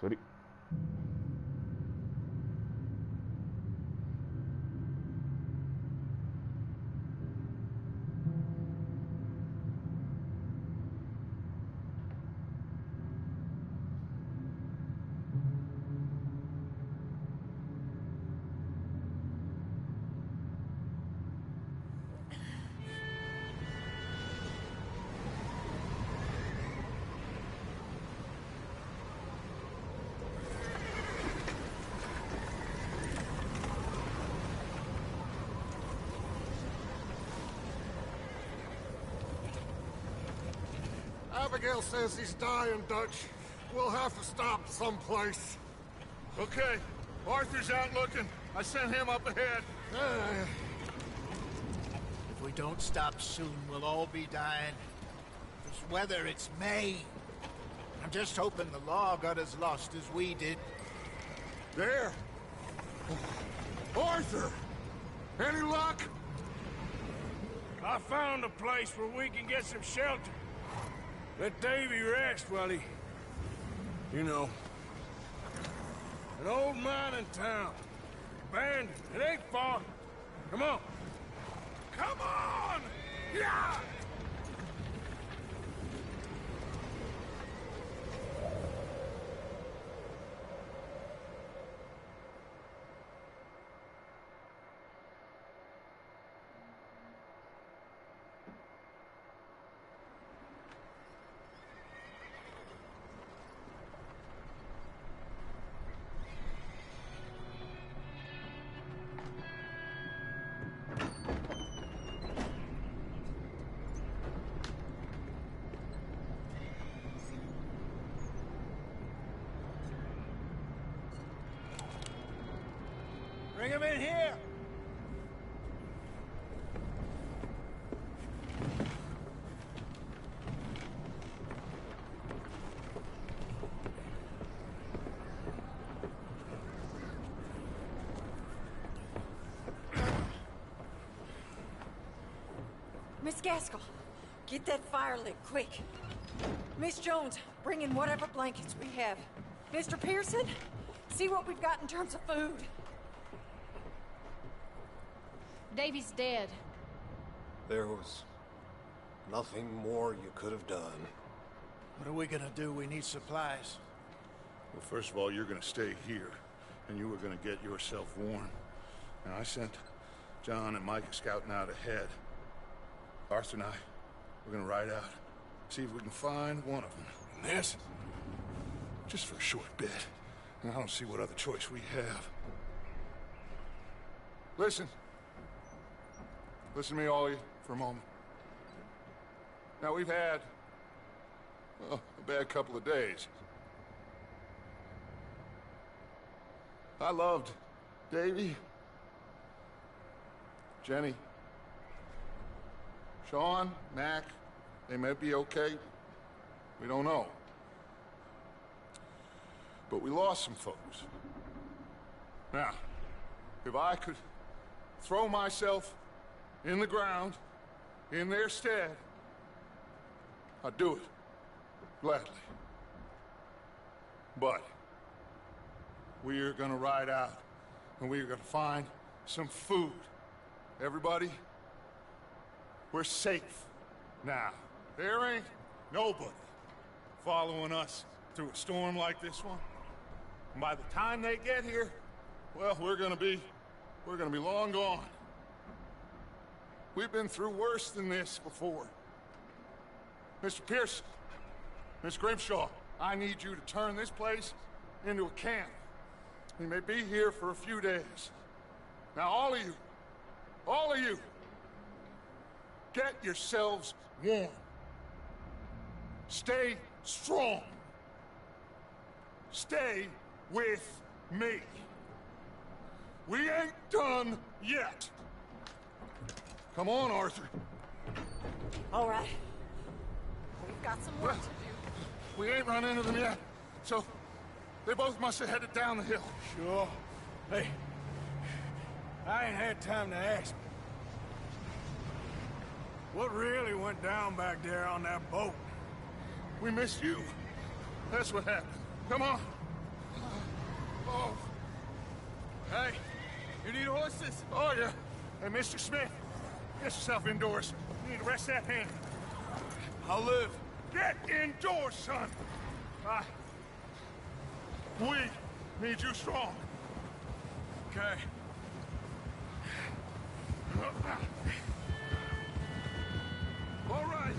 சரி. Abigail says he's dying, Dutch. We'll have to stop someplace. Okay. Arthur's out looking. I sent him up ahead. If we don't stop soon, we'll all be dying. This weather, it's May. I'm just hoping the law got as lost as we did. There! Arthur! Any luck? I found a place where we can get some shelter. Let Davy rest while he... You know. An old mining town. Abandoned. It ain't far. Come on. Come on! Yeah! Bring him in here! Miss Gaskell, get that fire lit, quick. Miss Jones, bring in whatever blankets we have. Mr. Pearson, see what we've got in terms of food. Davy's dead. There was nothing more you could have done. What are we gonna do? We need supplies. Well, first of all, you're gonna stay here, and you were gonna get yourself warm. Now, I sent John and Mike scouting out ahead. Arthur and I, we're gonna ride out, see if we can find one of them. And this, just for a short bit. And I don't see what other choice we have. Listen. Listen to me, all of you, for a moment. Now, we've had, well, a bad couple of days. I loved Davy, Jenny, Sean, Mac. They may be okay. We don't know. But we lost some folks. Now, if I could throw myself in the ground, in their stead, I'd do it, gladly. But we are gonna ride out, and we are gonna find some food. Everybody, we're safe now. There ain't nobody following us through a storm like this one. And by the time they get here, well, we're gonna be long gone. We've been through worse than this before. Mr. Pearson, Miss Grimshaw, I need you to turn this place into a camp. We may be here for a few days. Now, all of you, get yourselves warm. Stay strong. Stay with me. We ain't done yet. Come on, Arthur. All right. We've got some work to do. We ain't run into them yet, so they both must have headed down the hill. Sure. Hey, I ain't had time to ask. What really went down back there on that boat? We missed you. That's what happened. Come on. Oh. Hey, you need horses? Oh, yeah. Hey, Mr. Smith, get yourself indoors. You need to rest that hand. I'll live. Get indoors, son! We need you strong. Okay. All right,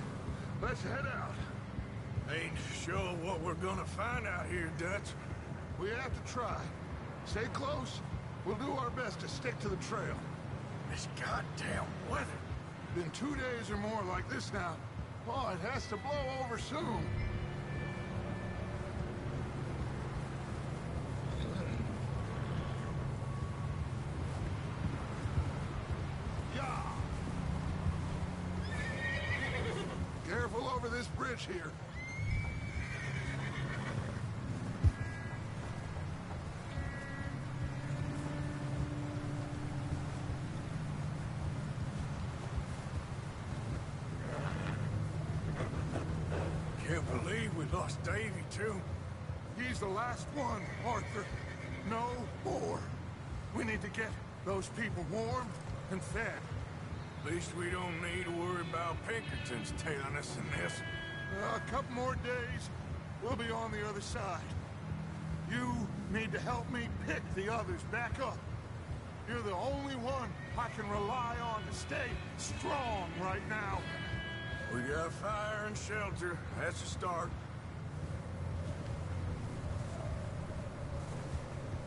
let's head out. Ain't sure what we're gonna find out here, Dutch. We have to try. Stay close. We'll do our best to stick to the trail. This goddamn weather. Been 2 days or more like this now. Oh, it has to blow over soon. Yeah. Careful over this bridge here. Can't believe we lost Davy, too. He's the last one, Arthur. No more. We need to get those people warm and fed. At least we don't need to worry about Pinkertons tailing us in this. A couple more days, we'll be on the other side. You need to help me pick the others back up. You're the only one I can rely on to stay strong right now. We got fire and shelter. That's a start.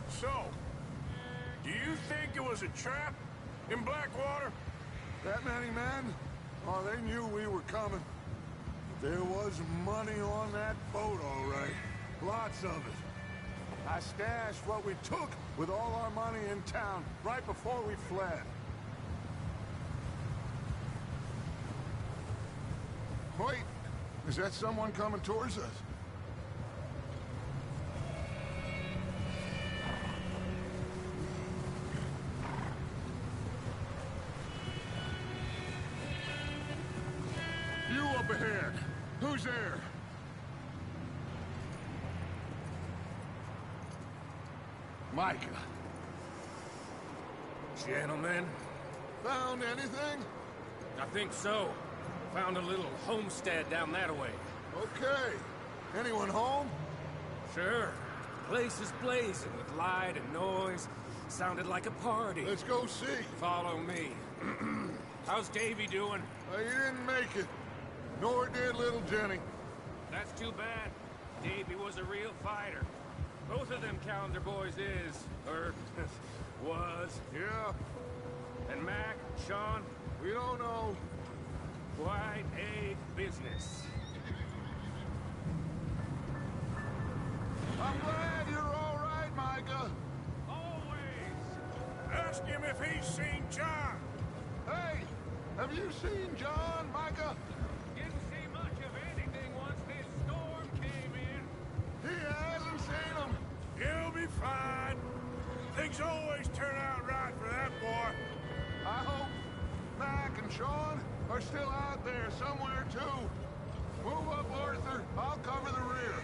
So, do you think it was a trap in Blackwater? That many men? Oh, they knew we were coming. There was money on that boat, all right. Lots of it. I stashed what we took with all our money in town right before we fled. Wait, is that someone coming towards us? You up ahead. Who's there? Micah. Gentlemen, Found anything? I think so. Found a little homestead down that way. Okay. Anyone home? Sure. Place is blazing with light and noise. Sounded like a party. Let's go see. Follow me. How's Davy doing? He didn't make it. Nor did little Jenny. That's too bad. Davy was a real fighter. Both of them Calendar boys is, or was. Yeah, And Mac, Sean, we don't know. quite a business. I'm glad you're all right, Micah. Always! Ask him if he's seen John. Hey, have you seen John, Micah? Didn't see much of anything once this storm came in. He hasn't seen him. He'll be fine. Things always turn out right for that boy. I hope Mac and Sean are still out there somewhere, too. Move up, Arthur. I'll cover the rear.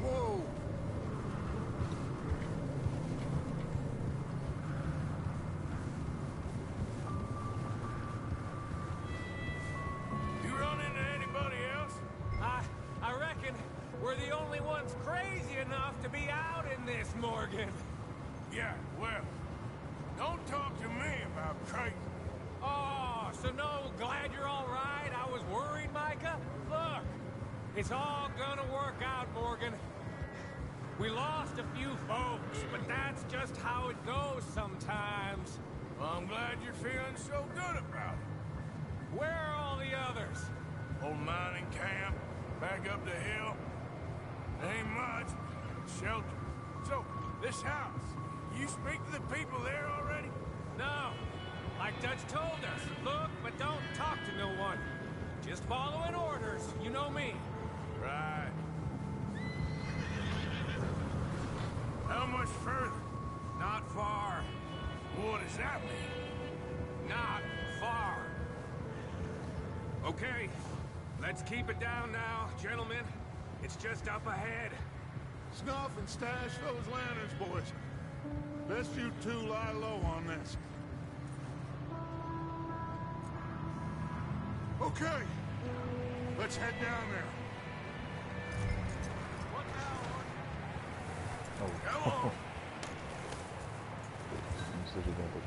Whoa. You run into anybody else? I reckon we're the only ones crazy enough to be out in this, Morgan. Yeah, well, don't talk to me about Creighton. Oh, so no, glad you're all right. I was worried, Micah. Look, it's all gonna work out, Morgan. We lost a few folks, but that's just how it goes sometimes. Well, I'm glad you're feeling so good about it. Where are all the others? Old mining camp, back up the hill. Ain't much. Shelter. So, this house, you speak to the people there already? No. Like Dutch told us, look, but don't talk to no one. Just following orders, you know me. Right. How much further? Not far. What does that mean? Not far. Okay, let's keep it down now, gentlemen. It's just up ahead. Snuff and stash those lanterns, boys. Best you two lie low on this. Okay. Let's head down there. What now? Come on. Myślę, że dobra.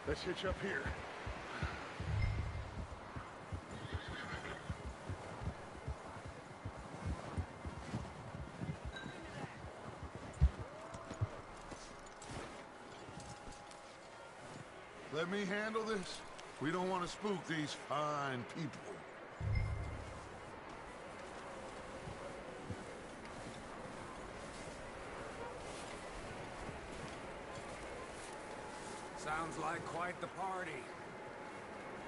Let's hitch up here. Let me handle this. We don't want to spook these fine people. Sounds like quite the party.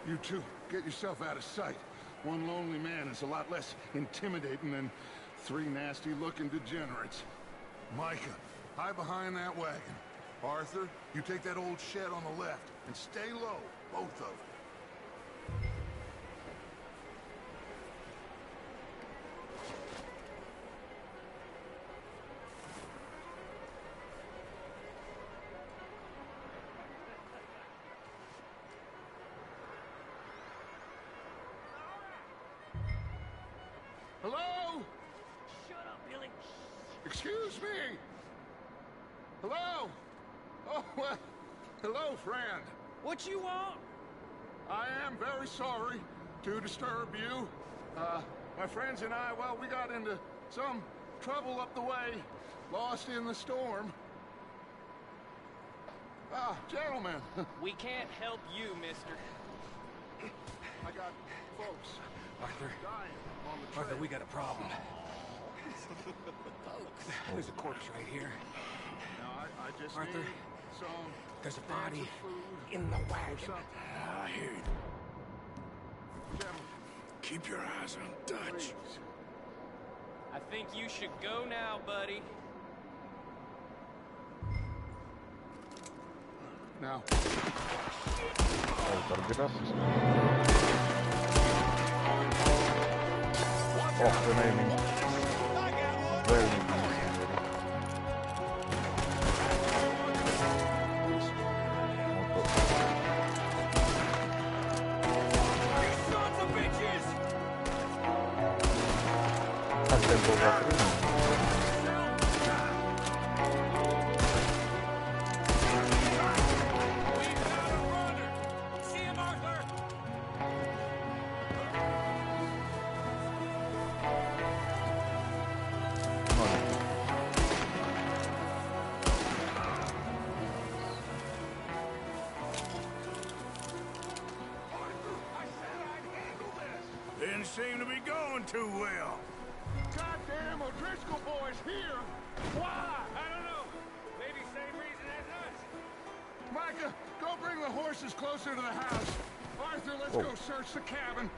You two, get yourself out of sight. One lonely man is a lot less intimidating than three nasty-looking degenerates. Micah, hide behind that wagon. Arthur, you take that old shed on the left, and stay low, both of you. Hello? Shut up, Billy. Excuse me? Hello? Oh, well, hello, friend. What you want? I am very sorry to disturb you. My friends and I, well, we got into some trouble up the way, lost in the storm. Ah, gentlemen. We can't help you, mister. I got folks Arthur. dying on the trail. Arthur, we got a problem. There's a corpse right here. Now, I just Arthur, need some there's a cans body of food in the or wagon. something. I hear you. Gentlemen, Keep your eyes on Dutch. please. I think you should go now, buddy. Now, O, teraz. O, przynajmniej. Wełny. Sons of bitches! Tak, ten powatry. See him, Arthur! Didn't seem to be going too well. goddamn O'Driscoll boys here! Why? I don't know. Maybe same reason as us. Micah, go bring the horses closer to the house. Arthur, let's go search the cabin.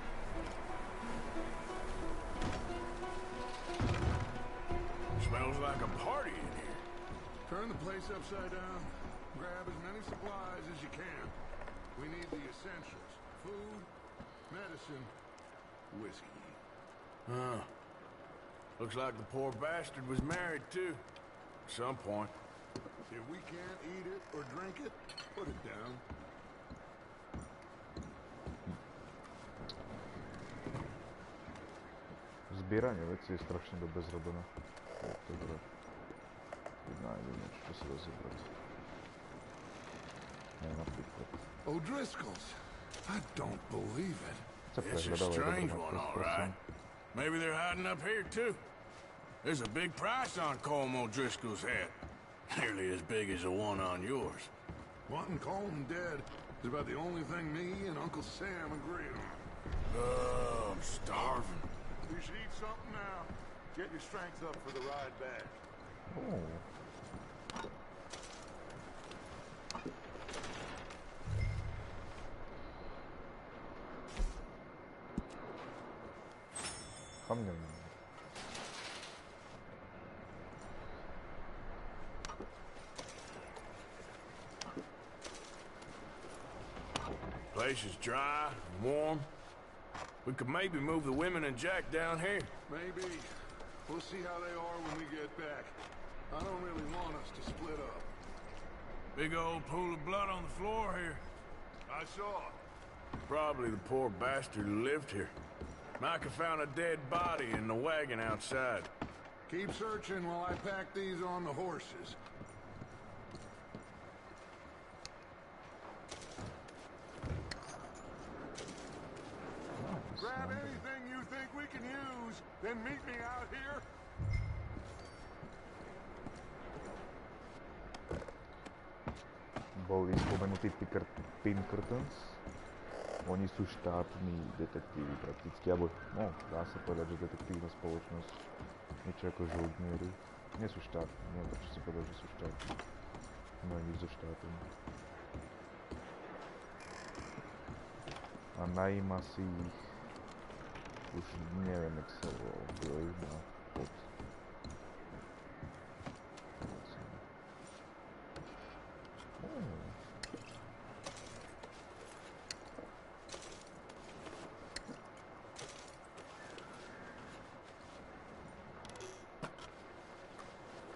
Smells like a party in here. Turn the place upside down. Grab as many supplies as you can. We need the essentials. Food, medicine, whiskey. Huh. Looks like the poor bastard was married, too. At some point. If we can't eat it or drink it, put it down. Zbieranie lekcji jest strasznie dobre zrobione. Dobra. Nie wiem, czy to sobie rozebrać. Nie, na przykład. O'Driscoll's. I don't believe it. Co It's a wyglądało strange jak one, all right. Maybe they're hiding up here, too. There's a big price on Colm O'Driscoll's head. Nearly as big as the one on yours. Wanting Colm dead is about the only thing me and Uncle Sam agree on. Oh, I'm starving. You should eat something now. Get your strength up for the ride back. O. Kamiem. Place is dry, warm. We could maybe move the women and Jack down here. Maybe. We'll see how they are when we get back. I don't really want us to split up. Big old pool of blood on the floor here. I saw. Probably the poor bastard who lived here. Micah found a dead body in the wagon outside. Keep searching while I pack these on the horses. Grab anything you think we can use, then meet me out here. Boli spomenutí Pinkertons. Oni sú štátni detektívy prakticky, alebo no, dá sa povedať, že detektívna spoločnosť. Niečo ako žoldnieri. Nie sú štátni, neviem prečo si povedal, že sú štátni. Nemajú nič so štátom. A najíma si ich už neviem, jak sa volal, na pod.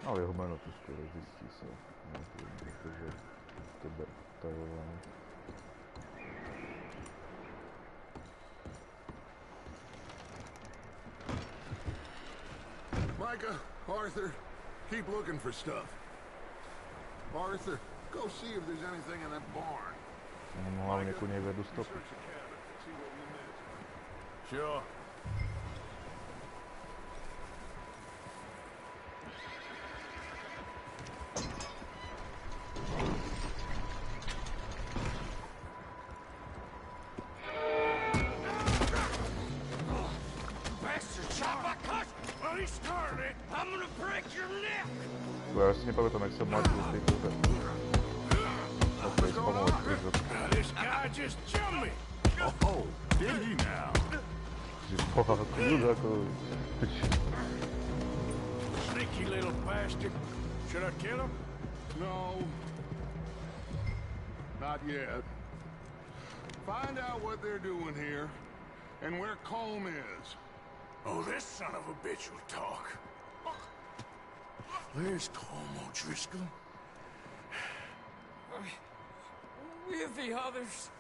Ale jeho meno tu skoro zistí sa. Pretože to je tajované. Micah, Arthur, keep looking for stuff. Arthur, go see if there's anything in that barn. Hlavne ku nej vedú stopy. Sure. Ja si nepamätám, jak sa mladil v tejto hre. Okay, spomenul prizvuk. This guy just jumped me. Oh, did he now? Sneaky little bastard. Should I kill him? No. Not yet. Find out what they're doing here, and where Colm is. Oh, this son of a bitch will talk. Where's Colm O'Driscoll? With the others.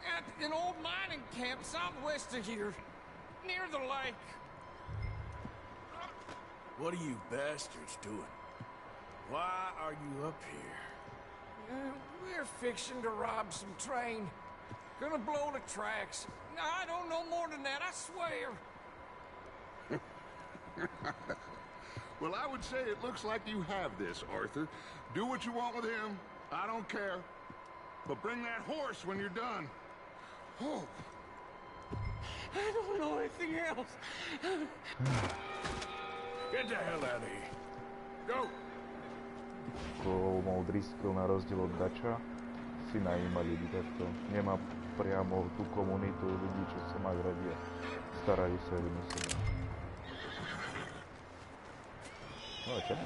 At an old mining camp southwest of here. Near the lake. What are you bastards doing? Why are you up here? We're fixing to rob some train. Gonna blow the tracks. I don't know more than that, I swear. Well, I would say it looks like you have this, Arthur. Do what you want with him. I don't care. But bring that horse when you're done. Oh. I don't know anything else. Get the hell out of here. Go. Colm O'Driscoll na rozdiel od Dutcha si najíma ľudí takto. Nemá priamo tú komunitu ľudí, čo sa majú radi a starajú sa jedno sebe. No, čo?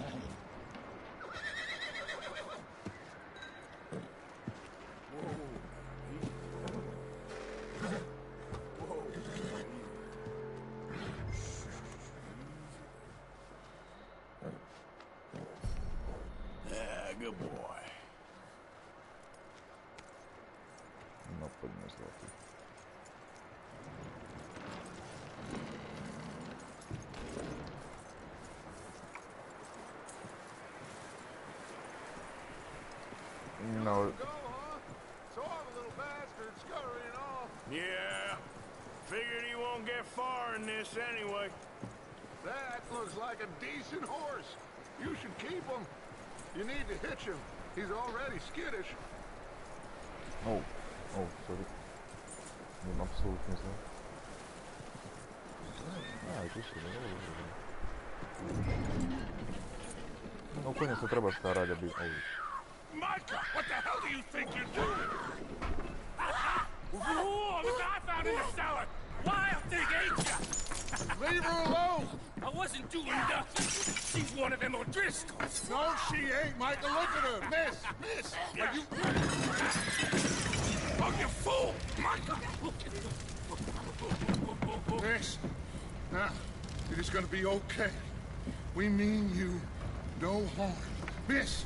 Good boy. No, poďme zlatý. No. So all the little bastards scurrying off. Yeah. Figured he won't get far in this anyway. That looks like a decent horse. You should keep him. You need to hitch him. He's already skittish. Oh, sorry. Wiem absolutnie zle. Tu się no koniec sa treba starať, aby... Micah, what the hell do you think you're doing? Whoa, look what I found in the cellar! Wild thing, ain't ya? Leave her alone! I wasn't doing nothing. She's one of them O'Driscolls. No, she ain't, Micah. Look at her. Miss! Are you... Oh, you fool! Miss, now, it is gonna be okay. We mean you no harm. Miss,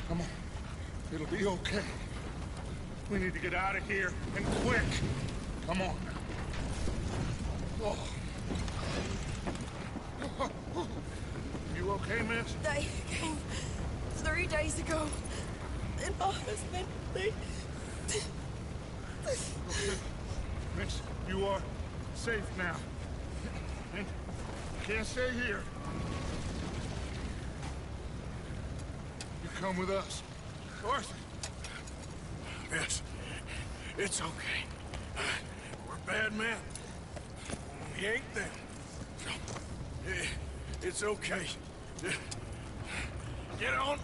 come on. It'll be okay. We need to get out of here, and quick. Come on now. Oh. You okay, miss? They came 3 days ago. And my husband, Miss, you are safe now. And you can't stay here. You come with us. Arthur. Yes, it's okay. We're bad men. We ain't them. It's okay. Get on.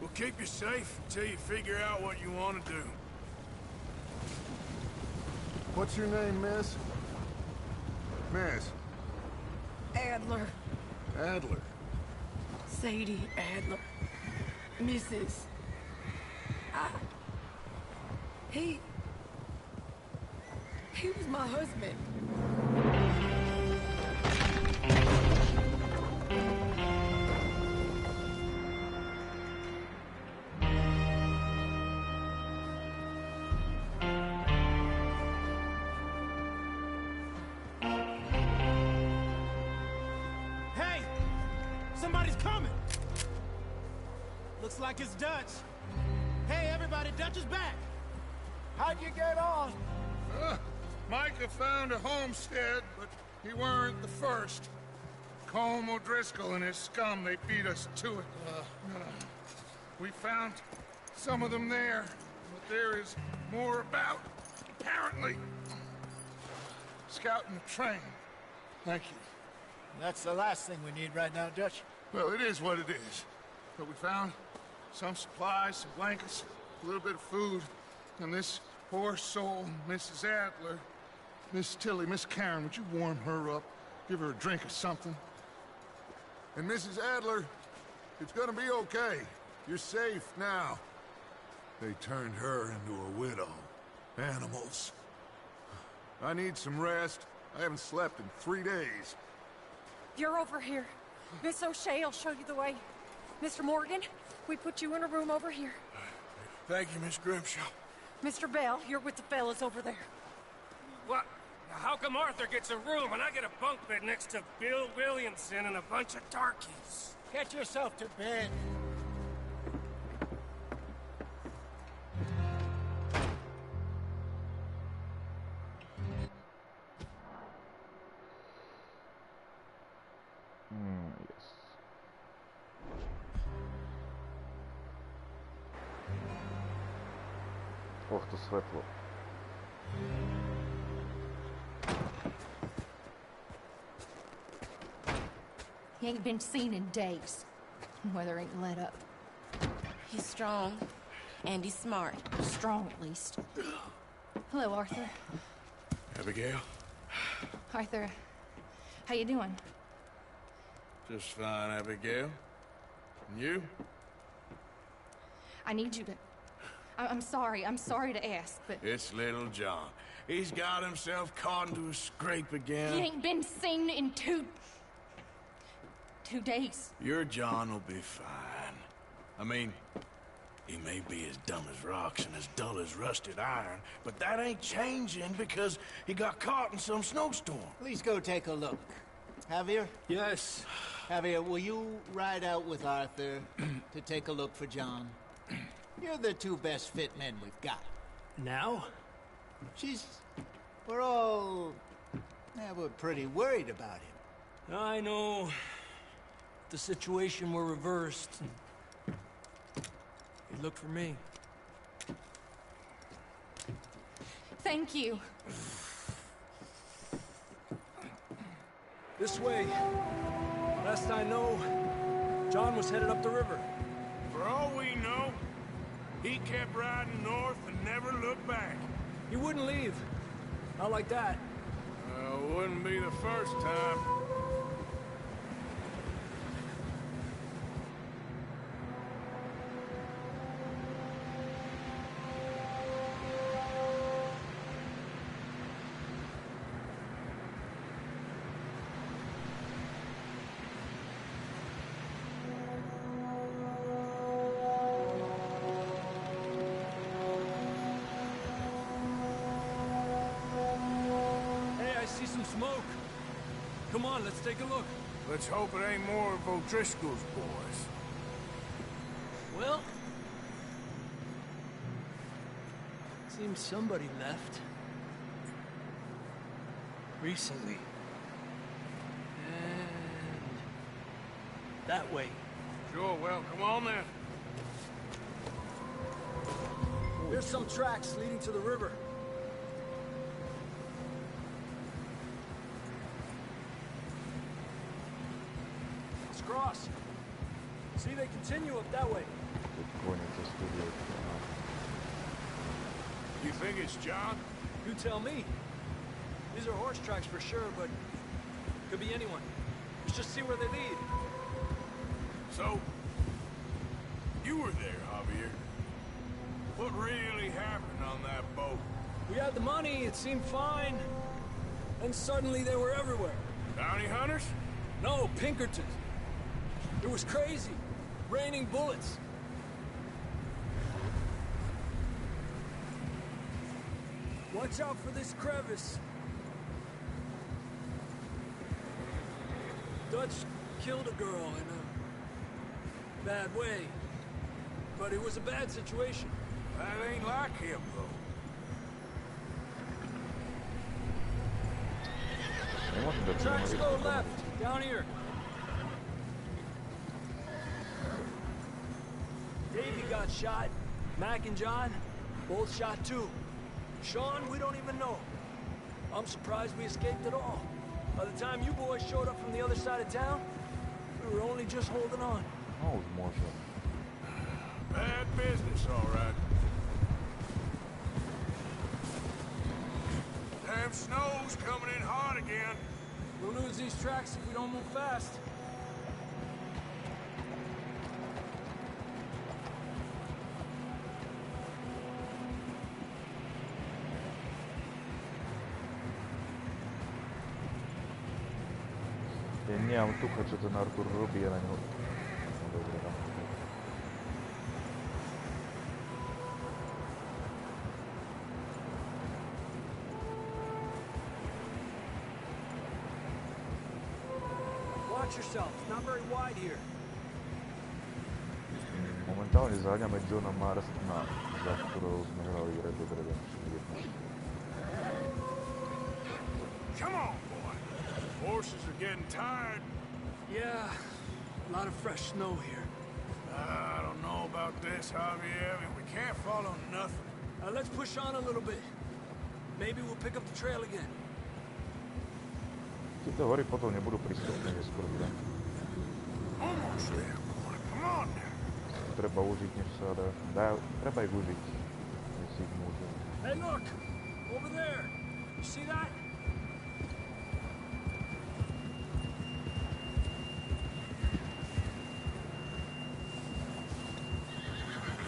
We'll keep you safe until you figure out what you want to do. What's your name, miss? Miss? Adler. Adler. Sadie Adler. Mrs. He was my husband. Hey! Somebody's coming! Looks like it's Dutch. Hey, everybody, Dutch is back! How'd you get on? Micah found a homestead, but he weren't the first. Colm O'Driscoll and his scum, they beat us to it. We found some of them there, but there is more about, apparently. Scouting the train. Thank you. That's the last thing we need right now, Dutch. Well, it is what it is. But we found some supplies, some blankets, a little bit of food, and this poor soul, Mrs. Adler, Miss Tilly, Miss Karen, would you warm her up? Give her a drink or something? And Mrs. Adler, it's gonna be okay. You're safe now. They turned her into a widow. Animals. I need some rest. I haven't slept in 3 days. You're over here. Miss O'Shea will show you the way. Mr. Morgan, we put you in a room over here. Thank you, Miss Grimshaw. Mr. Bell, you're with the fellas over there. What? How come Arthur gets a room and I get a bunk bed next to Bill Williamson and a bunch of darkies? Get yourself to bed. Yes. Ох, то светло. He ain't been seen in days. Weather ain't let up. He's strong. And he's smart. Strong, at least. Hello, Arthur. Abigail? Arthur, how you doing? Just fine, Abigail. And you? I need you to... I'm sorry to ask, but... It's little John. He's got himself caught into a scrape again. He ain't been seen in 2 days. Your John will be fine. I mean, he may be as dumb as rocks and as dull as rusted iron, but that ain't changing because he got caught in some snowstorm. Please go take a look. Javier? Yes. Javier, will you ride out with Arthur to take a look for John? You're the 2 best fit men we've got. Now? We're all... Yeah, we're pretty worried about him. I know. If the situation were reversed, he'd look for me. Thank you. This way. Last I know, John was headed up the river. For all we know, he kept riding north and never looked back. He wouldn't leave. Not like that. Wouldn't be the first time. on, let's take a look. Let's hope it ain't more of O'Driscoll's boys. Well... seems somebody left. Recently. And... that way. Sure, well, come on then. There's some tracks leading to the river. Let's cross. See, they continue up that way. You think it's John? You tell me. These are horse tracks for sure, but could be anyone. Let's just see where they lead. So, you were there, Javier. What really happened on that boat? We had the money, it seemed fine. And suddenly they were everywhere. Bounty hunters? No, Pinkertons. It was crazy. Raining bullets. Watch out for this crevice. Dutch killed a girl in a bad way. But it was a bad situation. That ain't like him, though. Tracks go left, down here. Davey got shot. Mac and John, both shot too. Sean, we don't even know. I'm surprised we escaped at all. By the time you boys showed up from the other side of town, we were only just holding on. Oh, more Bad business, all right. Damn snow's coming in hard again. We'll lose these tracks if we don't move fast. Nямам тук, че на Артур Руби е на него. Добре, да. Watch yourself. It's not very wide here. Моментално задня među nama na zaskoro smo hrali Red Dead Redemption 1. Come on, boy. Horses are getting tired. Yeah, a lot of fresh snow here. I don't know about this, Javier. I mean, we can't follow nothing. Let's push on a little bit. Maybe we'll pick up the trail again. Ti tovary potom nebudú prístupné neskôr, kde? Almost there, boy. Come on now. Treba užiť, než sa dá. Treba ich užiť, než si ich môžem. Hey, look! Over there! You see that?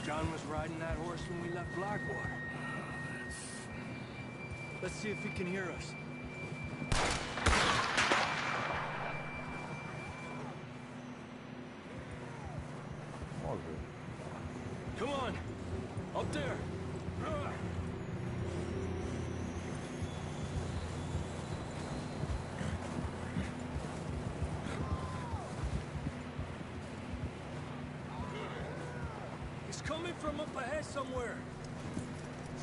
John was riding that horse when we left Blackwater. Let's see if he can hear us. Come on! Up there! He's coming from up ahead somewhere.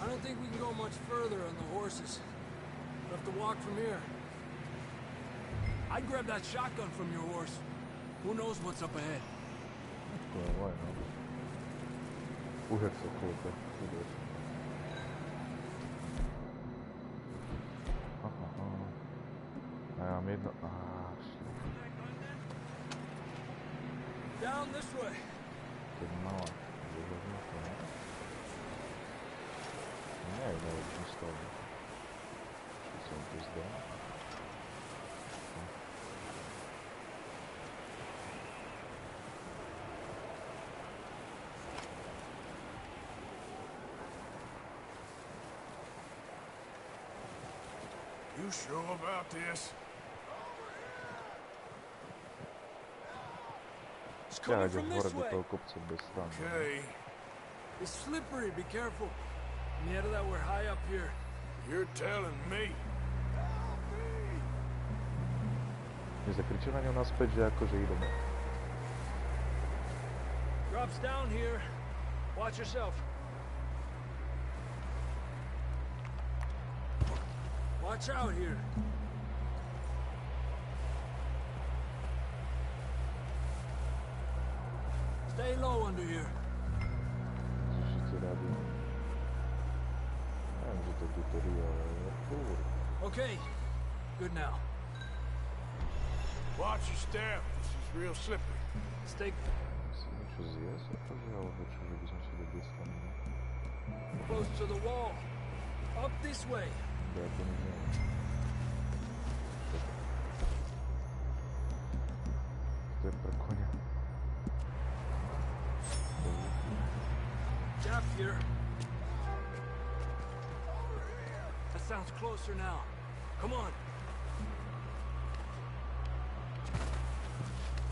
I don't think we can go much further on the horses. We'll have to walk from here. I'd grab that shotgun from your horse. Who knows what's up ahead? Why not? Ujek se koupe, vidíš. A já mám jedno... Down this way. Teď malá. Ne, ne, už to. Co jsem tu zdal? You sure about this? It's coming from this way. Okay. It's slippery, be careful. Near that we're high up here. You're telling me. Nie zakrycie na nią naspäť, že akože ideme. Drops down here. Watch yourself. Watch out here. Stay low under here. Čo radí? Neviem, že to tutorial, ale fúr. Okay, good now. Watch your step. This is real slippery. Stay Si niečo zjesť, akože, alebo čo, že by som si dobil stamina. close to the wall. Up this way. Ja to neviem. To je pre konia. Gap here. That sounds closer now. Come on.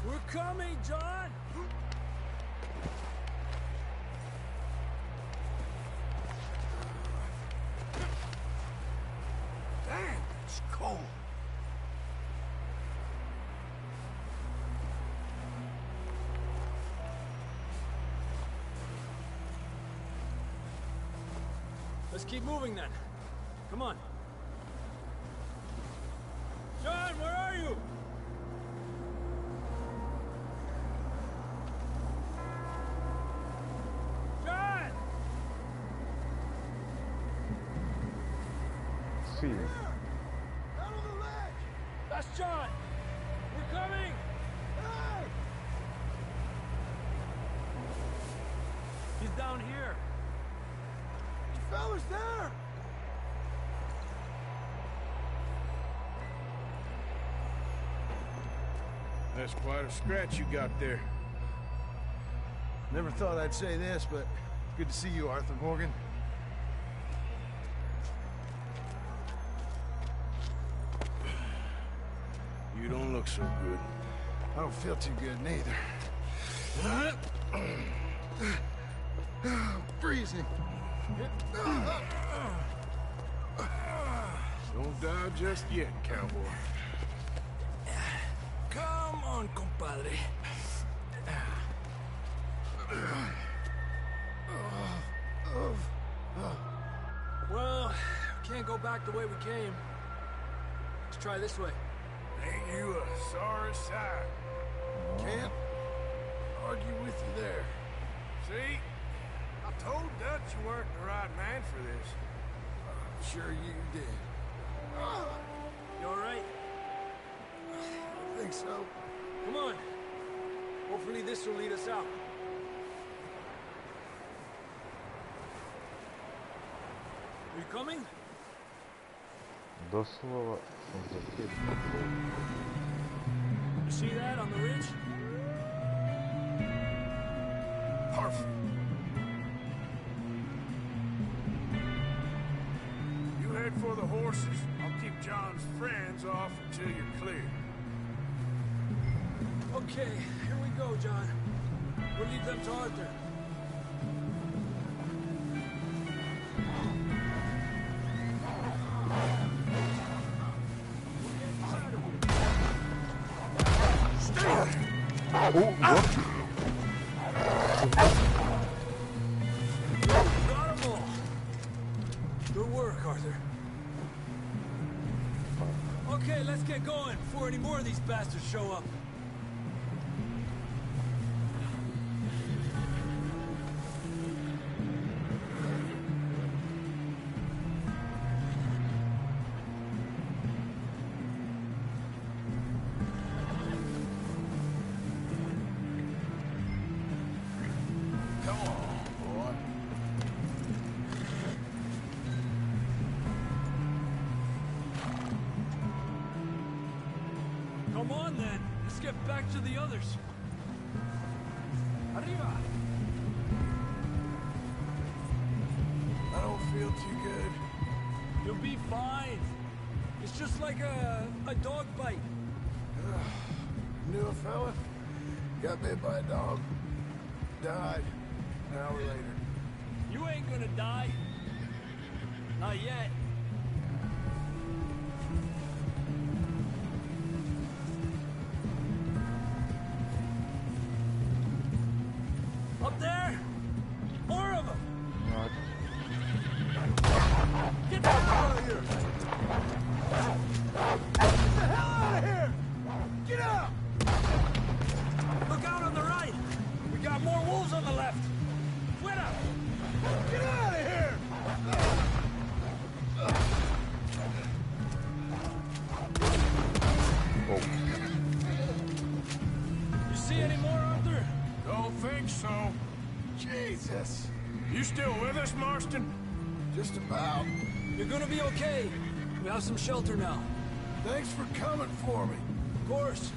We're coming, John! Damn, it's cold. Let's keep moving then. Come on. John, where are you? John! Sí. Out on the ledge! That's John! We're coming! Hey! He's down here. You fellas there! That's quite a scratch you got there. Never thought I'd say this, but good to see you, Arthur Morgan. You don't look so good. I don't feel too good, neither. Freezing. Don't die just yet, cowboy. Come on, compadre. Well, can't go back the way we came. Let's try this way. Ain't you a sorry sight? Can't argue with you there. See? I told Dutch you weren't the right man for this. I'm sure you did. You all right? I think so. Come on. Hopefully this will lead us out. Are you coming? Doslova som za keď. You see that on the ridge? Perfect. You head for the horses. I'll keep John's friends off until you're clear. Okay, here we go, John. We'll leave them to Arthur. Got 'em all. Good work, Arthur. Okay, let's get going before any more of these bastards show up. Come on, boy. Come on, then. Let's get back to the others. Arriba! I don't feel too good. You'll be fine. It's just like a dog bite. Knew a fella? Got bit by a dog. Died an hour later. You ain't gonna die. Not yet. see any more, Arthur? Don't think so. Jesus! You still with us, Marston? Just about. You're gonna be okay. We have some shelter now. Thanks for coming for me. Of course.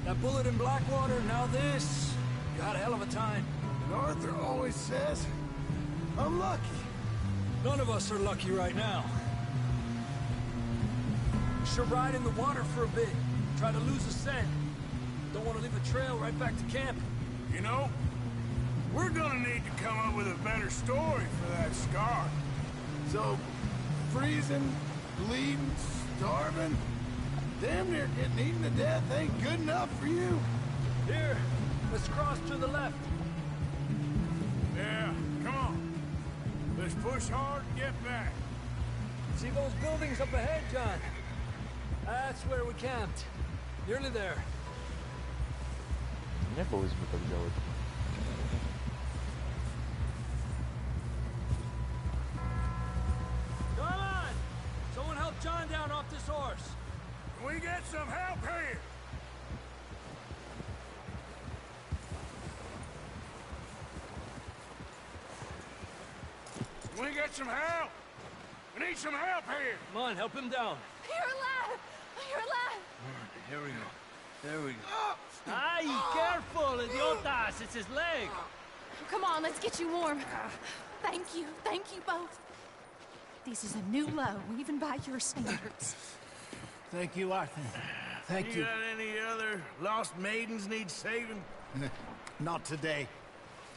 That bullet in Blackwater, now this. You had a hell of a time. And Arthur always says, I'm lucky. None of us are lucky right now. We should ride in the water for a bit. Try to lose the scent. Don't want to leave a trail right back to camp. You know, we're gonna need to come up with a better story for that scar. So, freezing, bleeding, starving, damn near getting eaten to death ain't good enough for you. Here, let's cross to the left. Yeah, come on. Let's push hard and get back. See those buildings up ahead, John? That's where we camped. Nearly there. Nie powinniśmy tak działać. Come on! Someone help John down off this horse. Can we get some help here? Can we get some help? We need some help here. Come on, help him down. You're alive! You're alive! Here we go. There we go. Ay, careful, idiotas! It's his leg! Come on, let's get you warm. Thank you both. This is a new low, even by your standards. Thank you, Arthur. Thank you. You got any other lost maidens need saving? Not today.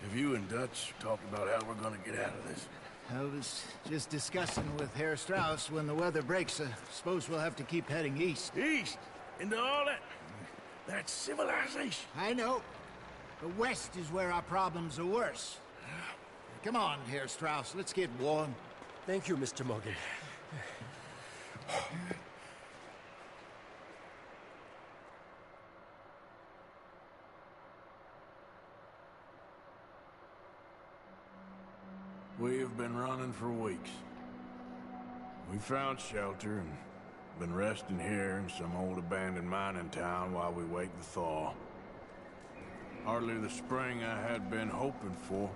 Have you and Dutch talked about how we're gonna get out of this? I was just discussing with Herr Strauss when the weather breaks. I suppose we'll have to keep heading east. East? Into all that... That's civilization. I know. The west is where our problems are worse. Come on, Herr Strauss, let's get warm. Thank you, Mr. Morgan. We have been running for weeks. We found shelter and been resting here in some old abandoned mining town while we wait the thaw. Hardly the spring I had been hoping for.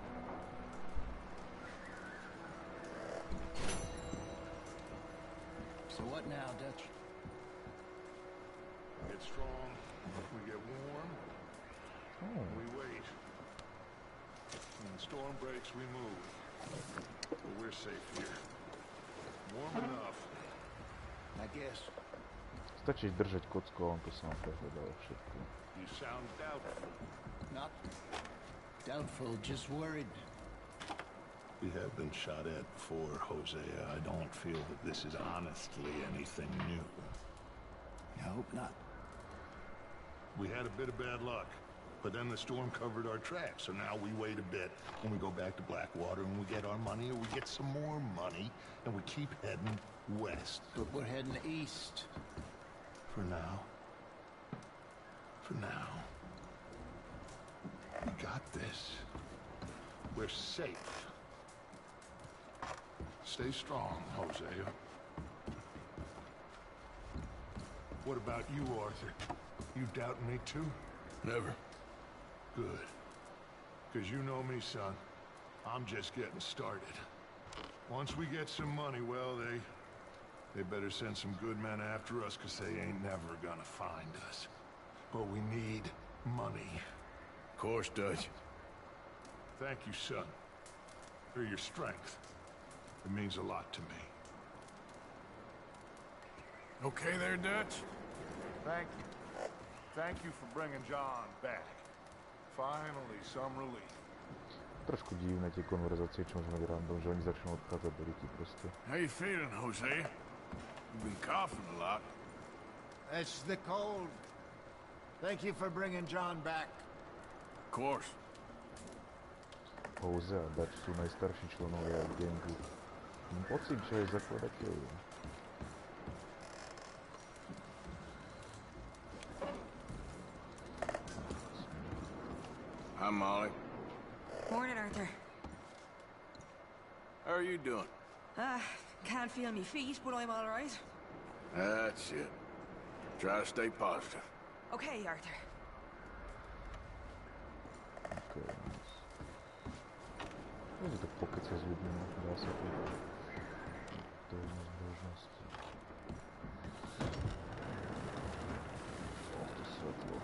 So what now, Dutch? Get strong, we get warm, we wait. When the storm breaks, we move. But we're safe here. Warm enough. I guess. Stačí držať kocko, on to sám prehľadá všetko. You sound doubtful. Not doubtful, just worried. We have been shot at before, Hosea. I don't feel that this is honestly anything new. I hope not. We had a bit of bad luck, but then the storm covered our tracks, so now we wait a bit, and we go back to Blackwater, and we get our money, or we get some more money, and we keep heading west. But we're heading east. For now. For now. We got this. We're safe. Stay strong, Hosea. What about you, Arthur? You doubting me too? Never. Good. Because you know me, son. I'm just getting started. Once we get some money, well, they better send some good men after us, because they ain't never gonna find us. But we need money. Of course, Dutch. Thank you, son. For your strength. It means a lot to me. Okay there, Dutch? Thank you. Thank you for bringing John back. Finally, some relief. Trošku divné tie konverzácie, čo môžeme random, že oni začnú odchádzať do ryti proste. How you feeling, Jose? You've been coughing a lot. That's the cold. Thank you for bringing John back. Of course. Jose a Dutch sú najstarší členovia gangu. Mám pocit, že je zakladateľ. Hi, Molly. Morning, Arthur. How are you doing? Can't feel me feet, but I'm all right. That's it. Try to stay positive. Okay, Arthur. Môžu tak pokecať s ľuďmi, dá sa to. To je jedna z možností. To svetlo.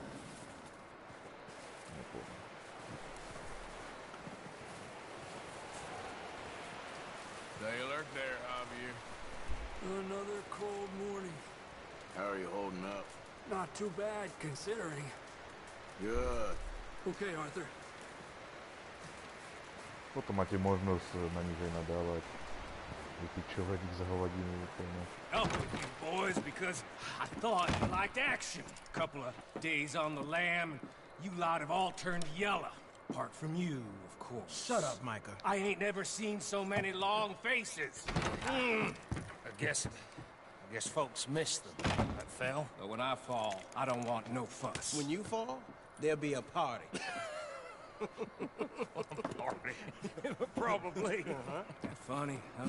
Nepoviem. They lurk there, Javier. Another cold morning. How are you holding up? Not too bad, considering. Good. Okay, Arthur. Potom máte možnosť na nich aj nadávať. Vypičovať ich za hovadinu úplne. Oh, you boys, because I thought you liked action. Couple of days on the lam, you lot have all turned yellow. Apart from you, of course. Shut up, Micah. I ain't never seen so many long faces. I guess folks miss them. I fell, but when I fall, I don't want no fuss. When you fall, there'll be a party. Party? Probably. That funny, huh?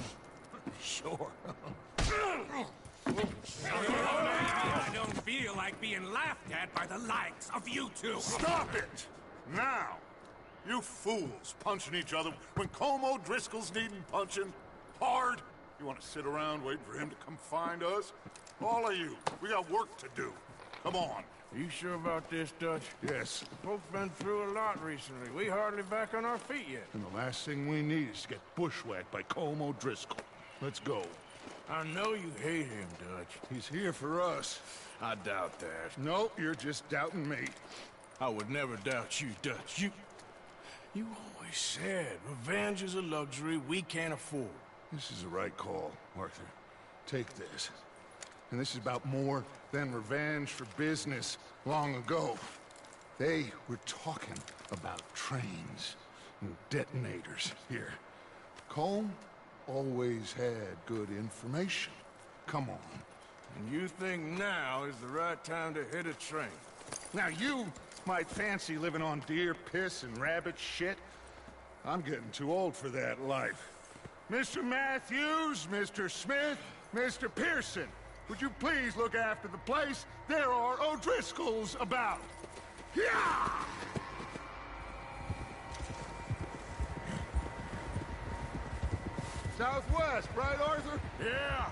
Sure. I don't feel like being laughed at by the likes of you two. Stop it! Now! You fools punching each other when Colm O'Driscoll's needing punching hard. You want to sit around waiting for him to come find us? All of you, we got work to do. Come on. Are you sure about this, Dutch? Yes. Folks been through a lot recently. We hardly back on our feet yet. And the last thing we need is to get bushwhacked by Colm O'Driscoll. Let's go. I know you hate him, Dutch. He's here for us. I doubt that. No, you're just doubting me. I would never doubt you, Dutch. You always said revenge is a luxury we can't afford. This is the right call, Arthur. Take this. And this is about more than revenge for business long ago. They were talking about trains and detonators here. Colm always had good information. Come on. And you think now is the right time to hit a train? Now you might fancy living on deer piss and rabbit shit. I'm getting too old for that life. Mr. Matthews, Mr. Smith, Mr. Pearson, would you please look after the place? There are O'Driscolls about. Yeah! Southwest, right, Arthur? Yeah.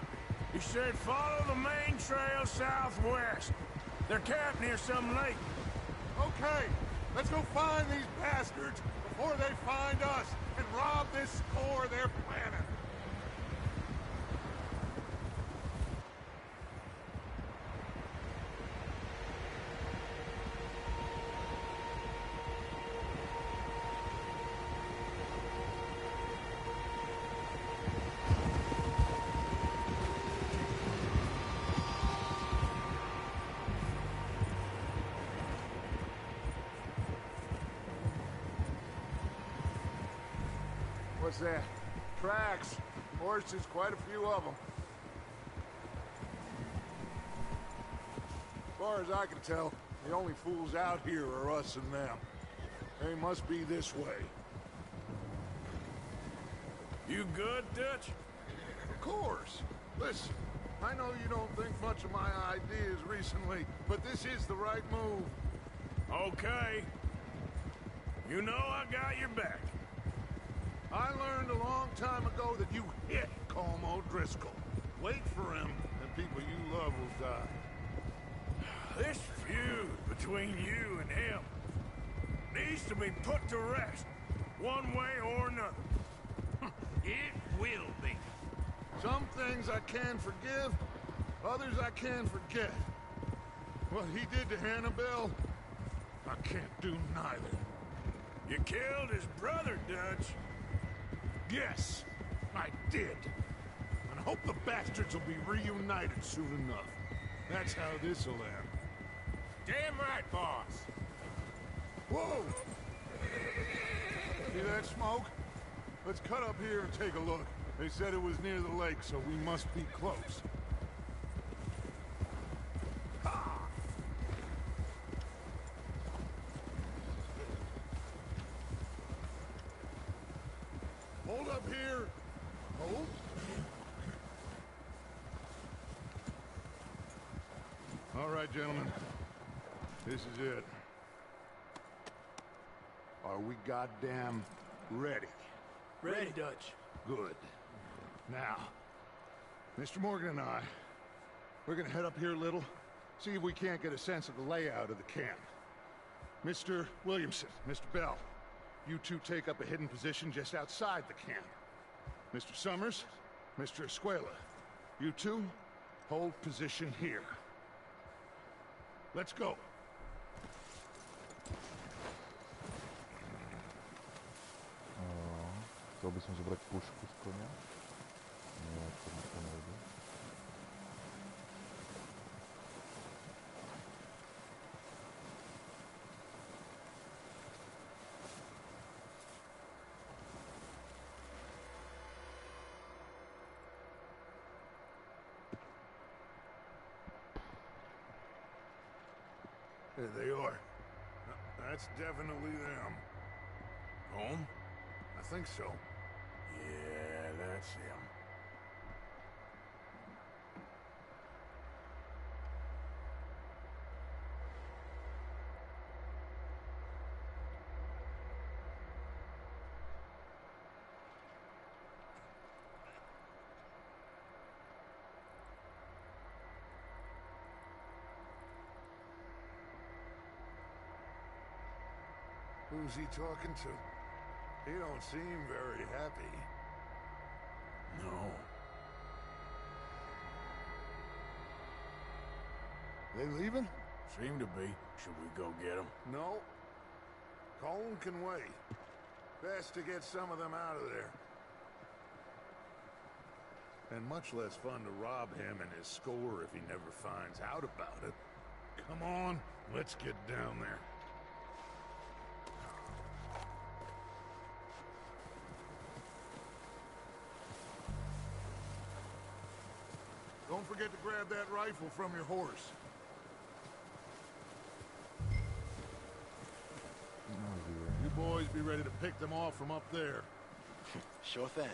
He said follow the main trail southwest. They're camped near some lake. Okay, let's go find these bastards before they find us and rob this score they're planning. What's that? Tracks. Horses, quite a few of them. As far as I can tell, the only fools out here are us and them. They must be this way. You good, Dutch? Of course. Listen, I know you don't think much of my ideas recently, but this is the right move. Okay. You know I got your back. I learned a long time ago that you hit Colm O'Driscoll. Wait for him, and people you love will die. This feud between you and him needs to be put to rest, one way or another. It will be. Some things I can forgive, others I can forget. What he did to Annabelle, I can't do neither. You killed his brother, Dutch. Yes, I did. And I hope the bastards will be reunited soon enough. That's how this'll end. Damn right, boss. Whoa! See that smoke? Let's cut up here and take a look. They said it was near the lake, so we must be close. Hold up here. Hold. All right, gentlemen. This is it. Are we goddamn ready? Ready, Dutch. Good. Now, Mr. Morgan and I, we're gonna head up here a little, see if we can't get a sense of the layout of the camp. Mr. Williamson, Mr. Bell, you two take up a hidden position just outside the camp. Mr. Summers, Mr. Escuela, you two hold position here. Let's go. Chcel by som zobrať pušku z konia. Nie, to mi to nejde. There they are. That's definitely them. Home? I think so. Yeah, that's him. Who's he talking to? He don't seem very happy. No. They leaving? Seem to be. Should we go get them? No. Colin can wait. Best to get some of them out of there. And much less fun to rob him and his score if he never finds out about it. Come on, let's get down there. Don't forget to grab that rifle from your horse. You boys be ready to pick them off from up there. Sure thing.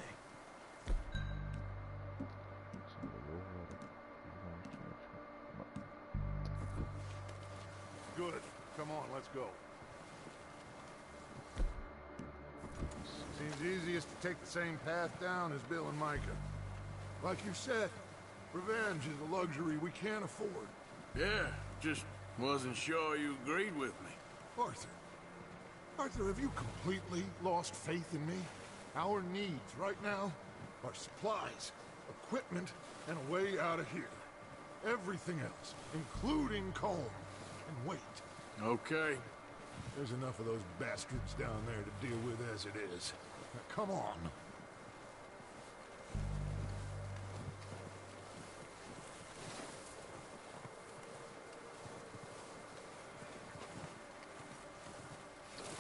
Good. Come on, let's go. Seems easiest to take the same path down as Bill and Micah. Like you said, revenge is a luxury we can't afford. Yeah, just wasn't sure you agreed with me. Arthur, have you completely lost faith in me? Our needs right now are supplies, equipment, and a way out of here. Everything else, including Colm, can wait. Okay. There's enough of those bastards down there to deal with as it is. Now, come on.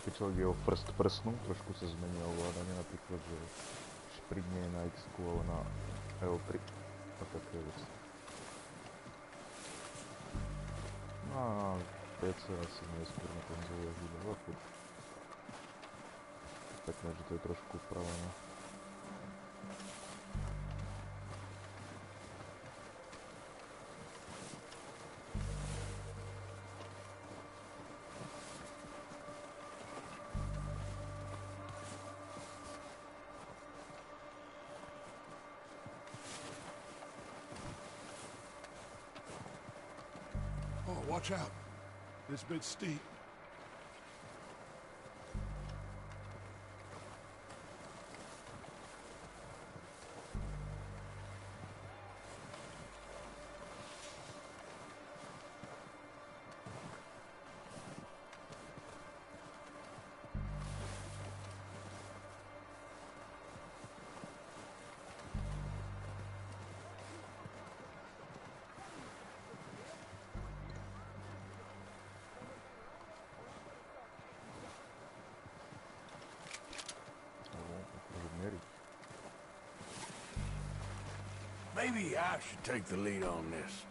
Keď človek jeho prst prsnú, trošku sa zmení ovládanie, napríklad, že šprignie na X-ku alebo na L3 a také veci. No a PC asi neskôr na konzole hýba, ale furt. Pekné, že to je trošku upravené. Watch out. This bit's steep. Maybe I should take the lead on this.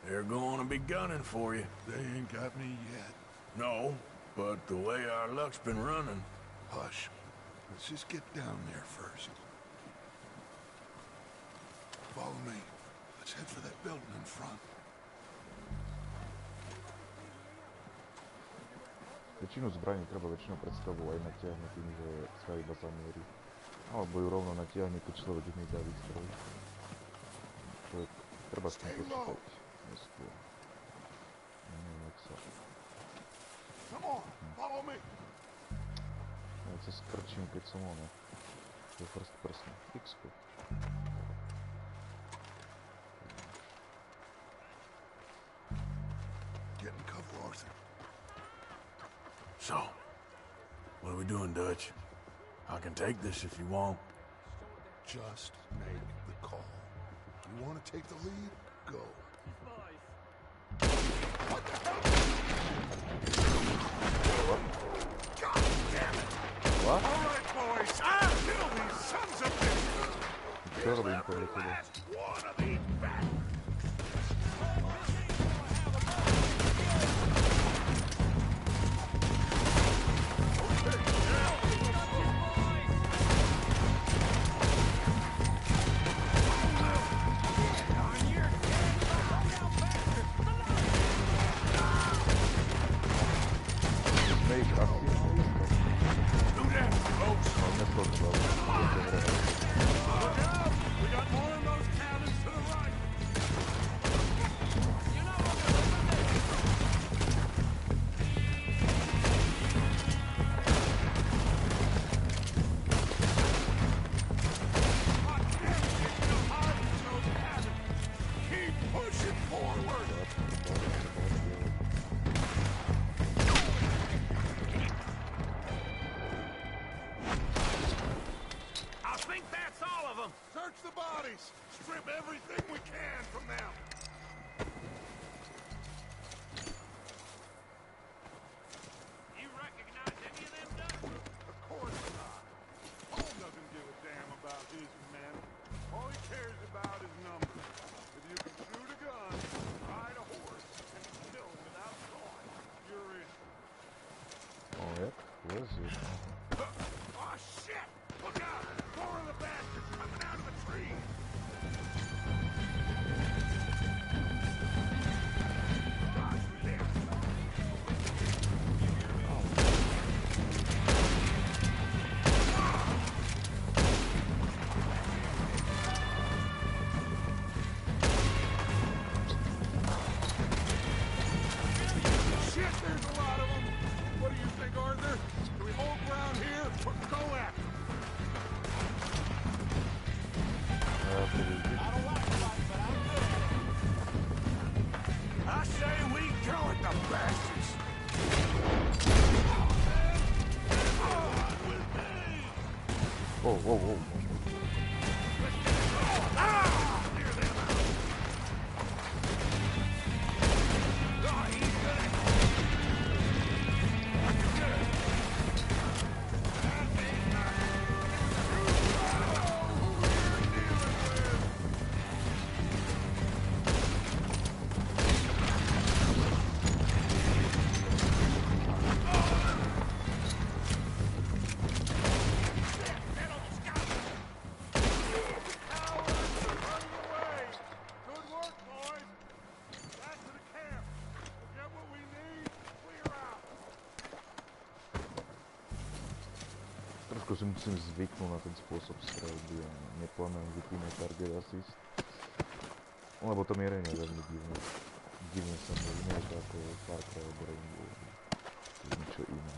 They're going to be gunning for you. They ain't got me yet. No, but the way our luck's been running... Hush. Let's just get down there first. Follow me. Let's head for that building in front. Väčšinu zbraní treba väčšinou pred sebou aj natiahnuť tým, že sa iba zamierí. Alebo ju rovno natiahne, keď človek nezaví stroj. Človek treba s tým počítať neskôr. Neviem, jak sa... Ja sa skrčím, keď som ono. Je first person. X-ko. Get in cover, Arthur. So, what are we doing, Dutch? I can take this if you want. Just make the call. You want to take the lead? Go. What the hell? God damn it! What? All right, boys. I'll kill these sons of bitches. Here's the last one of these bastards. Whoa. Trošku si musím zvyknúť na ten spôsob streľby a neplánujem vypínať target assist. Lebo to mierenie je veľmi divné. Divne sa mi nie je to ako Far Cry alebo Rainbow. To je niečo iné.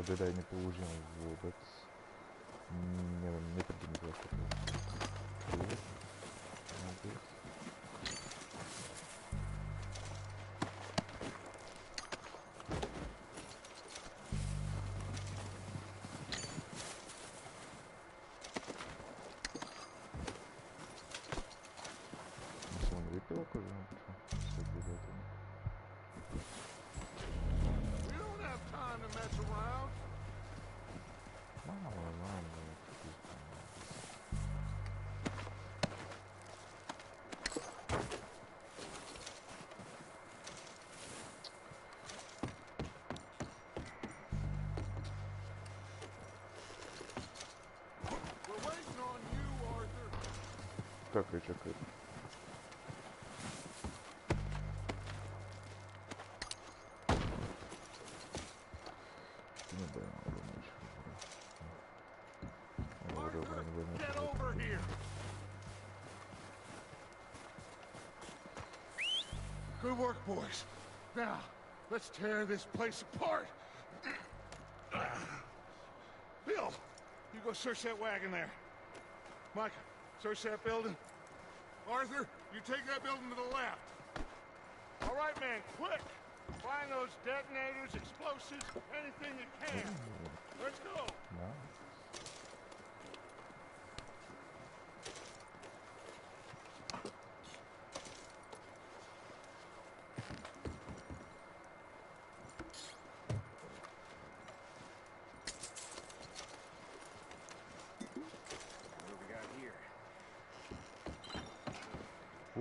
Jedi nepoužívam vôbec. Neviem, nepríde mi to ako som vypil akože? Čakaj. Get over here! Good work, boys. Now, let's tear this place apart. Bill, you go search that wagon there. Micah, search that building. Arthur, you take that building to the left. All right, man, quick! Find those detonators, explosives, anything you can. Let's go.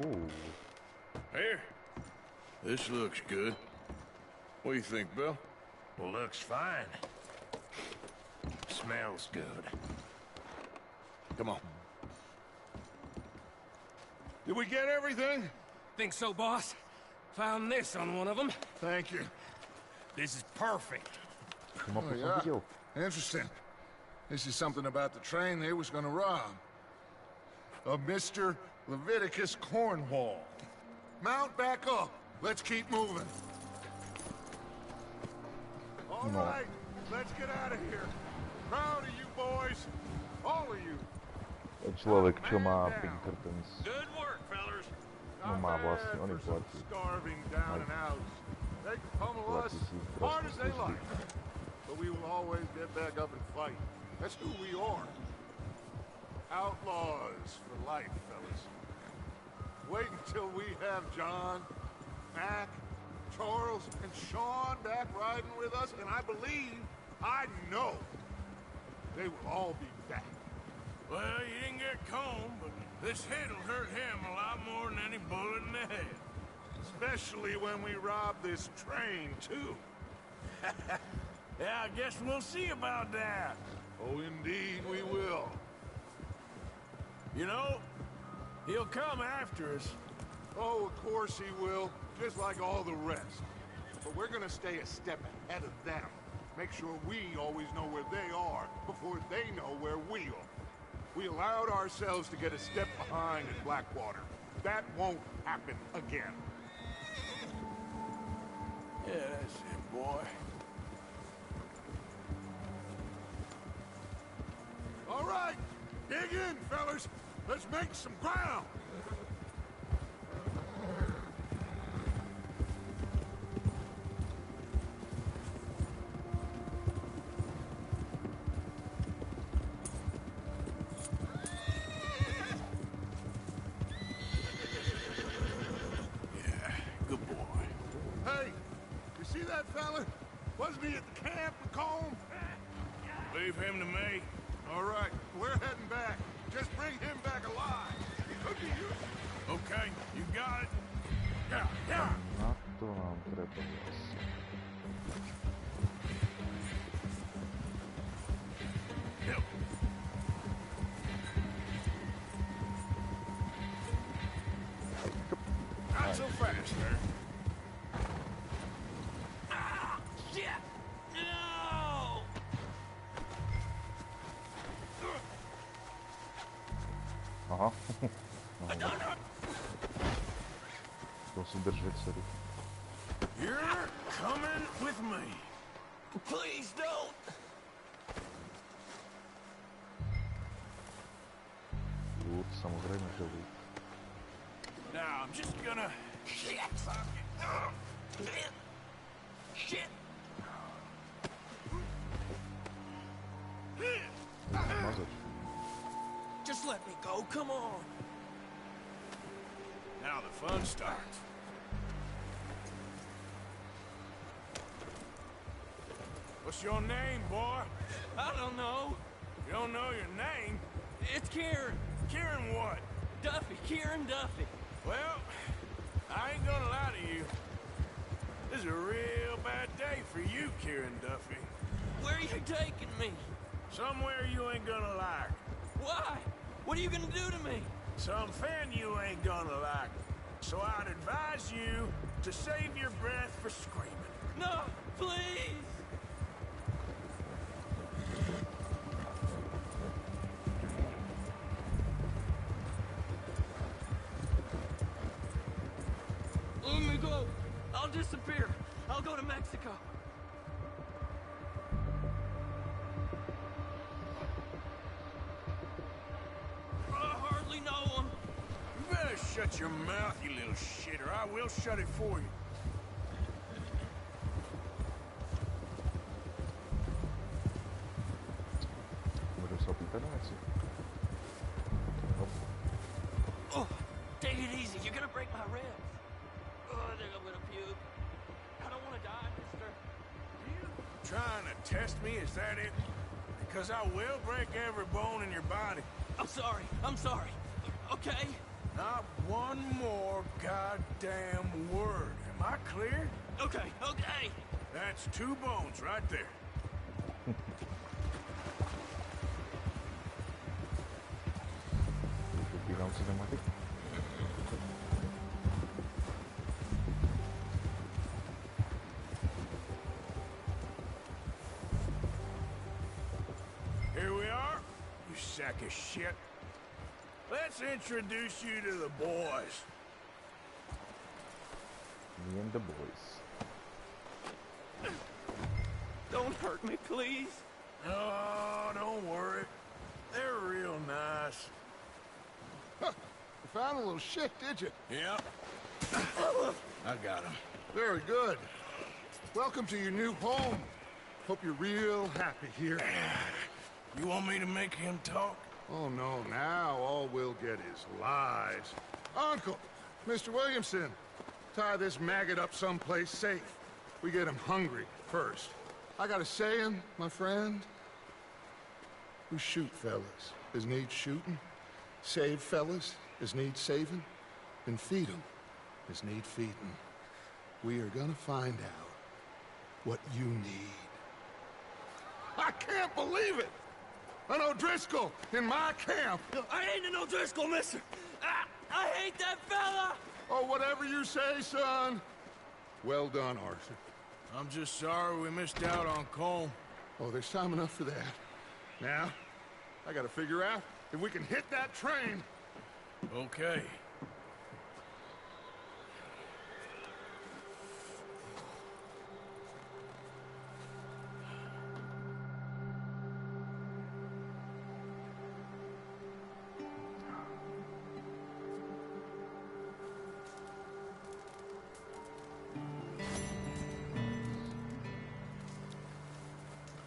Ooh. Here. This looks good. What do you think, Bill? Well, looks fine. Smells good. Come on. Did we get everything? Think so, boss. Found this on one of them. Thank you. This is perfect. Oh, yeah. Interesting. This is something about the train they was gonna rob. Of Mr. Leviticus Cornwall. Mount back up. Let's keep moving. All right, let's get out of here. Proud of you boys. All of you. Človek, čo má Pinkertons. Good work, fellas. No má vlastne, on im platí. Starving down and out. They can pummel us hard as they like. But we will always get back up and fight. That's who we are. Outlaws for life, fellas. Wait until we have John, Mac, Charles, and Sean back riding with us, and I believe, I know, they will all be back. Well, you didn't get Combe, but this hit'll hurt him a lot more than any bullet in the head. Especially when we rob this train, too. Yeah, I guess we'll see about that. Oh, indeed we will. You know, he'll come after us. Oh, of course he will, just like all the rest. But we're gonna stay a step ahead of them. Make sure we always know where they are before they know where we are. We allowed ourselves to get a step behind at Blackwater. That won't happen again. Yeah, that's it, boy. All right, dig in, fellas. Let's make some ground. Yeah, good boy. Hey, you see that fella? Wasn't he at the camp with Combe? Leave him to me. All right, we're heading back. Just bring him back alive. He could be useful. Okay, you got it. Yeah, yeah. Na to nám treba jas. Yep. Not so fast, sir. Ah, shit! No! Aha. No. To si držet sedu. You're coming with me. Please don't! Loot, samozřejmě, že loot. Now, I'm just gonna... Shit! Shit! Mazać. Just let me go, come on! Now the fun starts. What's your name, boy? I don't know. You don't know your name? It's Kieran. Kieran what? Duffy, Kieran Duffy. Well, I ain't gonna lie to you. This is a real bad day for you, Kieran Duffy. Where are you taking me? Somewhere you ain't gonna like. Why? What are you gonna do to me? Something you ain't gonna like. So I'd advise you to save your breath for screaming. No, please! Let me go. I'll disappear. I'll go to Mexico. I hardly know him. You better shut your mouth, you little shitter. I will shut it for you. Może sobie gadać. Oh, take it easy. You're gonna break my ribs. Oh, I think I'm gonna puke. I don't want to die, mister. You trying to test me? Is that it? Because I will break every bone in your body. I'm sorry. I'm sorry. Okay? Not one more goddamn word. Am I clear? Okay, okay. That's 2 bones right there. Wybieram cinematic. Here we are, you sack of shit. Let's introduce you to the boys. Me and the boys. Don't hurt me, please. Oh, don't worry. They're real nice. Huh. You found a little shit, did you? Yep. I got him. Very good. Welcome to your new home. Hope you're real happy here. You want me to make him talk? Oh, no, now all we'll get is lies. Uncle, Mr. Williamson, tie this maggot up someplace safe. We get him hungry first. I got a saying, my friend. We shoot fellas as need shooting, save fellas as need saving, and feed 'em as need feeding. We are gonna find out what you need. I can't believe it! An O'Driscoll in my camp! I ain't an O'Driscoll, mister! I hate that fella! Oh, whatever you say, son. Well done, Arthur. I'm just sorry we missed out on Colm. Oh, there's time enough for that. Now, I gotta figure out if we can hit that train. Okay.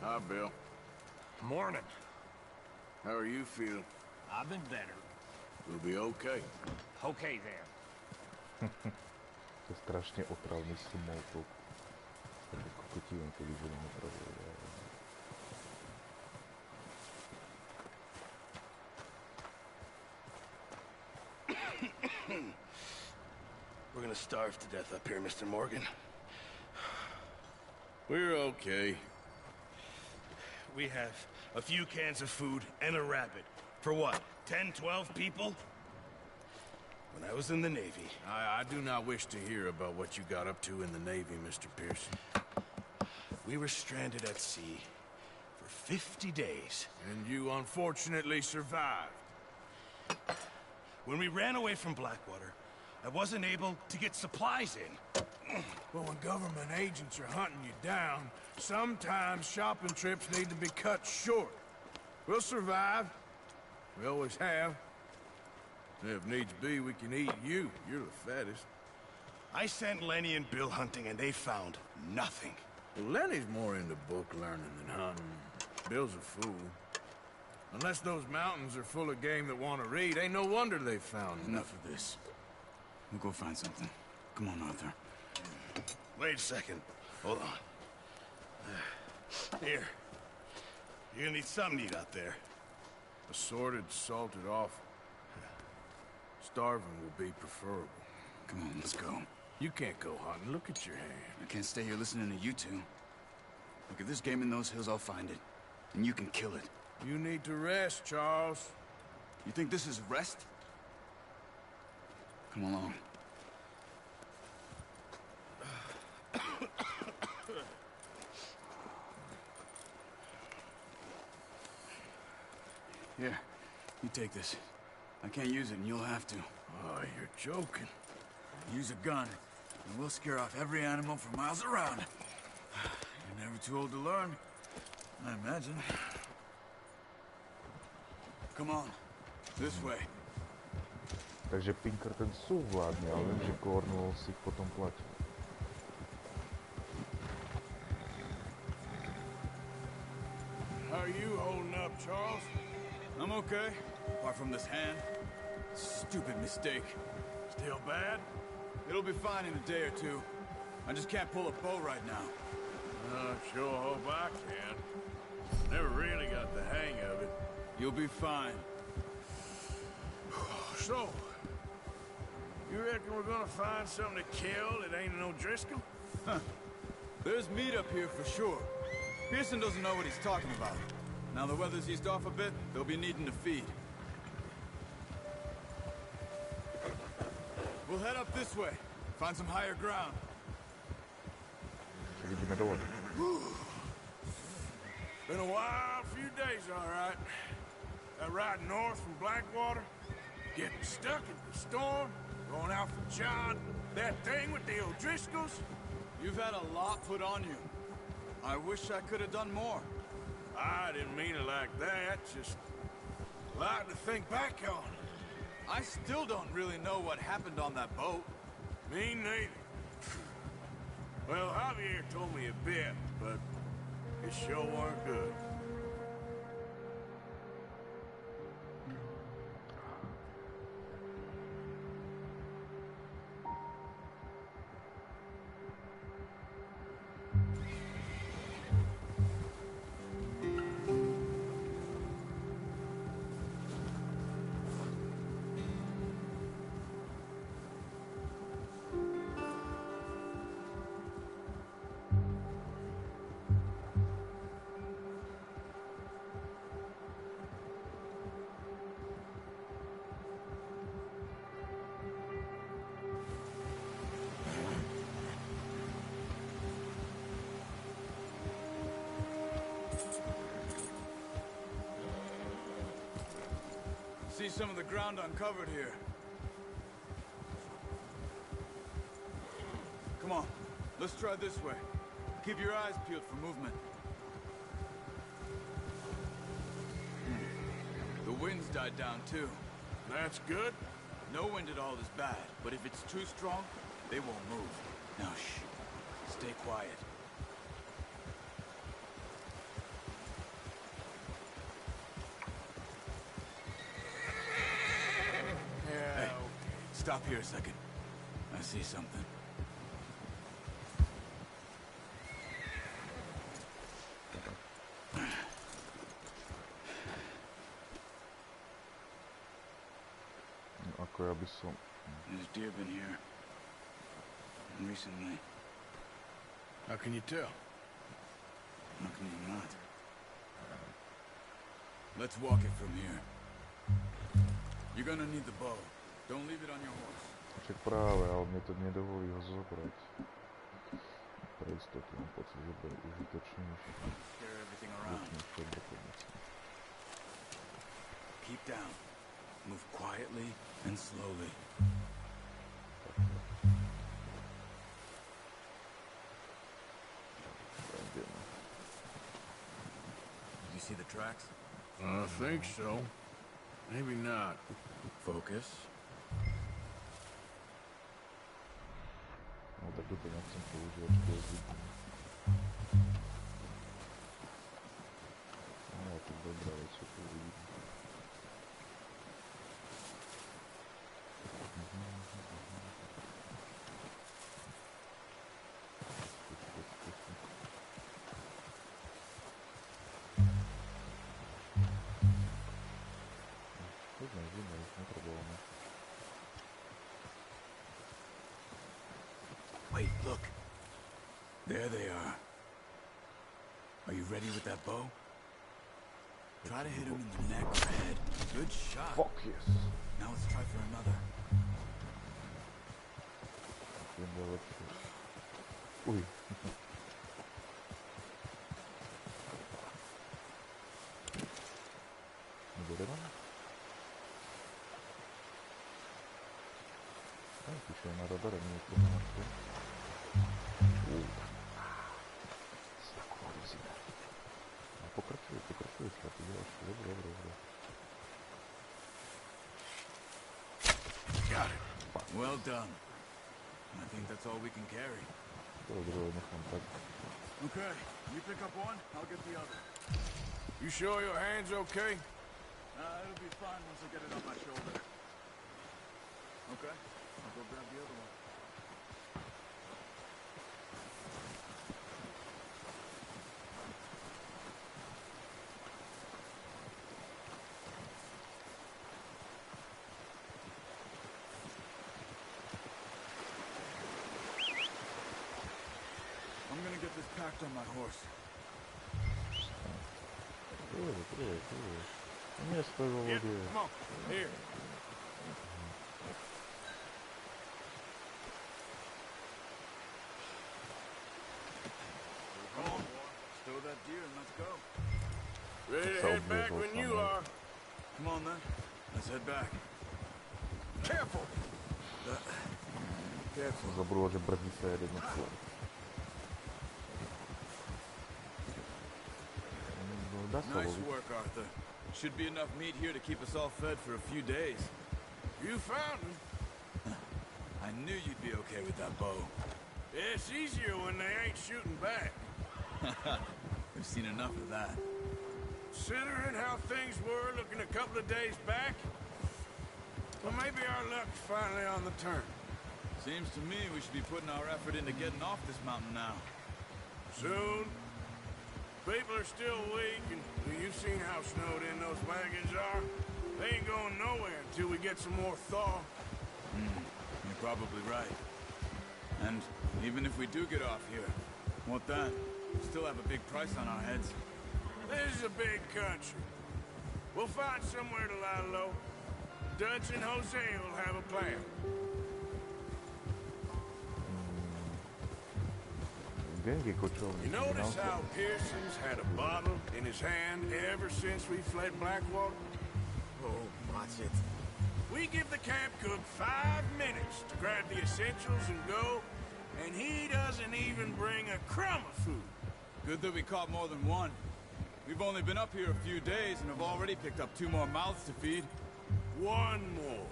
Hi, Bill. Morning. How are you feeling? I've been better. We'll be okay. Okay, then. To strašně otravný small talk. Tak kokotíłem, kiedy byłem naprawdę. We're gonna starve to death up here, Mr. Morgan. We're okay. We have a few cans of food and a rabbit. For what, 10, 12 people? When I was in the Navy... I do not wish to hear about what you got up to in the Navy, Mr. Pearson. We were stranded at sea for 50 days. And you unfortunately survived. When we ran away from Blackwater, I wasn't able to get supplies in. But when government agents are hunting you down, sometimes shopping trips need to be cut short. We'll survive. We always have. If needs be, we can eat you. You're the fattest. I sent Lenny and Bill hunting, and they found nothing. Well, Lenny's more into book learning than hunting. Bill's a fool. Unless those mountains are full of game that want to read, ain't no wonder they found Enough of this. We'll go find something. Come on, Arthur. Wait a second. Hold on. Here. You're gonna need something to eat out there. Assorted, salted off. Starving will be preferable. Come on, let's go. You can't go hunting. Look at your hand. I can't stay here listening to you two. Look, if there's game in those hills, I'll find it. And you can kill it. You need to rest, Charles. You think this is rest? Come along. Here, you take this. I can't use it, and you'll have to. Oh, you're joking. Use a gun, and we'll scare off every animal for miles around. You're never too old to learn, I imagine. Come on, this way. Takže Pinkerton jsou vládní, ale vím, že Cornwall si potom platí. How are you holding up, Charles? I'm okay, apart from this hand. Stupid mistake. Still bad? It'll be fine in a day or two. I just can't pull a bow right now. I sure hope I can. Never really got the hang of it. You'll be fine. So, you reckon we're gonna find something to kill that ain't no Driscoll? Huh. There's meat up here for sure. Pearson doesn't know what he's talking about. Now the weather's eased off a bit, they'll be needing to feed. We'll head up this way. Find some higher ground. Been a wild few days, all right. That ride north from Blackwater, getting stuck in the storm, going out for John, that thing with the O'Driscolls. You've had a lot put on you. I wish I could have done more. I didn't mean it like that, just a lot to think back on. I still don't really know what happened on that boat. Me neither. Well, Javier told me a bit, but it sure weren't good. See some of the ground uncovered here. Come on, let's try this way. Keep your eyes peeled for movement. The wind's died down too. That's good. No wind at all is bad, but if it's too strong, they won't move. Now shh, stay quiet. Stop here a second. I see something. There's deer been here. Recently. How can you tell? How can you not? Let's walk it from here. You're gonna need the bow. Don't leave it on your horse. Však práve, ale mne to nedovolí ho zobrať. Pre istotu mám pocit, že bude užitočnejšie. Keep down. Move quietly and slowly. Did you see the tracks? I think so. Maybe not. Focus. No tak to nechcem používať, čo je vidno. No, to dobrá vec, čo to je vidno. Wait, look. There they are. Are you ready with that bow? Try to hit him in the neck or head. Good shot. Fuck yes. Now let's try for another. Mislim da hoće... Uj. Uberemo? Kaj piše na radara, nije to na što? Svako orizina. Pokračuj, šta ti djelaš? Dobro. Got it. Well done. I think that's all we can carry. Okay, you pick up one, I'll get the other. You sure your hand's okay? It'll be fine once I get it on my shoulder. Okay, I'll go grab the other one. I'm gonna get this packed on my horse. Mjesto je ovo gdje. Come on, here. Come on, stow that deer and let's go. Ready to head back when you are. Come on then, let's head back. Careful! Careful. Забрало же бродиться рядом с тобой. Nice work, Arthur. Should be enough meat here to keep us all fed for a few days. You found him. I knew you'd be okay with that bow. It's easier when they ain't shooting back. We've seen enough of that. Considering how things were looking a couple of days back, well, maybe our luck's finally on the turn. Seems to me we should be putting our effort into getting off this mountain now. Soon. People are still weak, and you've seen how snowed in those wagons are. They ain't going nowhere until we get some more thaw. You're probably right. And even if we do get off here, what then? We still have a big price on our heads. This is a big country. We'll find somewhere to lie low. Dutch and Jose will have a plan. You notice how Pearson's had a bottle in his hand ever since we fled Blackwater? Oh, watch it. We give the camp cook 5 minutes to grab the essentials and go, and he doesn't even bring a crumb of food. Good that we caught more than one. We've only been up here a few days and have already picked up 2 more mouths to feed. 1 more.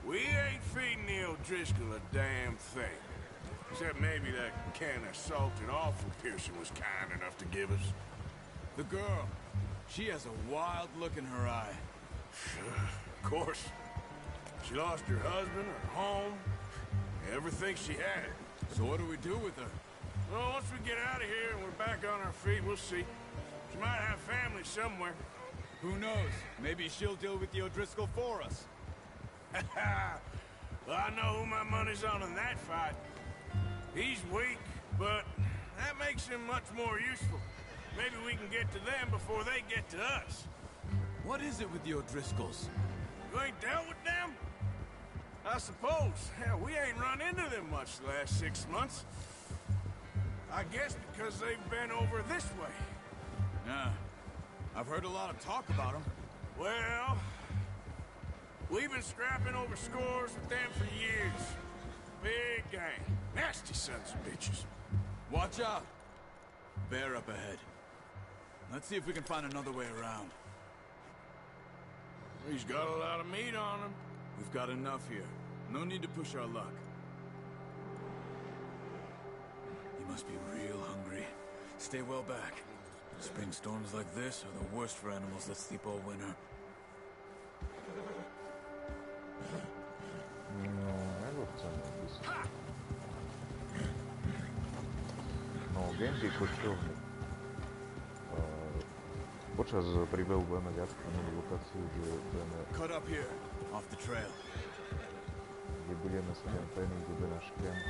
We ain't feeding the O'Driscoll a damn thing. Except maybe that can of salted offal Pearson was kind enough to give us. The girl. She has a wild look in her eye. Of course. She lost her husband, her home, everything she had. So what do we do with her? Well, once we get out of here and we're back on our feet, we'll see. She might have family somewhere. Who knows? Maybe she'll deal with the O'Driscoll for us. Well, I know who my money's on in that fight. He's weak, but that makes him much more useful. Maybe we can get to them before they get to us. What is it with the O'Driscolls? You ain't dealt with them? I suppose. Hell, we ain't run into them much the last 6 months. I guess because they've been over this way. Yeah. I've heard a lot of talk about them. Well, we've been scrapping over scores with them for years. Big gang. Nasty sons of bitches. Watch out. Bear up ahead. Let's see if we can find another way around. He's got a lot of meat on him. We've got enough here. No need to push our luck. He must be real hungry. Stay well back. Spring storms like this are the worst for animals that sleep all winter. Gameplay kočovný. Počas príbehu budeme viac na lokáciu, kde budeme... Cut up here, off the trail. Kde budeme sa campaigny, kde bude náš camp.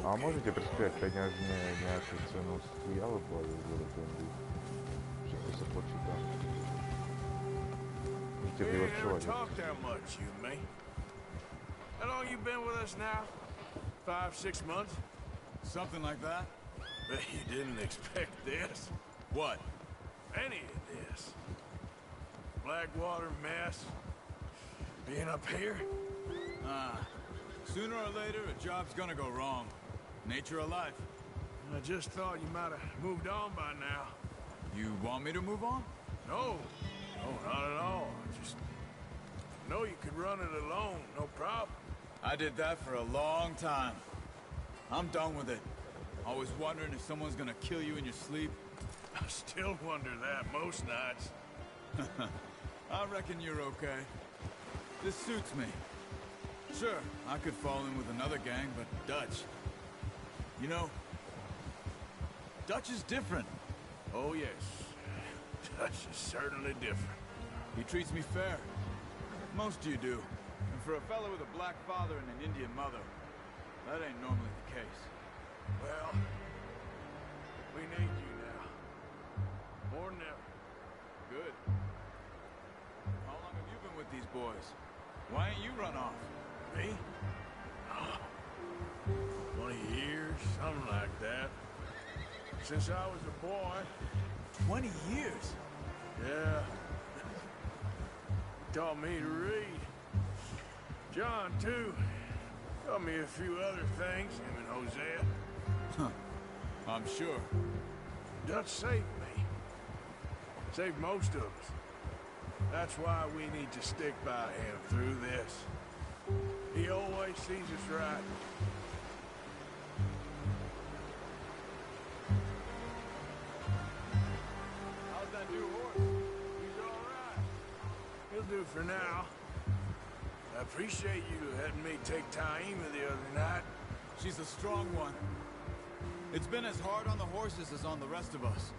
A môžete prispievať peňažne nejaké cennosti, alebo aj do legendy. Všetko sa počíta. Môžete vylepšovať. How long you been with us now? 5, 6 months? Something like that. Bet you didn't expect this. What? Any of this. Blackwater mess. Being up here? Sooner or later, a job's gonna go wrong. Nature of life. I just thought you might have moved on by now. You want me to move on? No. No, not at all. I just know you could run it alone, no problem. I did that for a long time. I'm done with it. Always wondering if someone's gonna kill you in your sleep. I still wonder that most nights. I reckon you're okay. This suits me. Sure, I could fall in with another gang, but Dutch... You know, Dutch is different. Oh, yes. Dutch is certainly different. He treats me fair. Most of you do. And for a fellow with a black father and an Indian mother, that ain't normally the case. Well, we need you now. More than ever. Good. How long have you been with these boys? Why ain't you run off? Me? 20 years, something like that. Since I was a boy. 20 years? Yeah. He taught me to read. John, too. Taught me a few other things, him and Hosea. Huh. I'm sure. Dutch saved me. Saved most of us. That's why we need to stick by him through this. He always sees us right. How's that new horse? He's all right. He'll do for now. I appreciate you letting me take Taima the other night. She's a strong one. It's been as hard on the horses as on the rest of us.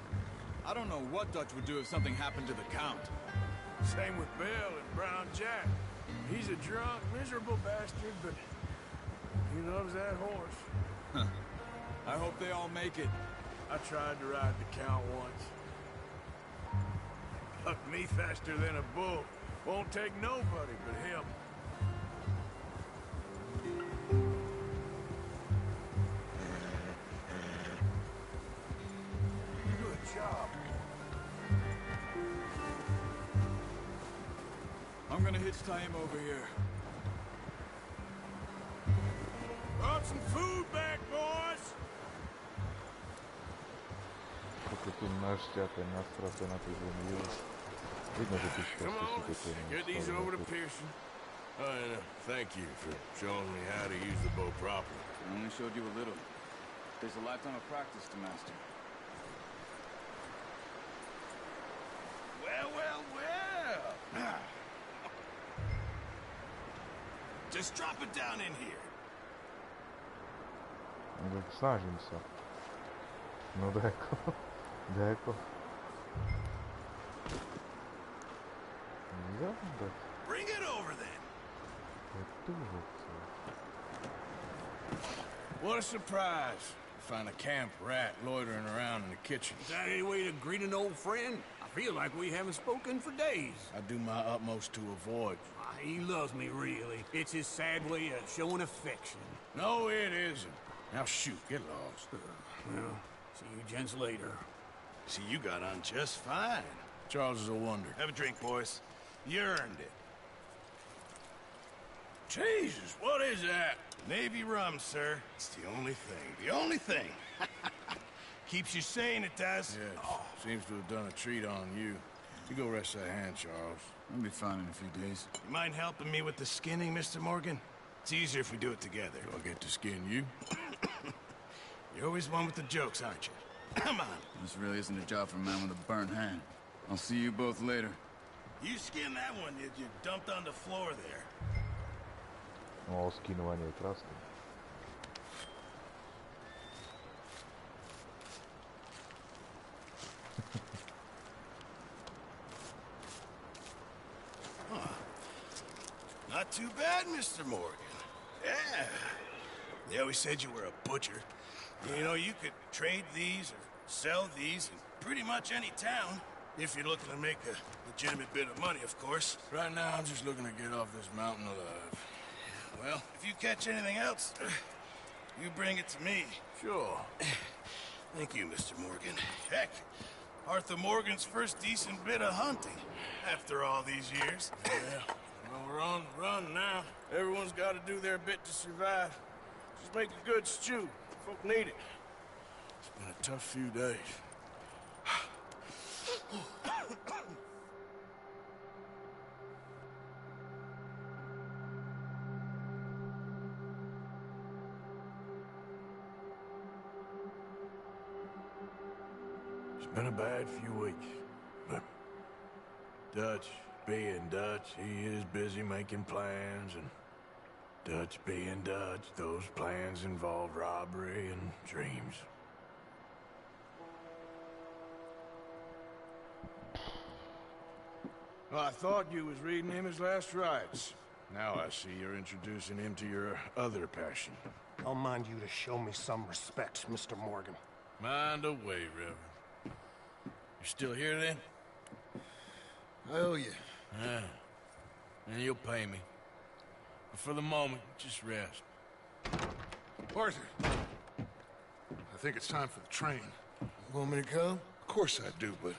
I don't know what Dutch would do if something happened to the Count. Same with Bill and Brown Jack. He's a drunk, miserable bastard, but he loves that horse. I hope they all make it. I tried to ride the Count once. Bucked me faster than a bull. Won't take nobody but him. Good job. I'm gonna hitch Taima over here. Brought some food back, boys! Тук tu naștea pe noastră pe na tej ziemi. Видно, že ty Come on, get these over to Pearson. And thank you for showing me how to use the bow properly. I only showed you a little. There's a lifetime of practice to master. Well, well, well! Just drop it down in here. Snažim se. No deko. Deko. Bring it over then. What a surprise. Find a camp rat loitering around in the kitchen. Is that any way to greet an old friend? I feel like we haven't spoken for days. I do my utmost to avoid. He loves me, really. It's his sad way of showing affection. No, it isn't. Now shoot, get lost. Well, see you gents later. See, you got on just fine. Charles is a wonder. Have a drink, boys. You earned it. Jesus, what is that? Navy rum, sir. It's the only thing. The only thing. Keeps you sane, it does. Yes, seems to have done a treat on you. You go rest that hand, Charles. I'll be fine in a few days. You mind helping me with the skinning, Mr. Morgan? It's easier if we do it together. Do I get to skin you? You're always one with the jokes, aren't you? Come on. This really isn't a job for a man with a burnt hand. I'll see you both later. You skin that one that you dumped on the floor there. O skinovanje je krasno. Not too bad, Mr. Morgan. Yeah. They always said you were a butcher. You know, you could trade these or sell these in pretty much any town. If you're looking to make a legitimate bit of money, of course. Right now, I'm just looking to get off this mountain alive. Well, if you catch anything else, you bring it to me. Sure. Thank you, Mr. Morgan. Heck, Arthur Morgan's first decent bit of hunting after all these years. Yeah, well, we're on the run now. Everyone's got to do their bit to survive. Just make a good stew. Folk need it. It's been a tough few days. It's been a bad few weeks, but Dutch being Dutch, he is busy making plans, and Dutch being Dutch, those plans involve robbery and dreams. Well, I thought you was reading him his last rites. Now I see you're introducing him to your other passion. I'll mind you to show me some respect, Mr. Morgan. Mind away, Reverend. You still here, then? I owe you. Ah, and you'll pay me. But for the moment, just rest. Arthur, I think it's time for the train. You want me to come? Of course I do, but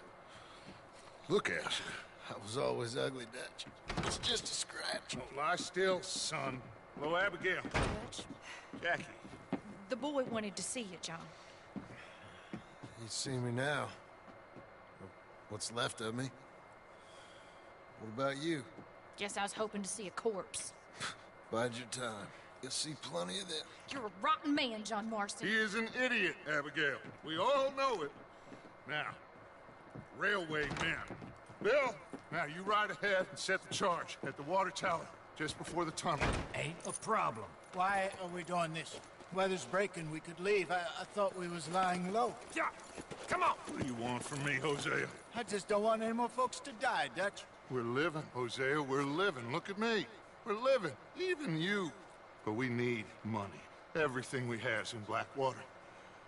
look at you. I was always ugly, Dutch. It's just a scratch. Don't lie still, son. Hello, Abigail. Jackie. The boy wanted to see you, John. He'd see me now. What's left of me? What about you? Guess I was hoping to see a corpse. Bide your time. You'll see plenty of them. You're a rotten man, John Marston. He is an idiot, Abigail. We all know it. Now, railway men. Bill, now you ride ahead and set the charge at the water tower just before the tunnel. Ain't a problem. Why are we doing this? Weather's breaking. We could leave. I thought we was lying low. Yeah, come on. What do you want from me, Hosea? I just don't want any more folks to die, Dutch. We're living, Hosea. We're living. Look at me. We're living. Even you. But we need money. Everything we has in Blackwater.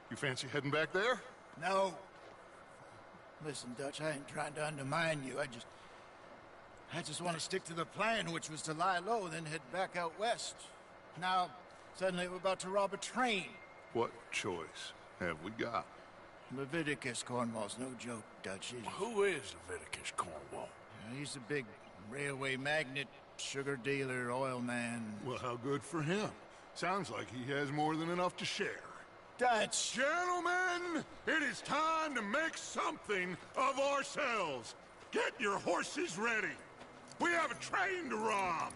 You fancy heading back there? No. Listen, Dutch, I ain't trying to undermine you. I just want to stick to the plan, which was to lie low, then head back out west. Now, suddenly we're about to rob a train. What choice have we got? Leviticus Cornwall's no joke, Dutch. Who is Leviticus Cornwall? He's a big railway magnate, sugar dealer, oil man. Well, how good for him. Sounds like he has more than enough to share. Dutch! Gentlemen, it is time to make something of ourselves. Get your horses ready. We have a train to rob.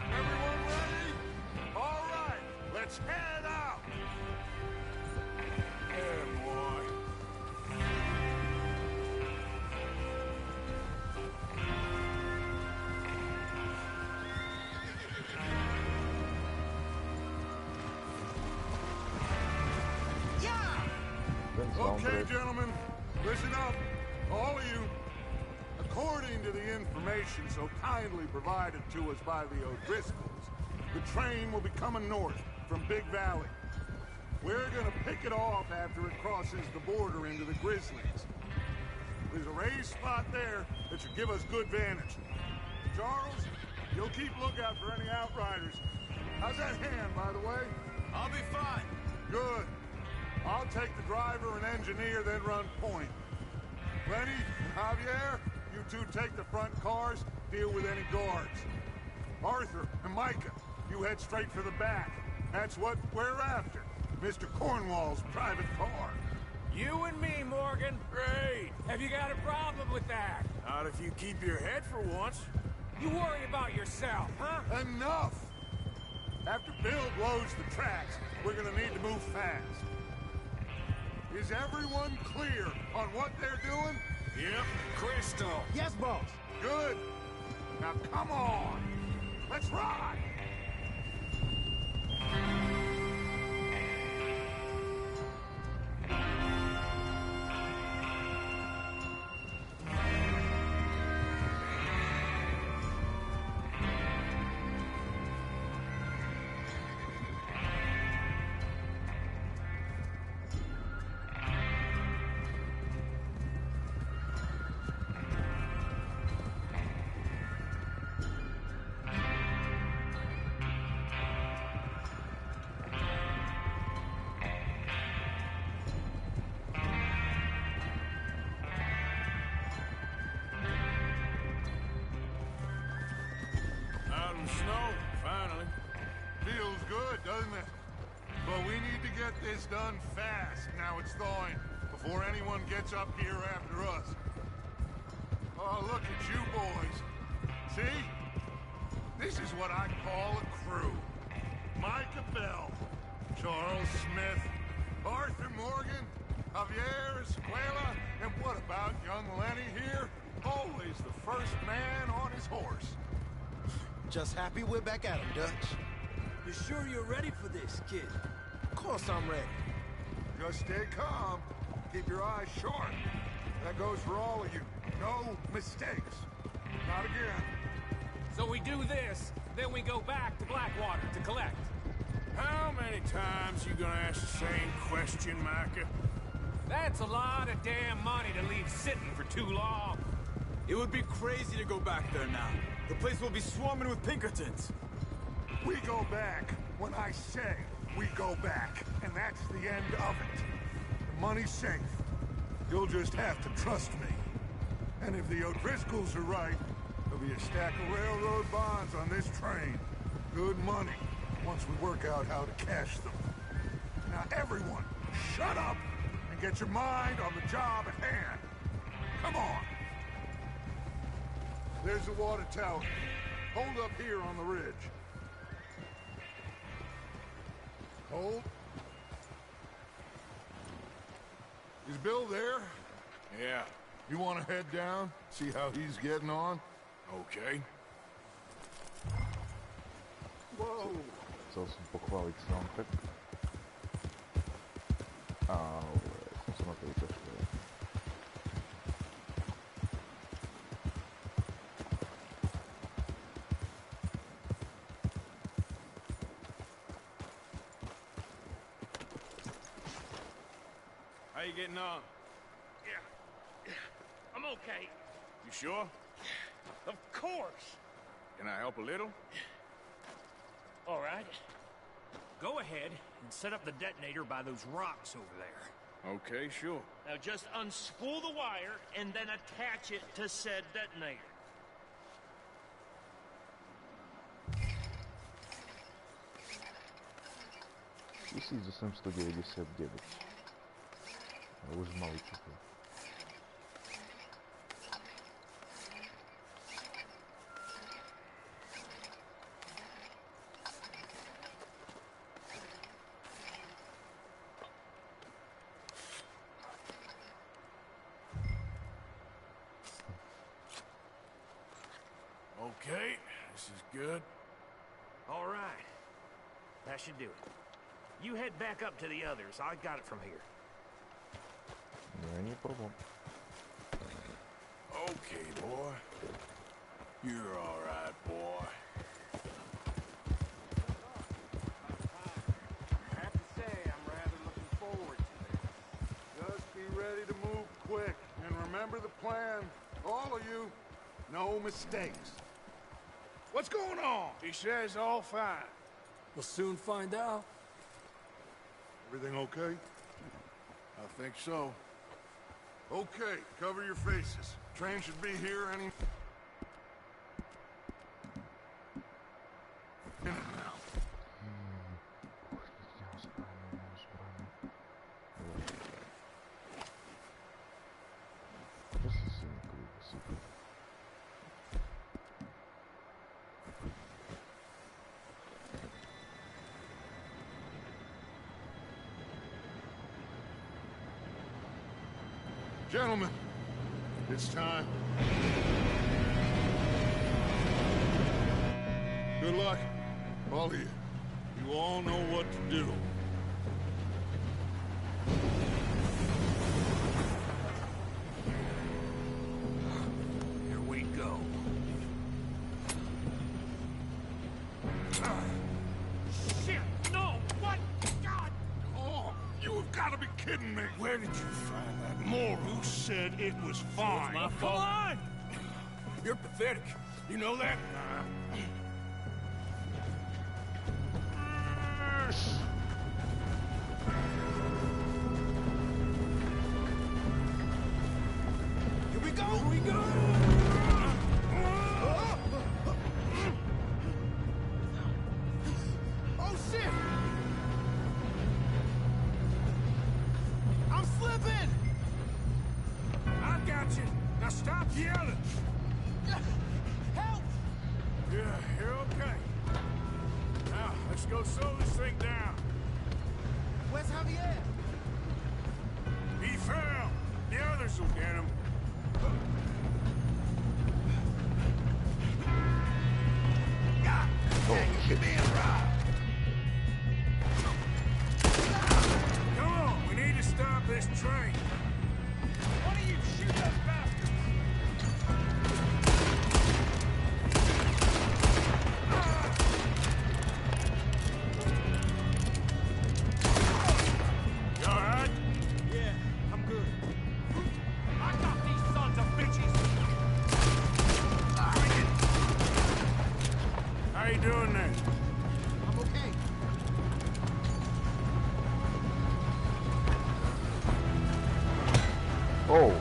Everyone ready? All right, let's head out. Yeah, boy. Okay, gentlemen, listen up, all of you. According to the information so kindly provided to us by the O'Driscolls, the train will be coming north from Big Valley. We're gonna pick it off after it crosses the border into the Grizzlies. There's a raised spot there that should give us good vantage. Charles, you'll keep lookout for any outriders. How's that hand, by the way? I'll be fine. Good. I'll take the driver and engineer, then run point. Lenny and Javier, you two take the front cars, deal with any guards. Arthur and Micah, you head straight for the back. That's what we're after. Mr. Cornwall's private car. You and me, Morgan. Great. Have you got a problem with that? Not if you keep your head for once. You worry about yourself, huh? Enough! After Bill blows the tracks, we're gonna need to move fast. Is everyone clear on what they're doing? Yep. Crystal. Yes, boss. Good. Now come on. Let's ride. Out in the snow, finally. Feels good, doesn't it? But we need to get this done fast, now it's thawing, before anyone gets up here after us. Oh, look at you boys. See? This is what I call a crew. Micah Bell, Charles Smith, Arthur Morgan, Javier Escuela, and what about young Lenny here? Always the first man on his horse. Just happy we're back at him, Dutch. You sure you're ready for this, kid? Of course I'm ready. Just stay calm. Keep your eyes sharp. That goes for all of you. No mistakes. Not again. So we do this, then we go back to Blackwater to collect. How many times you gonna ask the same question, Micah? That's a lot of damn money to leave sitting for too long. It would be crazy to go back there now. The place will be swarming with Pinkertons. We go back when I say we go back, and that's the end of it. The money's safe. You'll just have to trust me. And if the O'Driscolls are right, there'll be a stack of railroad bonds on this train. Good money, once we work out how to cash them. Now everyone, shut up and get your mind on the job at hand. Come on. There's the water tower. Hold up here on the ridge. Hold. Is Bill there? Yeah. You want to head down? See how he's getting on? Okay. Whoa. Chcel som pochváliť soundtrack. Ale som sa na to vykašľal. How you getting on? Yeah. I'm okay. You sure? Of course. Can I help a little? All right. Go ahead and set up the detonator by those rocks over there. Okay, sure. Now just unspool the wire and then attach it to said detonator. $1899. Ale už maličko. Okay, this is good. All right. That should do it. You head back up to the others. I got it from here. Yeah, no problem. Okay, boy. You're all right, boy. I have to say, I'm rather looking forward to this. Just be ready to move quick, and remember the plan. All of you, no mistakes. What's going on? He says all fine. We'll soon find out. Everything okay? I think so. Okay, cover your faces. Train should be here any... now. Gentlemen, it's time. Good luck, all of you. You all know what to do. Here we go. Shit! No! What? God! Oh, you have got to be kidding me. Where did you find that? Moru said it was fine. It's my fault. Come on! You're pathetic. You know that? Here we go! Here we go! go slow this thing down. Where's Javier? He fell. The others will get him. You're being robbed. Come on, we need to stop this train. Why don't you shoot those bastards? You all right? Yeah, I'm good. I got these sons of bitches. How you doing there? I'm okay. Oh.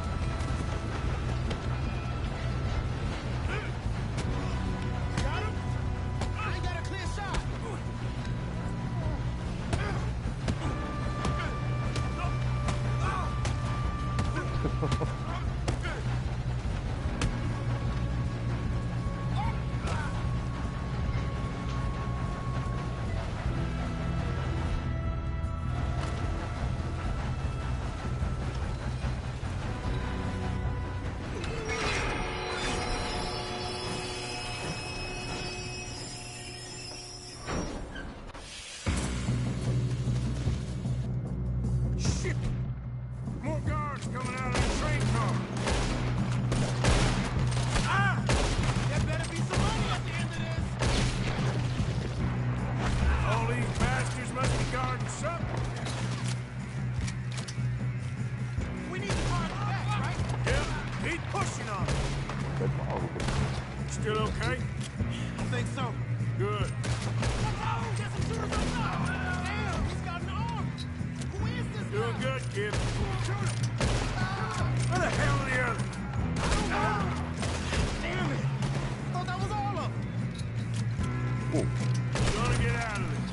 Got him? I got a clear shot. Shit! More guards coming out of the train car. Ah! There better be some money at the end of this. All these bastards must be guarding something. We need to find the back, right? Yep, he's pushing on them. Still okay? I think so. Good. Oh, there's some shooters up top. Damn, he's got an arm. Who is this Doing guy? good, kid. Shoot him. Where the hell are the others? Damn it. I thought that was all of them. We're gonna get out of this.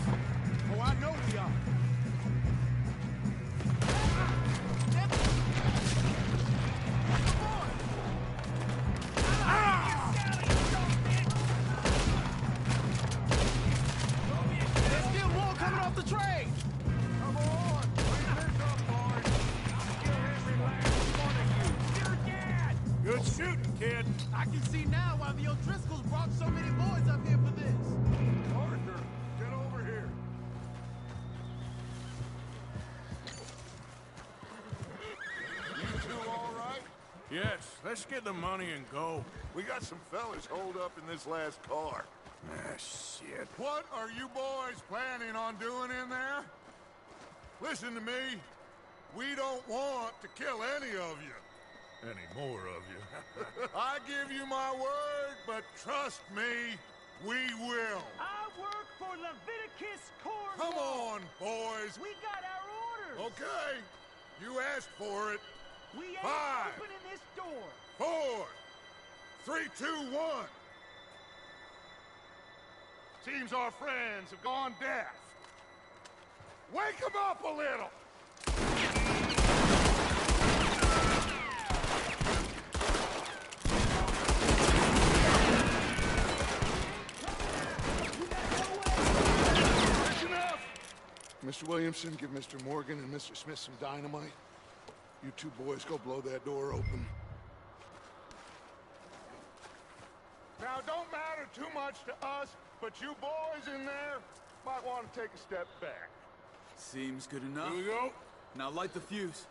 Oh, I know we are. There's still more coming off the train. Come on! Clean this up, boys. I'll kill every last one of you. You're dead! Good shooting, kid. I can see now why the O'Driscolls brought so many boys up here for this. Arthur, get over here. You two all right? Yes, let's get the money and go. We got some fellas holed up in this last car. Ah, shit. What are you boys planning on doing in there? Listen to me. We don't want to kill any of you. Any more of you. I give you my word, but trust me, we will. I work for Leviticus Cornwall. Come on, boys. We got our orders. Okay. You asked for it. We ain't 5, opening this door. 4, 3, 2, 1. Seems our friends have gone deaf. Wake them up a little. That's enough. Mr. Williamson, give Mr. Morgan and Mr. Smith some dynamite. You two boys go blow that door open. Now, don't matter too much to us, but you boys in there might want to take a step back. Seems good enough. Here we go. Now light the fuse.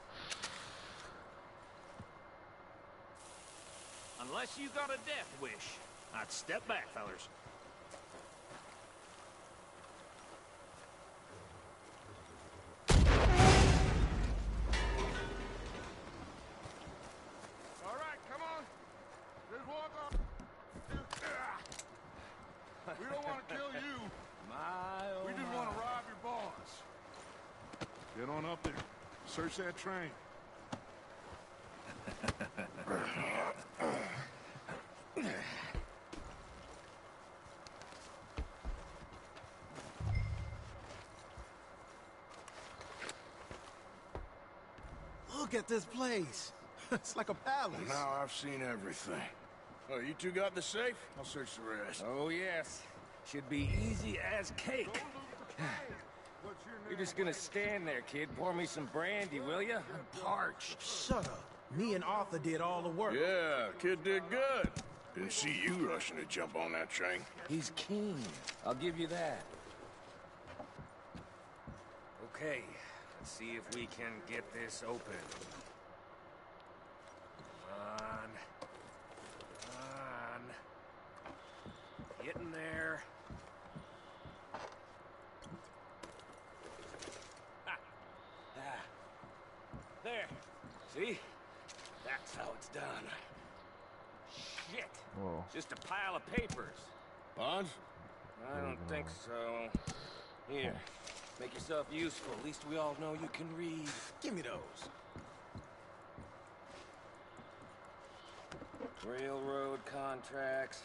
Unless you got a death wish, I'd step back, fellers. All right, come on. Just walk up. We don't want to kill you. We just want to rob your boss. Get on up there. Search that train. Look at this place. It's like a palace. Now I've seen everything. Oh, you two got the safe? I'll search the rest. Oh, yes. Should be easy as cake. What's your name? You're just gonna stand there, kid. Pour me some brandy, will you? I'm parched. Shut up. Me and Arthur did all the work. Yeah, kid did good. Didn't see you rushing to jump on that train. He's keen. I'll give you that. Okay, let's see if we can get this open. Come on. Come on. Get in there. Ah. Ah. There. See? That's how it's done. Shit. Whoa. Just a pile of papers. Bonds? I don't think so. Here. Make yourself useful. At least we all know you can read. Give me those. Railroad contracts,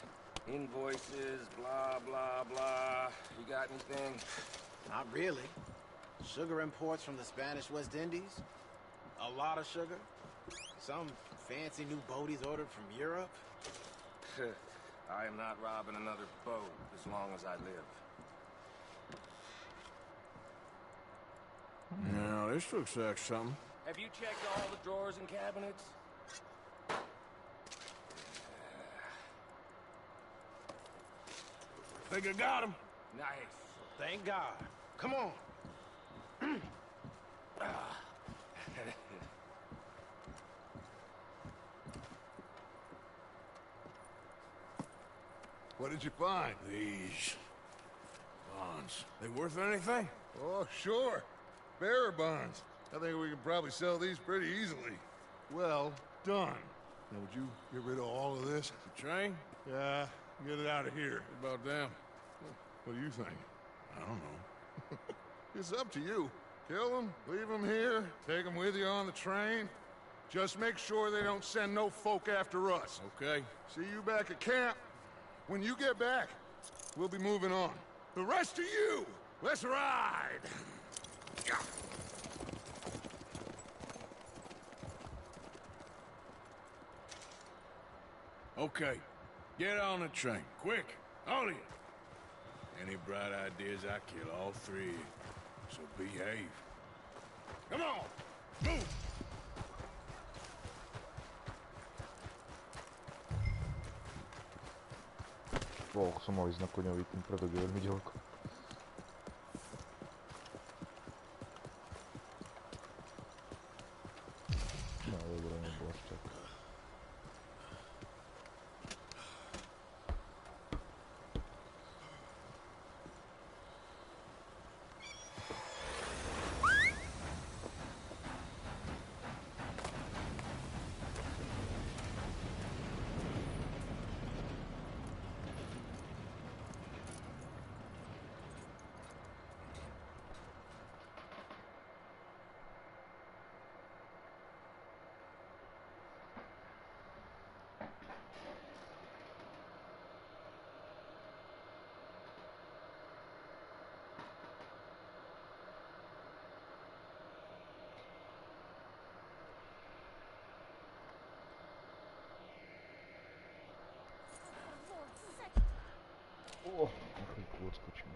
invoices, blah, blah, blah. You got anything? Not really. Sugar imports from the Spanish West Indies. A lot of sugar. Some fancy new boaties ordered from Europe. I am not robbing another boat as long as I live. Now, this looks like something. Have you checked all the drawers and cabinets? Think I got him. Nice. Thank God. Come on. What did you find? These bonds. They worth anything? Oh, sure. Bearer bonds. I think we can probably sell these pretty easily. Well done. Now, would you get rid of all of this? The train? Yeah, get it out of here. What about them? What do you think? I don't know. It's up to you. Kill them, leave them here, take them with you on the train. Just make sure they don't send no folk after us. Okay. See you back at camp. When you get back, we'll be moving on. The rest of you, let's ride! Okay. Get on the train. Quick. All of you. Any bright ideas, I kill all three of you. So behave. Come on! Move! Bol som mal ísť na koňový, tým preto je veľmi ďaleko. No dobre, nebolo až tak. O, na chvíľku odskočím.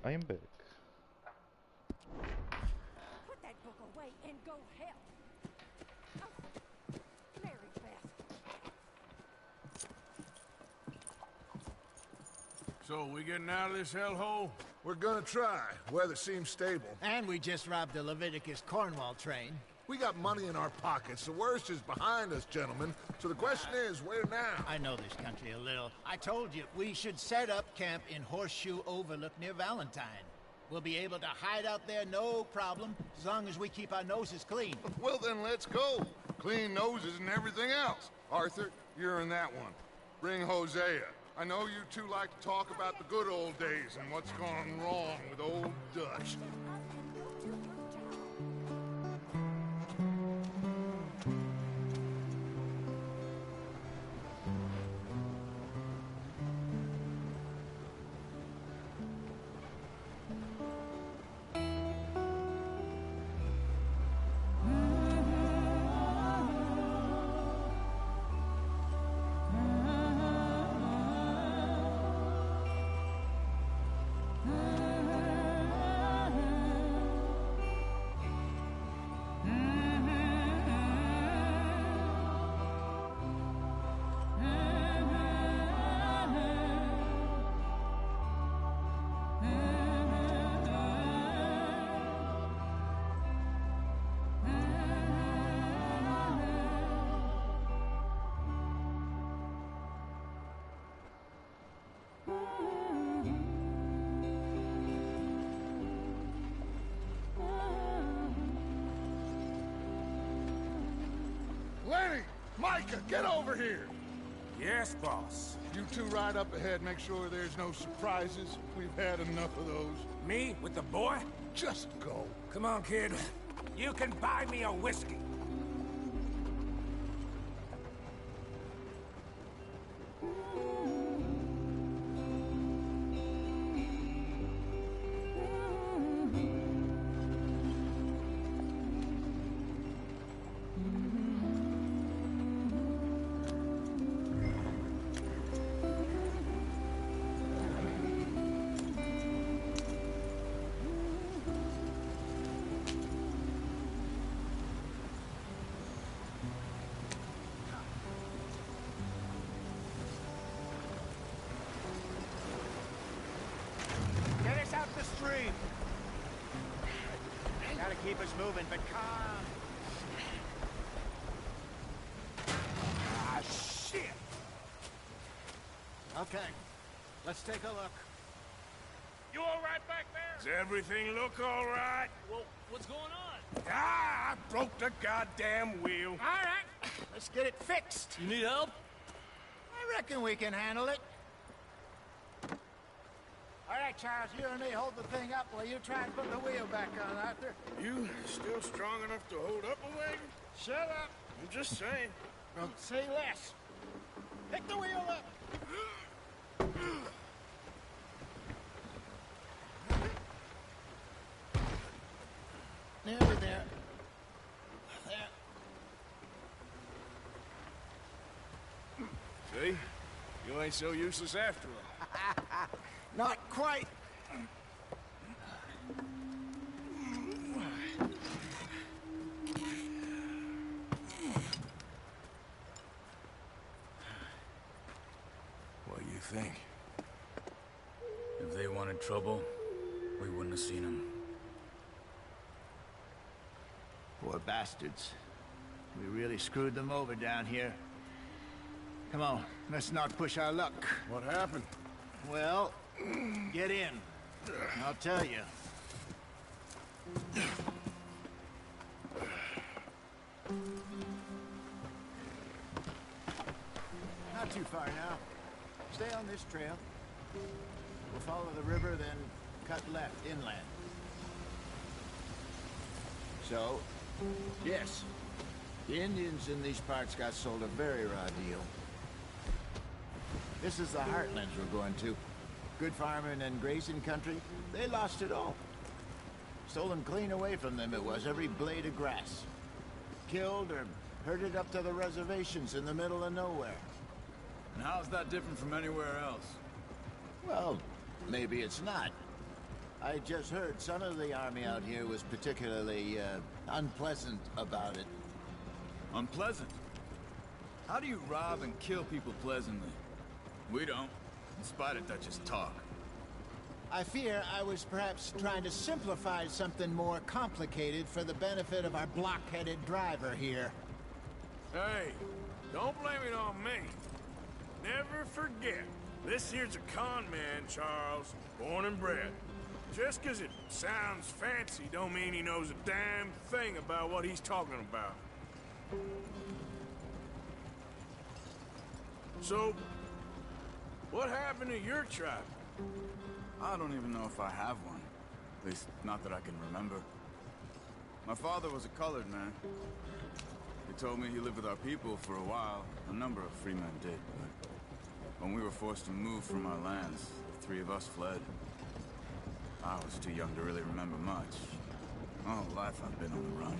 I am back. Put that book away and go help. Oh, Mary Beth. So, we getting out of this hellhole? We're gonna try. Weather seems stable. And we just robbed the Leviticus Cornwall train. We got money in our pockets. The worst is behind us, gentlemen. So the question is, where now? I know this country a little. I told you, we should set up camp in Horseshoe Overlook near Valentine. We'll be able to hide out there, no problem, as long as we keep our noses clean. Well, then let's go. Clean noses and everything else. Arthur, you're in that one. Bring Hosea. I know you two like to talk about the good old days and what's gone wrong with old Dutch. Lenny! Micah, get over here! Yes, boss. You two ride up ahead, make sure there's no surprises. We've had enough of those. Me? With the boy? Just go. Come on, kid. You can buy me a whiskey. Out the stream. Gotta keep us moving, but calm. Ah, shit! Okay, let's take a look. You all right back there? Does everything look all right? Well, what's going on? Ah, I broke the goddamn wheel. All right, let's get it fixed. You need help? I reckon we can handle it. All right, Charles, you and me hold the thing up while you try and put the wheel back on, Arthur. You still strong enough to hold up a wagon? Shut up. I'm just saying. Well, say less. Pick the wheel up. Nearly there. There. See? You ain't so useless after all. Not quite. What do you think? If they wanted trouble, we wouldn't have seen them. Poor bastards. We really screwed them over down here. Come on, let's not push our luck. What happened? Well, get in. I'll tell you. Not too far now. Stay on this trail. We'll follow the river, then cut left inland. So, yes, the Indians in these parts got sold a very raw deal. This is the heartlands we're going to. Good farming and grazing country, they lost it all. Stolen clean away from them it was, every blade of grass. Killed or herded up to the reservations in the middle of nowhere. And how's that different from anywhere else? Well, maybe it's not. I just heard some of the army out here was particularly, unpleasant about it. Unpleasant? How do you rob and kill people pleasantly? We don't, in spite of Dutch's talk. I fear I was perhaps trying to simplify something more complicated for the benefit of our block-headed driver here. Hey, don't blame it on me. Never forget, this here's a con man, Charles, born and bred. Just 'cause it sounds fancy don't mean he knows a damn thing about what he's talking about. So, what happened to your tribe? I don't even know if I have one. At least, not that I can remember. My father was a colored man. He told me he lived with our people for a while. A number of free men did, but when we were forced to move from our lands, the three of us fled. I was too young to really remember much. My whole life I've been on the run.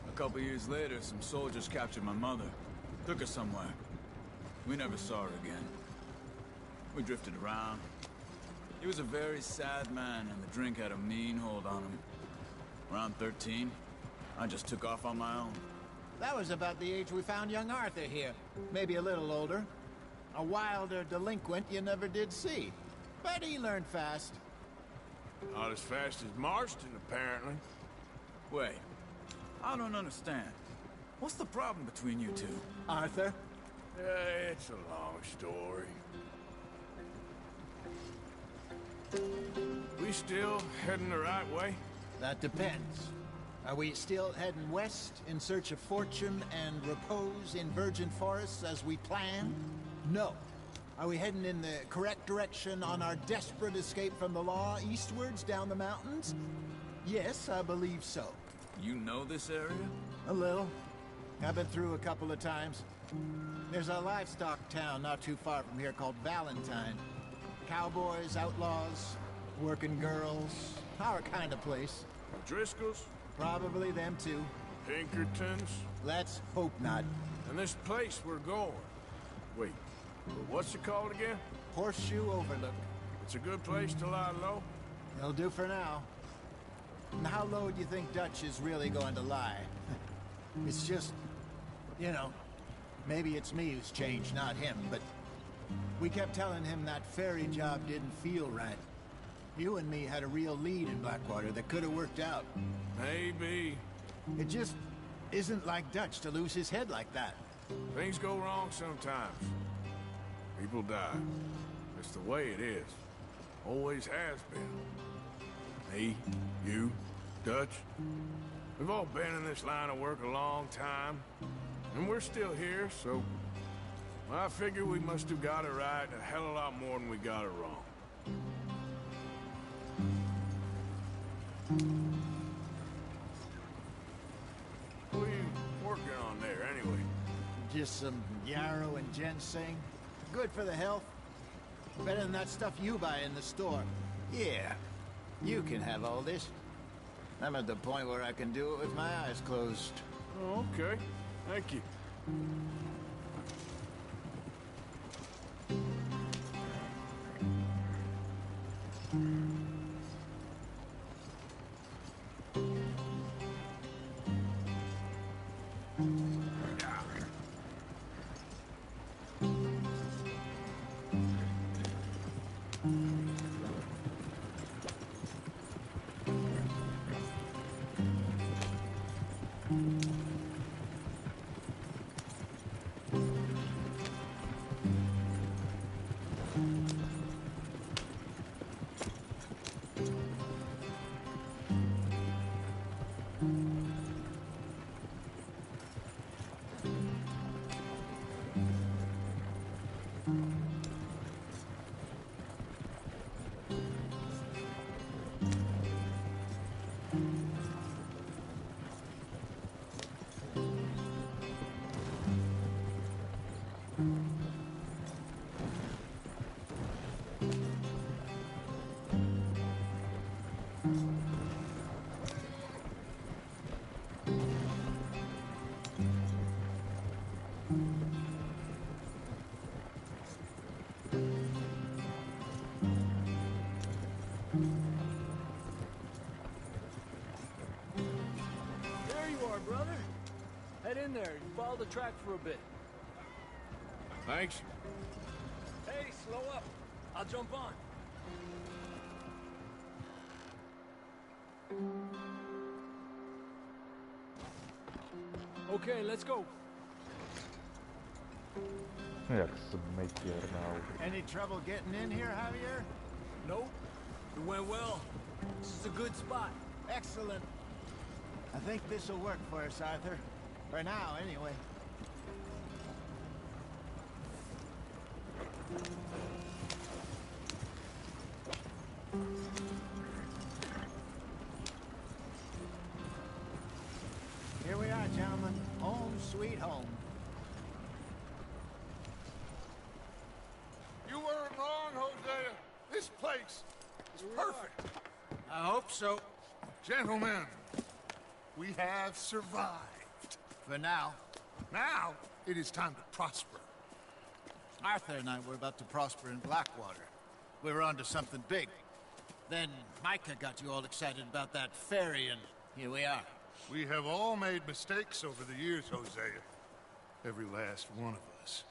A couple years later, some soldiers captured my mother. Took her somewhere. We never saw her again. We drifted around. He was a very sad man, and the drink had a mean hold on him. Around 13, I just took off on my own. That was about the age we found young Arthur here. Maybe a little older. A wilder delinquent you never did see. But he learned fast. Not as fast as Marston, apparently. Wait, I don't understand. What's the problem between you two? Arthur? It's a long story. We still heading the right way? That depends. Are we still heading west in search of fortune and repose in virgin forests as we planned? No. Are we heading in the correct direction on our desperate escape from the law eastwards down the mountains? Yes, I believe so. You know this area? A little. I've been through a couple of times. There's a livestock town not too far from here called Valentine. Cowboys, outlaws, working girls, our kind of place. Driscolls? Probably them too. Pinkertons? Let's hope not. And this place we're going. Wait, what's it called again? Horseshoe Overlook. It's a good place to lie low? It'll do for now. And how low do you think Dutch is really going to lie? It's just, you know, maybe it's me who's changed, not him, but we kept telling him that ferry job didn't feel right. You and me had a real lead in Blackwater that could have worked out. Maybe. It just isn't like Dutch to lose his head like that. Things go wrong sometimes. People die. It's the way it is. Always has been. Me, you, Dutch. We've all been in this line of work a long time. And we're still here, so I figure we must have got it right a hell of a lot more than we got it wrong. What are you working on there, anyway? Just some yarrow and ginseng. Good for the health. Better than that stuff you buy in the store. Yeah, you can have all this. I'm at the point where I can do it with my eyes closed. Oh, okay. Thank you. brother. Head in there and follow the track for a bit. Thanks. Hey, slow up. I'll jump on. Okay, let's go. Jak se mejtierna. Any trouble getting in here, Javier? Nope. It went well. This is a good spot. Excellent. I think this'll work for us, Arthur. For now, anyway. Here we are, gentlemen. Home sweet home. You weren't wrong, Hosea. This place is perfect. I hope so. Gentlemen, we have survived. For now. Now, it is time to prosper. Arthur and I were about to prosper in Blackwater. We were onto something big. Then Micah got you all excited about that ferry, and here we are. We have all made mistakes over the years, Hosea. Every last one of us.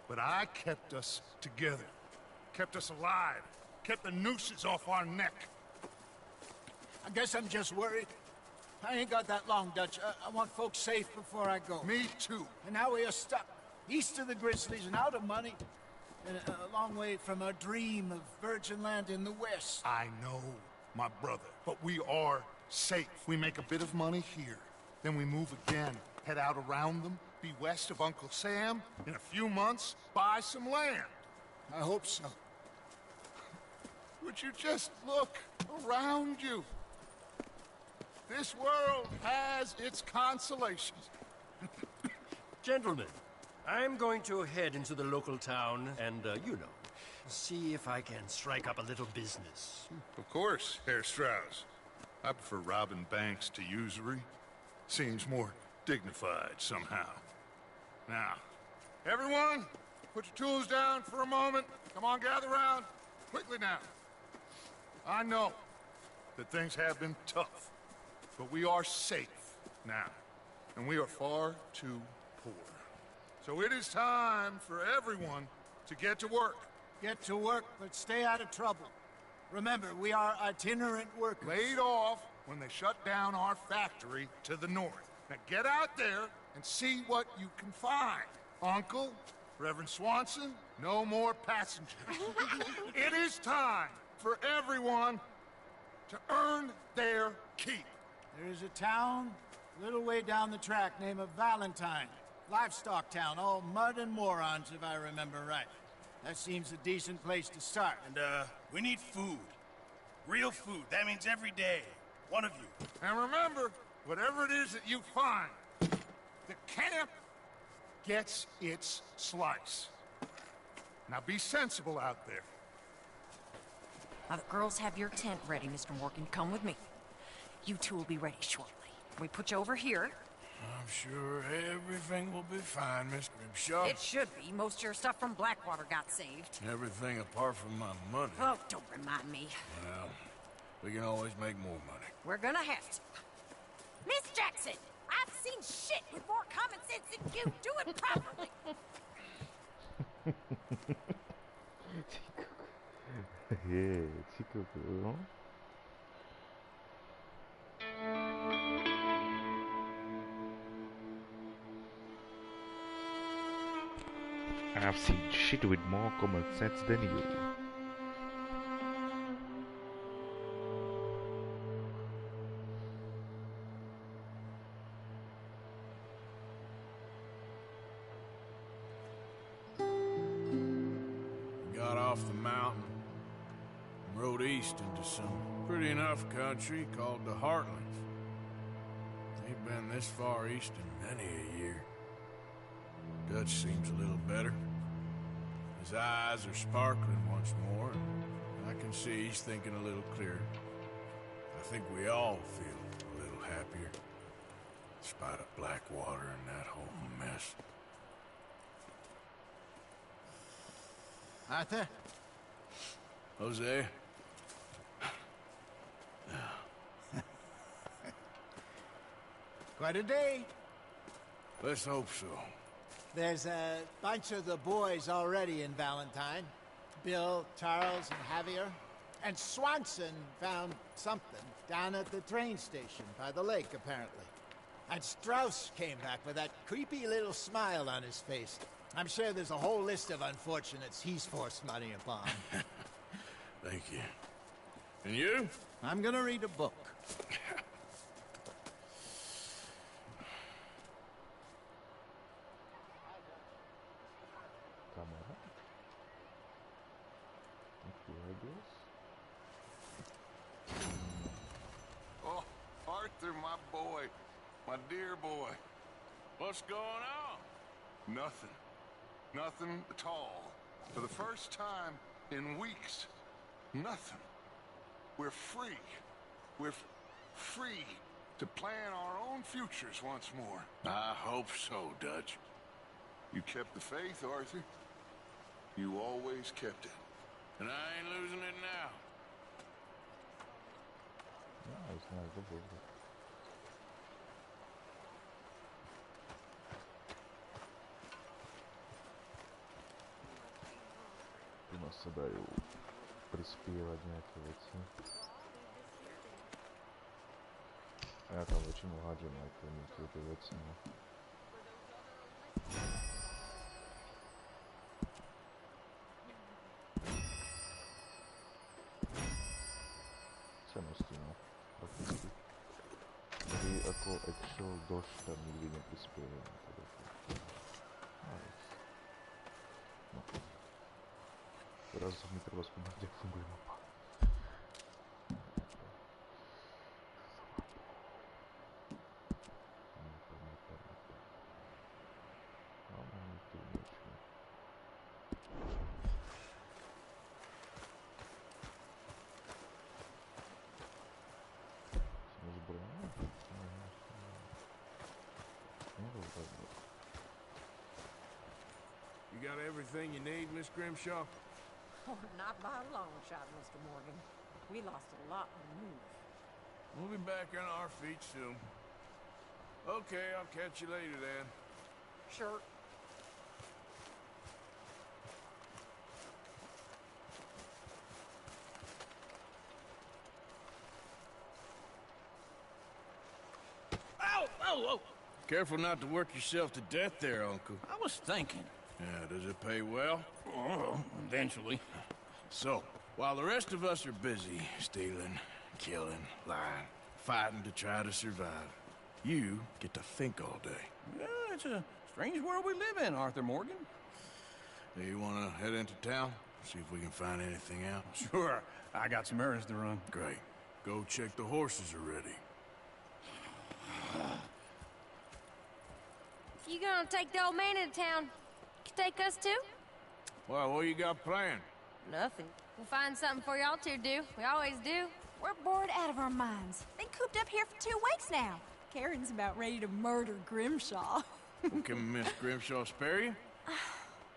But I kept us together. Kept us alive. Kept the nooses off our neck. I guess I'm just worried. I ain't got that long, Dutch. I want folks safe before I go. Me too. And now we are stuck. East of the Grizzlies and out of money. And a long way from our dream of virgin land in the west. I know, my brother. But we are safe. We make a bit of money here. Then we move again. Head out around them. Be west of Uncle Sam. In a few months, buy some land. I hope so. Would you just look around you? This world has its consolations. Gentlemen, I'm going to head into the local town and, you know, see if I can strike up a little business. Of course, Herr Strauss. I prefer robbing banks to usury. Seems more dignified somehow. Now, everyone, put your tools down for a moment. Come on, gather round. Quickly now. I know that things have been tough, but we are safe now, and we are far too poor. So it is time for everyone to get to work. Get to work, but stay out of trouble. Remember, we are itinerant workers. Laid off when they shut down our factory to the north. Now get out there and see what you can find. Uncle, Reverend Swanson, no more passengers. It is time for everyone to earn their keep. There is a town a little way down the track named Valentine. Livestock town, all mud and morons, if I remember right. That seems a decent place to start. And, we need food. Real food. That means every day. One of you. And remember, whatever it is that you find, the camp gets its slice. Now be sensible out there. Now the girls have your tent ready, Mr. Morgan. Come with me. You two will be ready shortly. We put you over here. I'm sure everything will be fine, Miss Grimshaw. It should be. Most of your stuff from Blackwater got saved. Everything apart from my money. Oh, don't remind me. Well, we can always make more money. We're gonna have to. Miss Jackson, I've seen shit with more common sense than you. Do it properly. Chico, ¿no? I've seen shit with more common sense than you. Got off the mountain and rode east into some pretty enough country called the Heartlands. Ain't been this far east in many a year. Dutch seems a little better. His eyes are sparkling once more, and I can see he's thinking a little clearer. I think we all feel a little happier, in spite of Blackwater and that whole mess. Arthur? Jose? Quite a day. Let's hope so. There's a bunch of the boys already in Valentine. Bill, Charles, and Javier. And Swanson found something down at the train station by the lake, apparently. And Strauss came back with that creepy little smile on his face. I'm sure there's a whole list of unfortunates he's forced money upon. Thank you. And you? I'm gonna read a book. Camera. Okay, I guess. Oh, Arthur, my boy. My dear boy. What's going on? Nothing. Nothing at all. For the first time in weeks. Nothing. We're free. We're free to plan our own futures once more. I hope so, Dutch. You kept the faith, Arthur. You always kept it. And I ain't losing it now. No, it's not the book. Tu nás sa dajú prispievať nejaké veci. A ja tam väčšinu hádžem aj tie veci, no. Cenosti, no. Prakticky. Kdy ako actual doš tam nikdy neprispievajú. No. Teraz mi treba skúmať, jak funguje mapa. Máme tu niečo. Sme zbrojení? You got everything you need, Miss Grimshaw? Oh, not by a long shot, Mr. Morgan. We lost a lot in the move. We'll be back on our feet soon. Okay, I'll catch you later then. Sure. Ow! Ow! Ow! Careful not to work yourself to death there, Uncle. I was thinking. Yeah, does it pay well? Oh, eventually. So, while the rest of us are busy stealing, killing, lying, fighting to try to survive, you get to think all day. Yeah, it's a strange world we live in, Arthur Morgan. Do you want to head into town? See if we can find anything out? Sure. I got some errands to run. Great. Go check the horses are ready. If you gonna take the old man into town, you can take us too? Well, what you got planned? Nothing. We'll find something for y'all to do. We always do. We're bored out of our minds. Been cooped up here for 2 weeks now. Karen's about ready to murder Grimshaw. Well, can Miss Grimshaw spare you?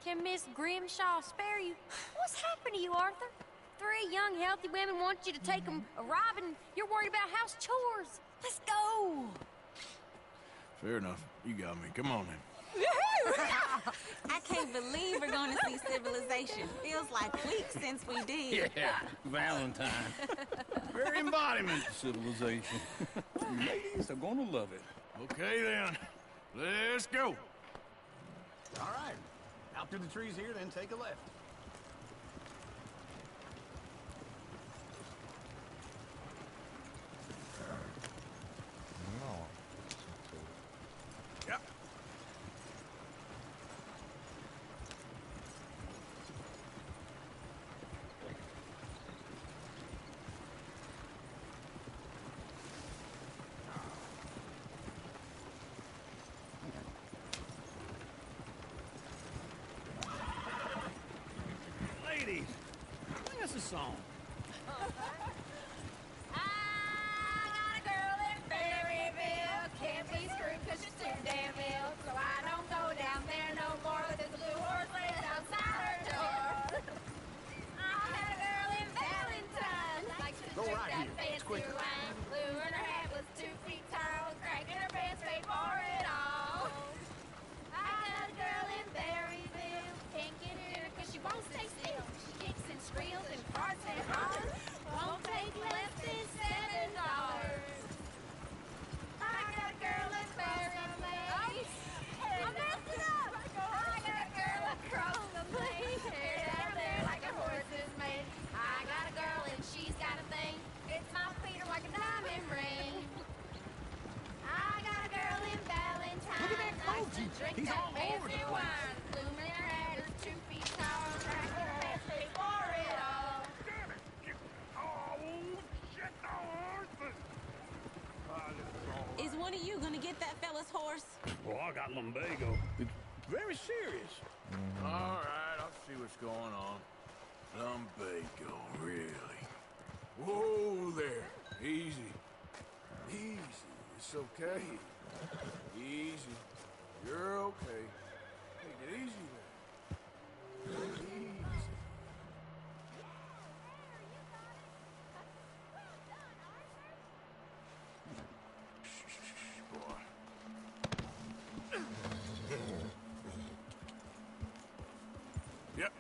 Can Miss Grimshaw spare you? What's happened to you, Arthur? 3 young, healthy women want you to take them a robbing. You're worried about house chores. Let's go. Fair enough. You got me. Come on, then. I can't believe we're going to see civilization. Feels like weeks since we did. Yeah, Valentine. Very embodiment of civilization. You ladies are gonna love it. Okay, then. Let's go. All right. Out through the trees here, then take a left. Yep. Ladies, sing us a song. I got a girl in Berryville. Can't be screwed 'cause she's too damn ill. So I don't go down there no more with this blue horse laid outside her door. I had a girl in Valentine. Like to Go drink right that here. It's fancy quicker. wine. Blue and her hat was 2 feet tall. Cracking her pants, He's all over the place. Is one of you gonna get that fella's horse? Well, I got lumbago. It's very serious. All right, I'll see what's going on. Lumbago, really? Whoa there. Easy. Easy. It's okay. Easy. You're okay. Take it easy there. Easy. Yep.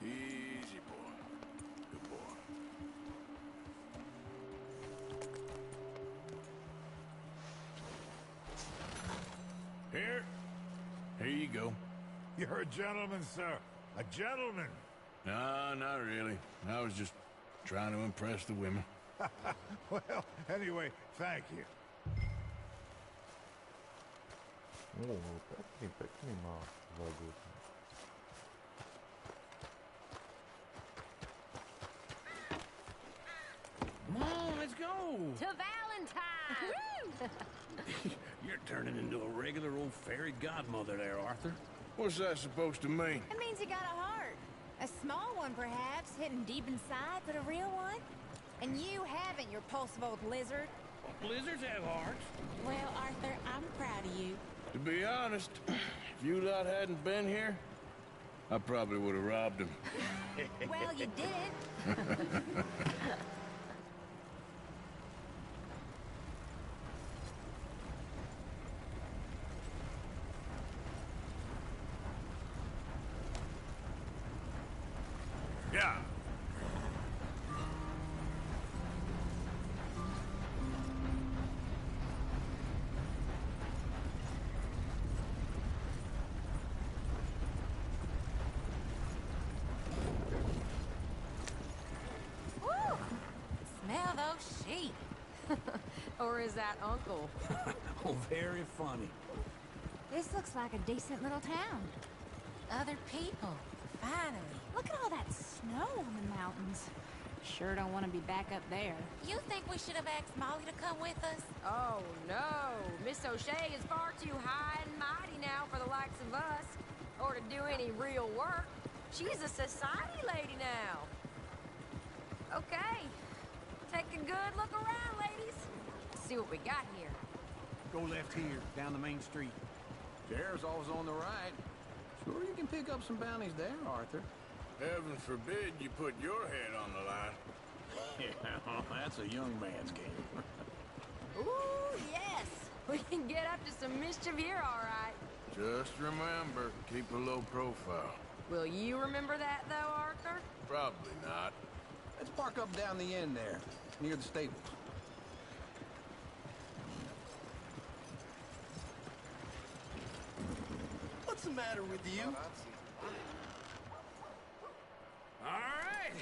Easy, boy. Good boy. Here you go. You're a gentleman, sir. A gentleman. No, not really. I was just trying to impress the women. Well, anyway, thank you. Pekný má vágu. Come on, let's go. To Valentine! You're turning into a regular old fairy godmother there, Arthur. What's that supposed to mean? It means you got a heart. A small one, perhaps, hidden deep inside, but a real one. And you haven't, you repulsive old lizard. Lizards have hearts. Well, Arthur, I'm proud of you. To be honest, if you lot hadn't been here, I probably would have robbed him. Well, you did. Yeah. Woo! Smell those sheep. Or is that Uncle? Oh, very funny. This looks like a decent little town. Other people. Finally. Look at all that snow on the mountains. Sure don't want to be back up there. You think we should have asked Molly to come with us? Oh, no. Miss O'Shea is far too high and mighty now for the likes of us. Or to do any real work. She's a society lady now. Okay. Take a good look around, ladies. See what we got here. Go left here, down the main street. Sheriff's always on the right. Sure you can pick up some bounties there, Arthur. Heaven forbid you put your head on the line. Yeah, that's a young man's game. Ooh, yes. We can get up to some mischief here, all right. Just remember, keep a low profile. Will you remember that, though, Arthur? Probably not. Let's park up down the end there, near the stables. What's the matter with you? All right.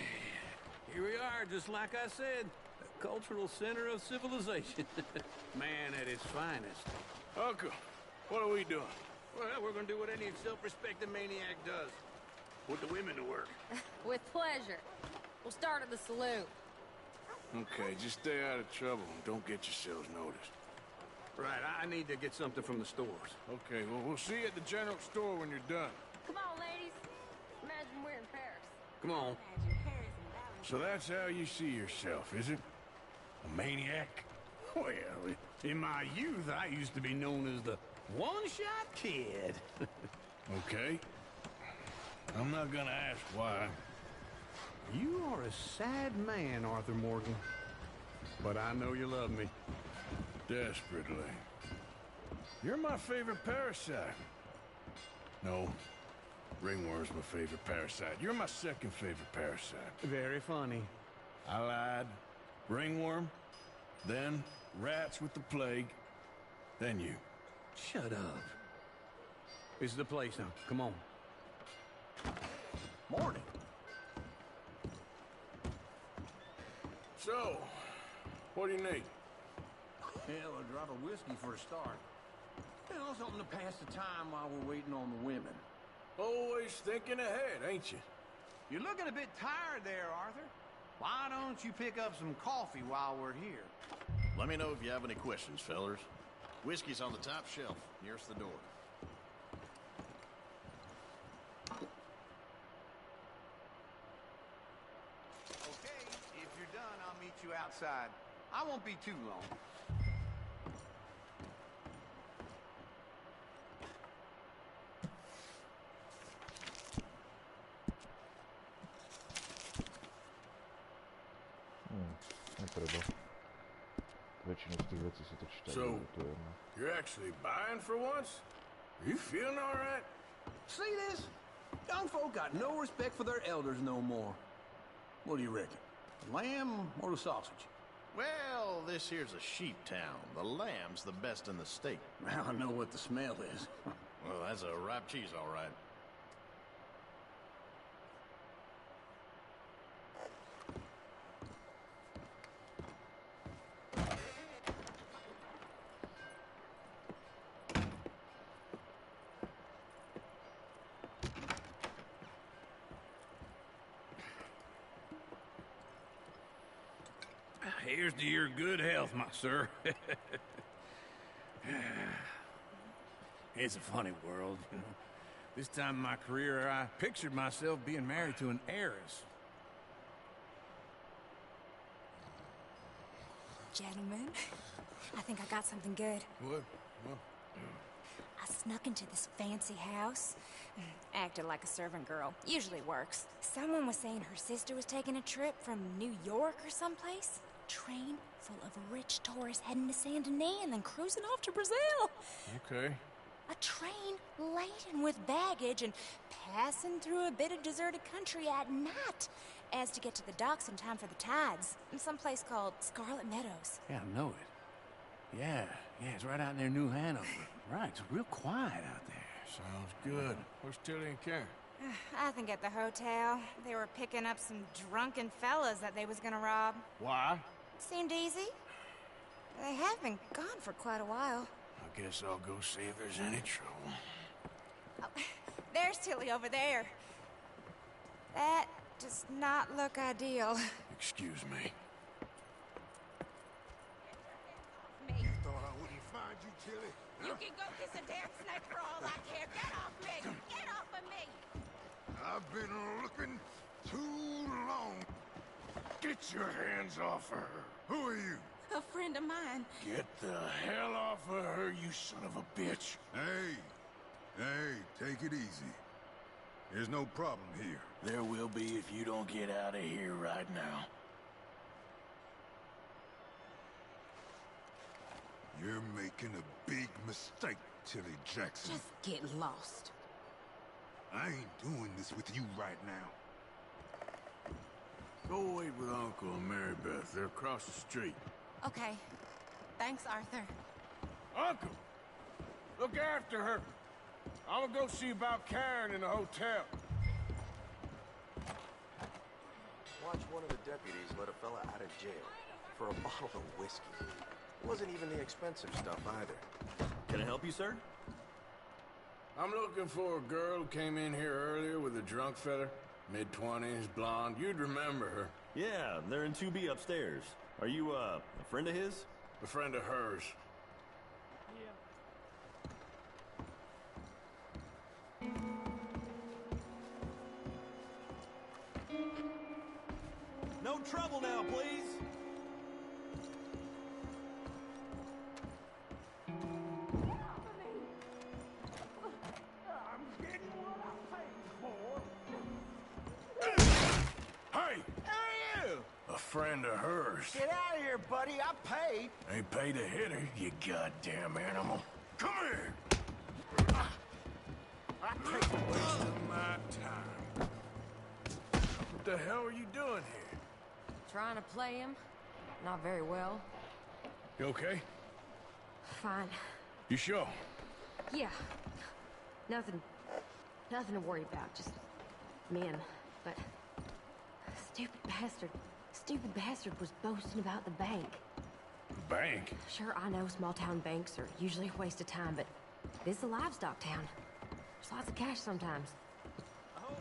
Here we are, just like I said. The cultural center of civilization. Man at its finest. Uncle, what are we doing? Well, we're gonna do what any self-respecting maniac does. Put the women to work. With pleasure. We'll start at the saloon. Okay, just stay out of trouble and don't get yourselves noticed. Right, I need to get something from the stores. Okay, well, we'll see you at the general store when you're done. Come on, ladies. Imagine we're in Paris. Come on. So that's how you see yourself, is it? A maniac? Well, in my youth, I used to be known as the one-shot kid. Okay. I'm not gonna ask why. You are a sad man, Arthur Morgan. But I know you love me. Desperately. You're my favorite parasite. No, ringworm's my favorite parasite. You're my second favorite parasite. Very funny. I lied. Ringworm, then rats with the plague, then you. Shut up. This is the place now. Come on. Morning. So, what do you need? Hell, a drop of whiskey for a start. You know, something to pass the time while we're waiting on the women. Always thinking ahead, ain't you? You're looking a bit tired there, Arthur. Why don't you pick up some coffee while we're here? Let me know if you have any questions, fellers. Whiskey's on the top shelf, nearest the door. Okay, if you're done, I'll meet you outside. I won't be too long. Ne treba. Većinu z tih veci se to čitaju, So, to je jedno. you're actually buying for once? Are you feeling all right? See this? Young folk got no respect for their elders no more. What do you reckon? The lamb or the sausage? Well, this here's a sheep town. The lamb's the best in the state. Now I know what the smell is. Well, that's a ripe cheese, all right. Here's to your good health, my sir. It's a funny world, you know. This time in my career, I pictured myself being married to an heiress. Gentlemen, I think I got something good. What? Well, I snuck into this fancy house. Acted like a servant girl. Usually works. Someone was saying her sister was taking a trip from New York or someplace. Train full of rich tourists heading to Saint Denis and then cruising off to Brazil. okay. A train laden with baggage and passing through a bit of deserted country at night as to get to the docks in time for the tides in some place called Scarlet Meadows. Yeah, I know it. Yeah, it's right out near New Hanover. Right, it's real quiet out there. Sounds good. Where's Tilly and Karen? I think at the hotel. They were picking up some drunken fellas that they was gonna rob. Why? Seemed easy. They have been gone for quite a while. I guess I'll go see if there's any trouble. Oh, there's Tilly over there. That does not look ideal. Excuse me. Me. Thought I wouldn't find you, Tilly. You can go kiss a damn snake for all I care. Get off me! Get off of me! I've been looking too long. Get your hands off her. Who are you? A friend of mine. Get the hell off of her, you son of a bitch. Hey, take it easy. There's no problem here. There will be if you don't get out of here right now. You're making a big mistake, Tilly Jackson. Just get lost. I ain't doing this with you right now. Go wait with Uncle and Mary Beth. They're across the street. Okay. Thanks, Arthur. Uncle! Look after her. I'm gonna go see about Karen in the hotel. Watch one of the deputies let a fella out of jail for a bottle of whiskey. It wasn't even the expensive stuff either. Can I help you, sir? I'm looking for a girl who came in here earlier with a drunk fella. Mid-20s, blonde. You'd remember her. Yeah, they're in 2B upstairs. Are you, a friend of his? A friend of hers. No trouble now, please. A friend of hers. Get out of here, buddy. I paid. Ain't paid to hit her, you goddamn animal. Come here! I can't waste my time. What the hell are you doing here? Trying to play him. Not very well. You okay? Fine. You sure? Yeah. Nothing to worry about. Just men. But stupid bastard was boasting about the bank. Bank? Sure, I know small-town banks are usually a waste of time, but this is a livestock town. There's lots of cash sometimes.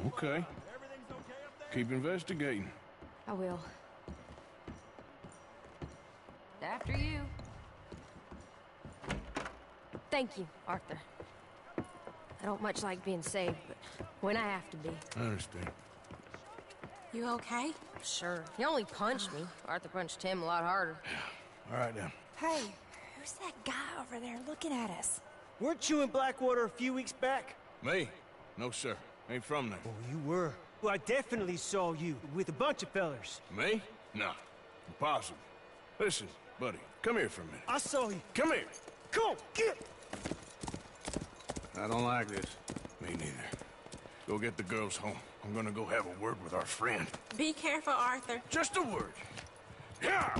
Okay. Keep investigating. I will. After you. Thank you, Arthur. I don't much like being saved, but when I have to be. I understand. You okay? Sure. He only punched me. Arthur punched him a lot harder. All right, now. Hey, who's that guy over there looking at us? Weren't you in Blackwater a few weeks back? Me? No, sir. Ain't from there. Oh, you were. Well, I definitely saw you with a bunch of fellers. Me? No. Impossible. Listen, buddy, come here for a minute. I saw you. Come here. Come on, get! I don't like this. Me neither. Go get the girls home. I'm gonna go have a word with our friend. Be careful, Arthur. Just a word. Yeah!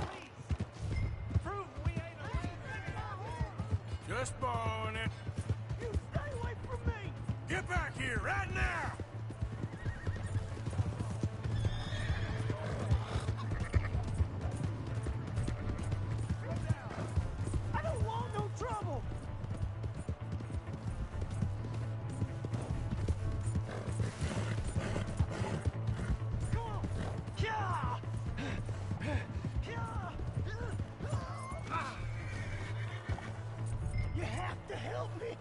Just borrowing it. You stay away from me! Get back here right now! I don't want no trouble! Come on! Yeah! You have to help me!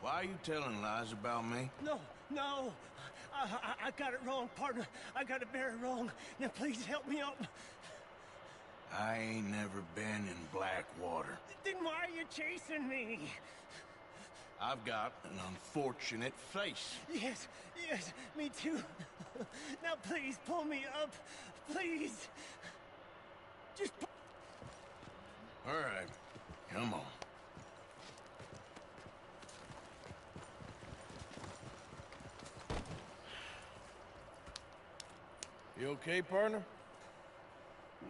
Why are you telling lies about me? No, no! I got it wrong, partner. I got it very wrong. Now please help me up. I ain't never been in Blackwater. Then why are you chasing me? I've got an unfortunate face. Yes, yes, me too. Now please pull me up. Please. Just... All right, come on. You okay, partner?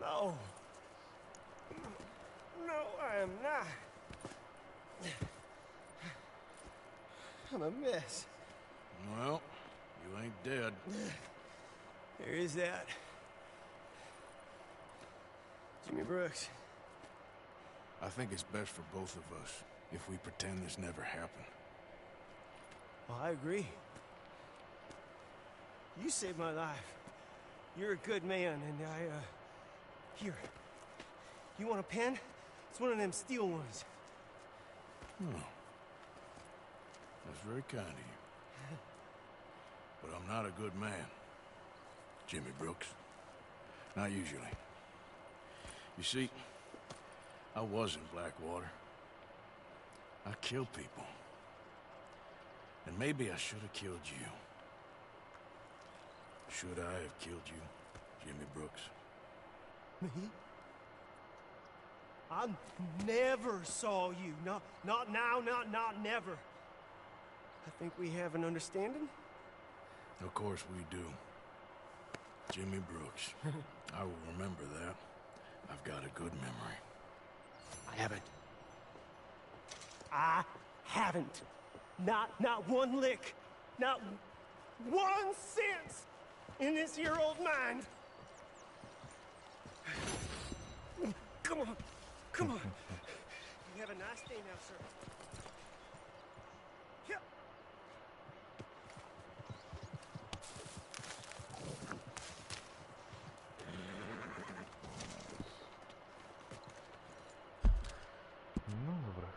No. No, I am not. I'm a mess. Well, you ain't dead. There is that. Jimmy Brooks. I think it's best for both of us if we pretend this never happened. Well, I agree. You saved my life. You're a good man, and here. You want a pen? It's one of them steel ones. Oh. That's very kind of you. But I'm not a good man, Jimmy Brooks. Not usually. You see, I was in Blackwater. I killed people. And maybe I should have killed you. Should I have killed you, Jimmy Brooks? Me? I never saw you. Not now, not never. I think we have an understanding? Of course we do. Jimmy Brooks. I will remember that. I've got a good memory. I haven't. Not one lick. Not 1 cent in this here old mind. Come on. Come on. You have a nice day now, sir. Yeah. No dobra.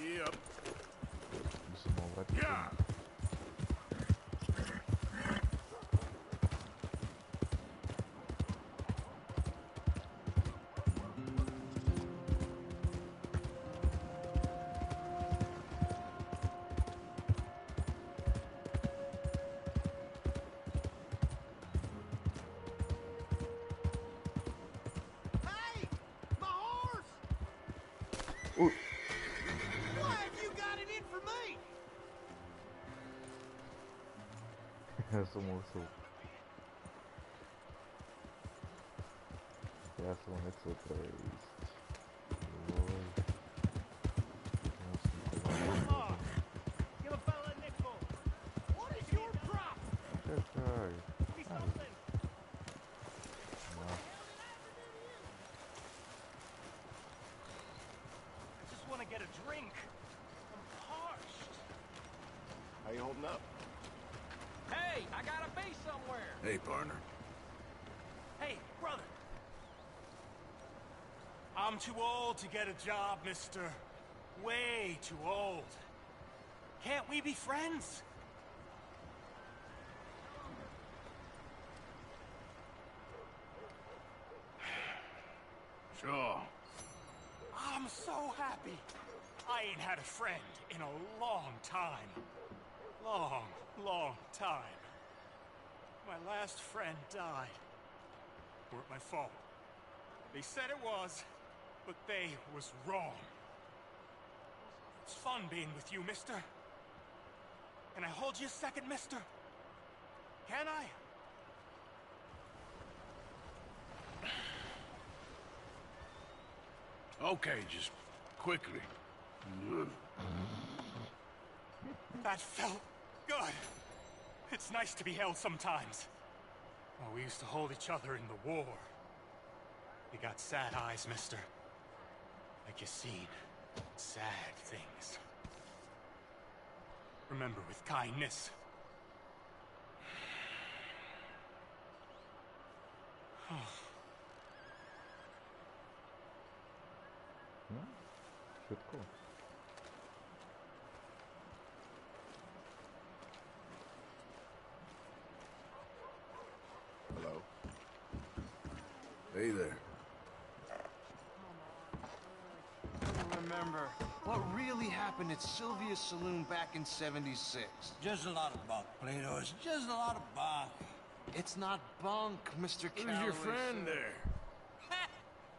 Yep. Musím ho vrátit. Yeah. Hey! My horse! Uj. Why have you got it in for me? Ja som musel. Treba samo něco prejsť. Joj. Čekaj. Want to get a drink. I'm parched. How you holding up? Hey, I gotta be somewhere. Hey, partner. Hey, brother. I'm too old to get a job, mister. Way too old. Can't we be friends? Sure. I'm so happy. I ain't had a friend in a long time. Long time. My last friend died. Weren't my fault. They said it was, but they was wrong. It's fun being with you, mister. Can I hold you a second, mister? Can I? Okay, just quickly. That felt good. It's nice to be held sometimes. Well, we used to hold each other in the war. You got sad eyes, mister. Like you seen sad things. Remember with kindness. Všetko. Hello. Hey there. Remember what really happened at Sylvia's Saloon back in '76. Just a lot of bunk, Plato. It's just a lot of bunk. It's not bunk, Mr. Calloway. Who's your friend there?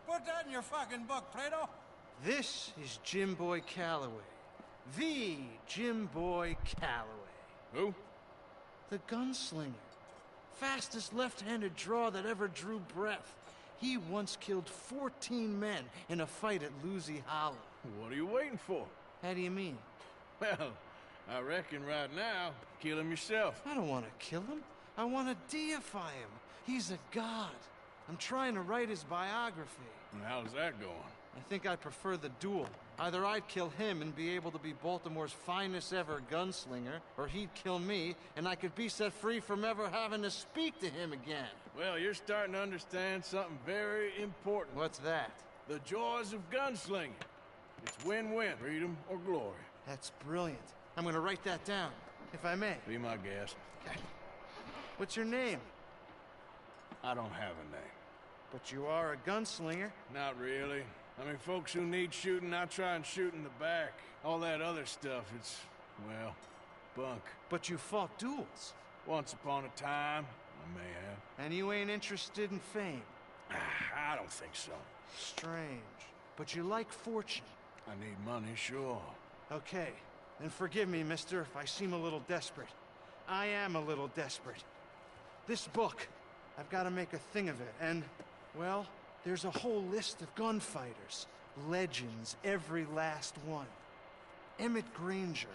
Put that in your fucking book, Plato. This is Jim Boy Calloway. The Jim Boy Calloway. Who? The gunslinger. Fastest left-handed draw that ever drew breath. He once killed 14 men in a fight at Lucy Hollow. What are you waiting for? How do you mean? Well, I reckon right now, kill him yourself. I don't want to kill him. I want to deify him. He's a god. I'm trying to write his biography. And how's that going? I think I prefer the duel. Either I'd kill him and be able to be Baltimore's finest ever gunslinger, or he'd kill me, and I could be set free from ever having to speak to him again. Well, you're starting to understand something very important. What's that? The joys of gunslinging. It's win-win, freedom or glory. That's brilliant. I'm gonna write that down, if I may. Be my guest. Okay. What's your name? I don't have a name. But you are a gunslinger. Not really. I mean, folks who need shooting, I try and shoot in the back. All that other stuff, it's, well, bunk. But you fought duels. Once upon a time, I may have. And you ain't interested in fame? I don't think so. Strange. But you like fortune. I need money, sure. Okay. Then forgive me, mister, if I seem a little desperate. I am a little desperate. This book, I've got to make a thing of it, and, well, there's a whole list of gunfighters. Legends, every last one. Emmett Granger.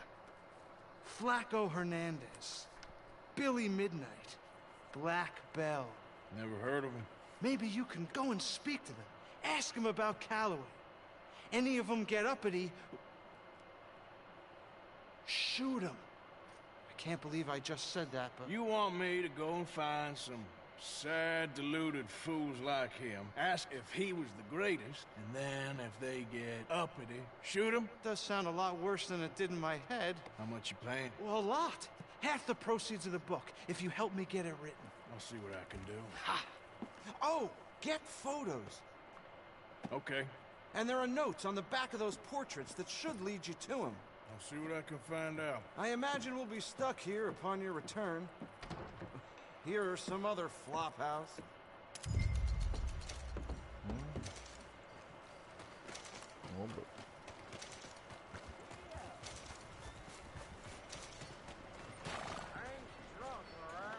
Flaco Hernandez. Billy Midnight. Black Bell. Never heard of him. Maybe you can go and speak to them. Ask them about Calloway. Any of them get uppity, shoot them. I can't believe I just said that, but... You want me to go and find some sad, deluded fools like him, ask if he was the greatest, and then if they get uppity, shoot him? Does sound a lot worse than it did in my head. How much you paying? Well, a lot. Half the proceeds of the book, if you help me get it written. I'll see what I can do. Ha! Oh, get photos. Okay. And there are notes on the back of those portraits that should lead you to him. I'll see what I can find out. I imagine we'll be stuck here upon your return. Here or some other flop house. No, but...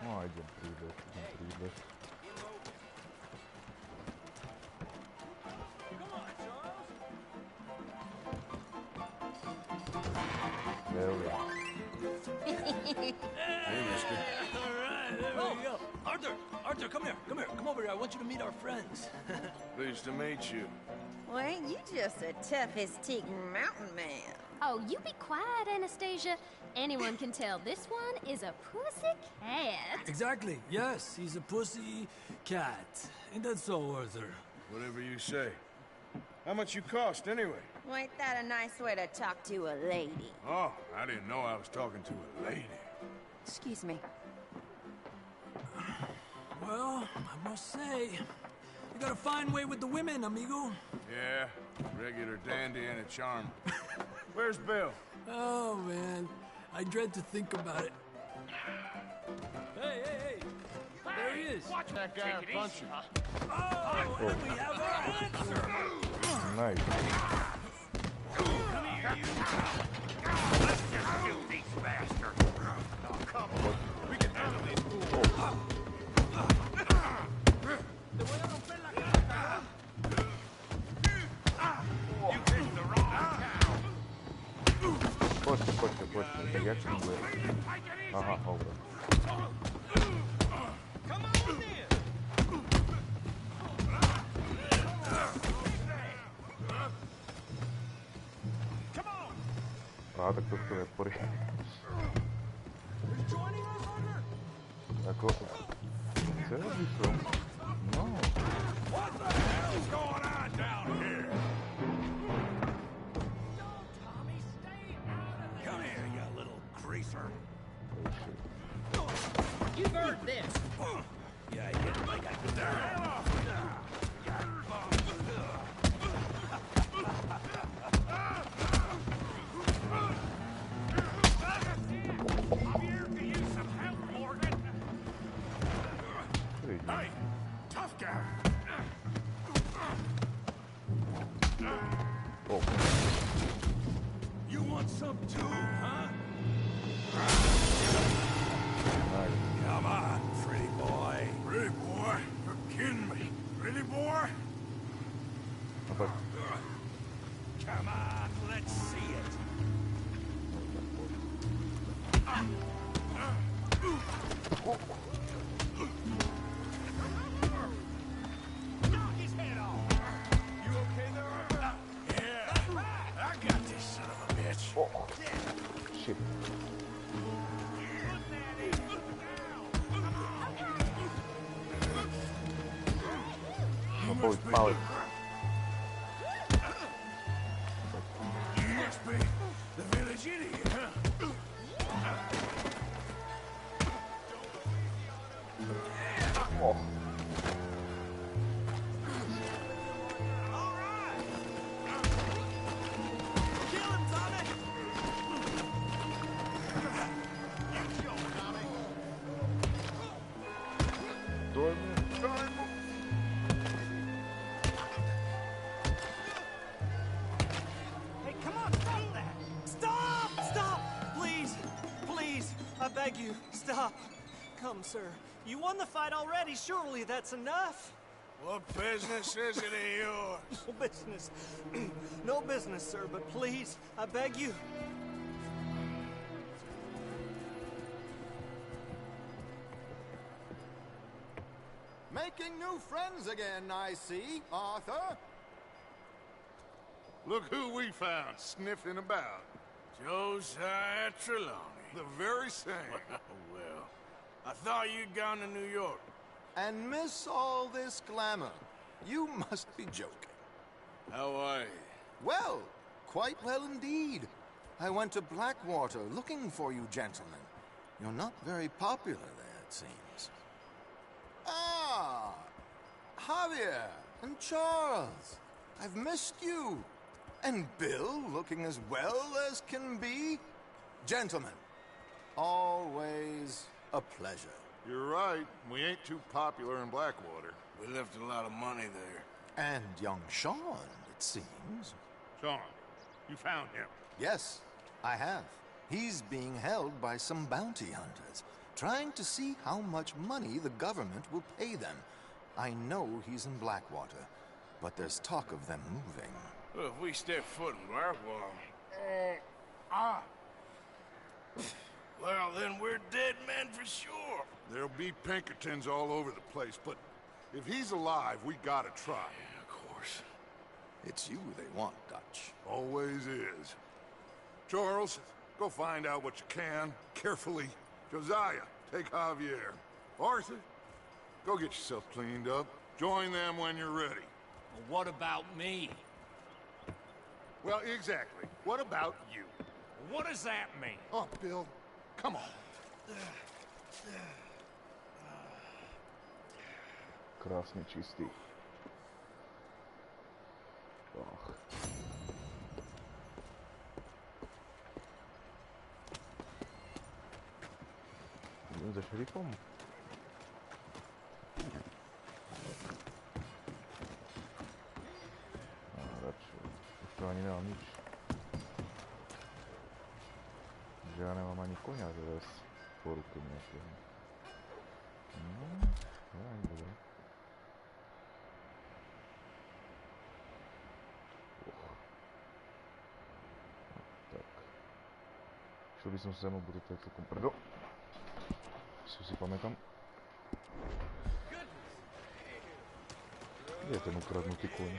No, idem príbeh. Hey, mister. All right, there we go. Arthur, come here. Come over here. I want you to meet our friends. Pleased to meet you. Well, ain't you just the toughest teak mountain man? Oh, you be quiet, Anastasia. Anyone can tell this one is a pussy cat. Exactly. Yes, he's a pussy cat. Ain't that so, Arthur? Whatever you say. How much you cost, anyway? Well, ain't that a nice way to talk to a lady? Oh, I didn't know I was talking to a lady. Excuse me. Well, I must say, you got a fine way with the women, amigo. Yeah, regular dandy and a charm. Where's Bill? Oh, man. I dread to think about it. Hey! There he is. Watch that guy punch you. Oh, and we have our answer. Nice. Come here, you. Let's just kill these bastards. Oh, come on. We can handle these fools. You picked the wrong cow. Почта. Так як він буде? Ага, добре. А, так тут хто порі. Так, це вийшло. No. What the hell's going on down here? Come here, you little greaser. You've heard this. Yeah, I hit like I could. I'm here to use some help, Morgan. Hey, tough guy. Oh. You want some too, huh? Nice. Come on, pretty boy. Pretty boy? You're kidding me. Pretty boy? But Come on, let's see it. Knock his head off. You okay there? Yeah, I got this son of a bitch. Oh, shit. No powiedz You must be the village idiot, huh? Oh. Hey, come on, stop that! Stop! Stop! Please! Please! I beg you, stop. Come, sir. You won the fight already. Surely that's enough. What business is it of yours? No business. No business, sir, but please, I beg you. Making new friends again, I see, Arthur. Look who we found sniffing about. Josiah Trelawney. The very same. Well, I thought you'd gone to New York. And miss all this glamour. You must be joking. How are you? Well, quite well indeed. I went to Blackwater looking for you gentlemen. You're not very popular there, it seems. Ah! Javier and Charles. I've missed you. And Bill looking as well as can be. Gentlemen, always a pleasure. You're right. We ain't too popular in Blackwater. We left a lot of money there. And young Sean, it seems. Sean, you found him. Yes, I have. He's being held by some bounty hunters, trying to see how much money the government will pay them. I know he's in Blackwater, but there's talk of them moving. Well, if we step foot in Blackwater... Well, then we're dead men for sure. There'll be Pinkertons all over the place, but if he's alive, we gotta try. Yeah, of course. It's you they want, Dutch. Always is. Charles, go find out what you can, carefully. Josiah, take Javier. Arthur, go get yourself cleaned up. Join them when you're ready. Well, what about me? Well, exactly. What about you? What does that mean? Oh, Bill, come on. Krásně čistý. Ach. Idem za šerifom. Radši. Už to ani nemám nič. Že ja nemám ani koňa, že ves po ruke nejakého. No, to je ani dobré. Tak. Šiel by som sem, lebo toto je celkom prdo. Si pamätám. Kde je ten ukradnutý koň?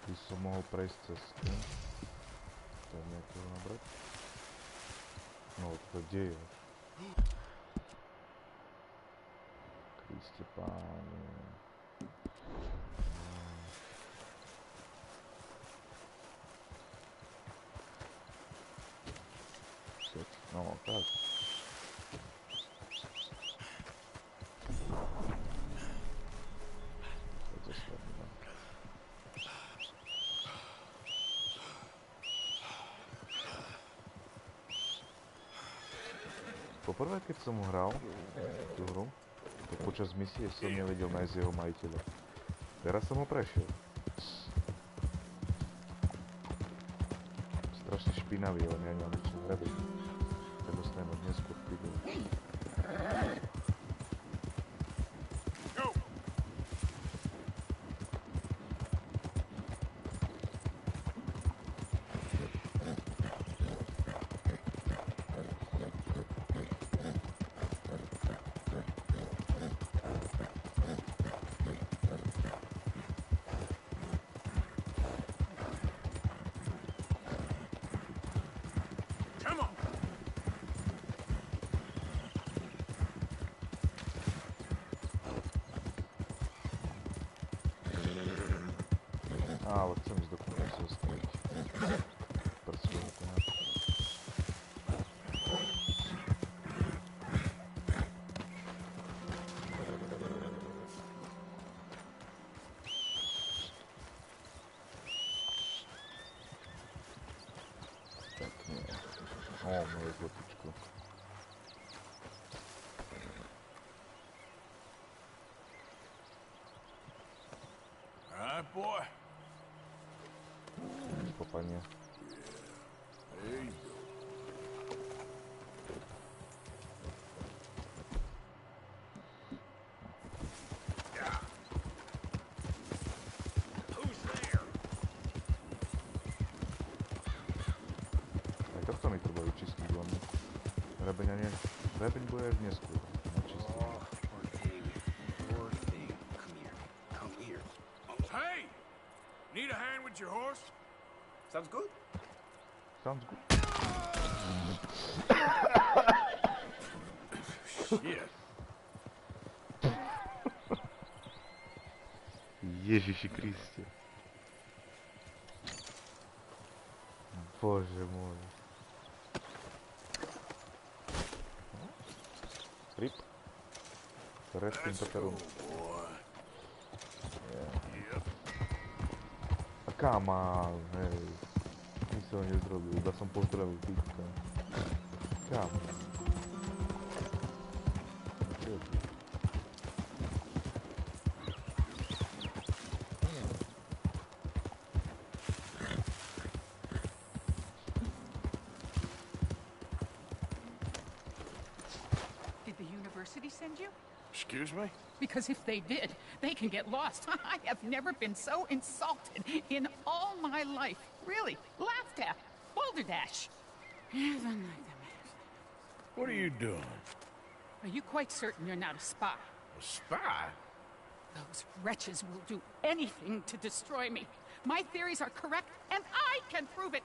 By som mohol prejsť cez ten. Tam nejakého nabrať. No, to kde je? Kriste páne. No, tak. To je sledný. Poprvé, keď som hral tú hru, tak počas misie som nevedel nájsť jeho majiteľa. Teraz som ho prešiel. Strašne špinavý, ale ja nemám nič hrabiť. Tak dostanem od neskôr prídu. Ale chcem ísť do konia sa zastaviť. Prského konia. Tak nie. O, moje zlotičko. All right, boy. Kopanie. There you go. Yeah. Who's there? Aj tohto mi treba vyčistiť len. Rebeňa nie. Rebeň bude až neskôr. Načistiť. Come here. Hey! Need a hand with your horse? Sounds good. Sounds good. Shit. Ježiši Kriste. Bože môj. Rip. Red s tým peperom. A kamán, hej. Nic som nezrobil, iba som pozdravil týka. Kam? Did the university send you? Excuse me? Because if they did, they can get lost. I have never been so insulted in all my life. Really, laughed at. Balderdash. What are you doing? Are you quite certain you're not a spy? A spy? Those wretches will do anything to destroy me. My theories are correct, and I can prove it.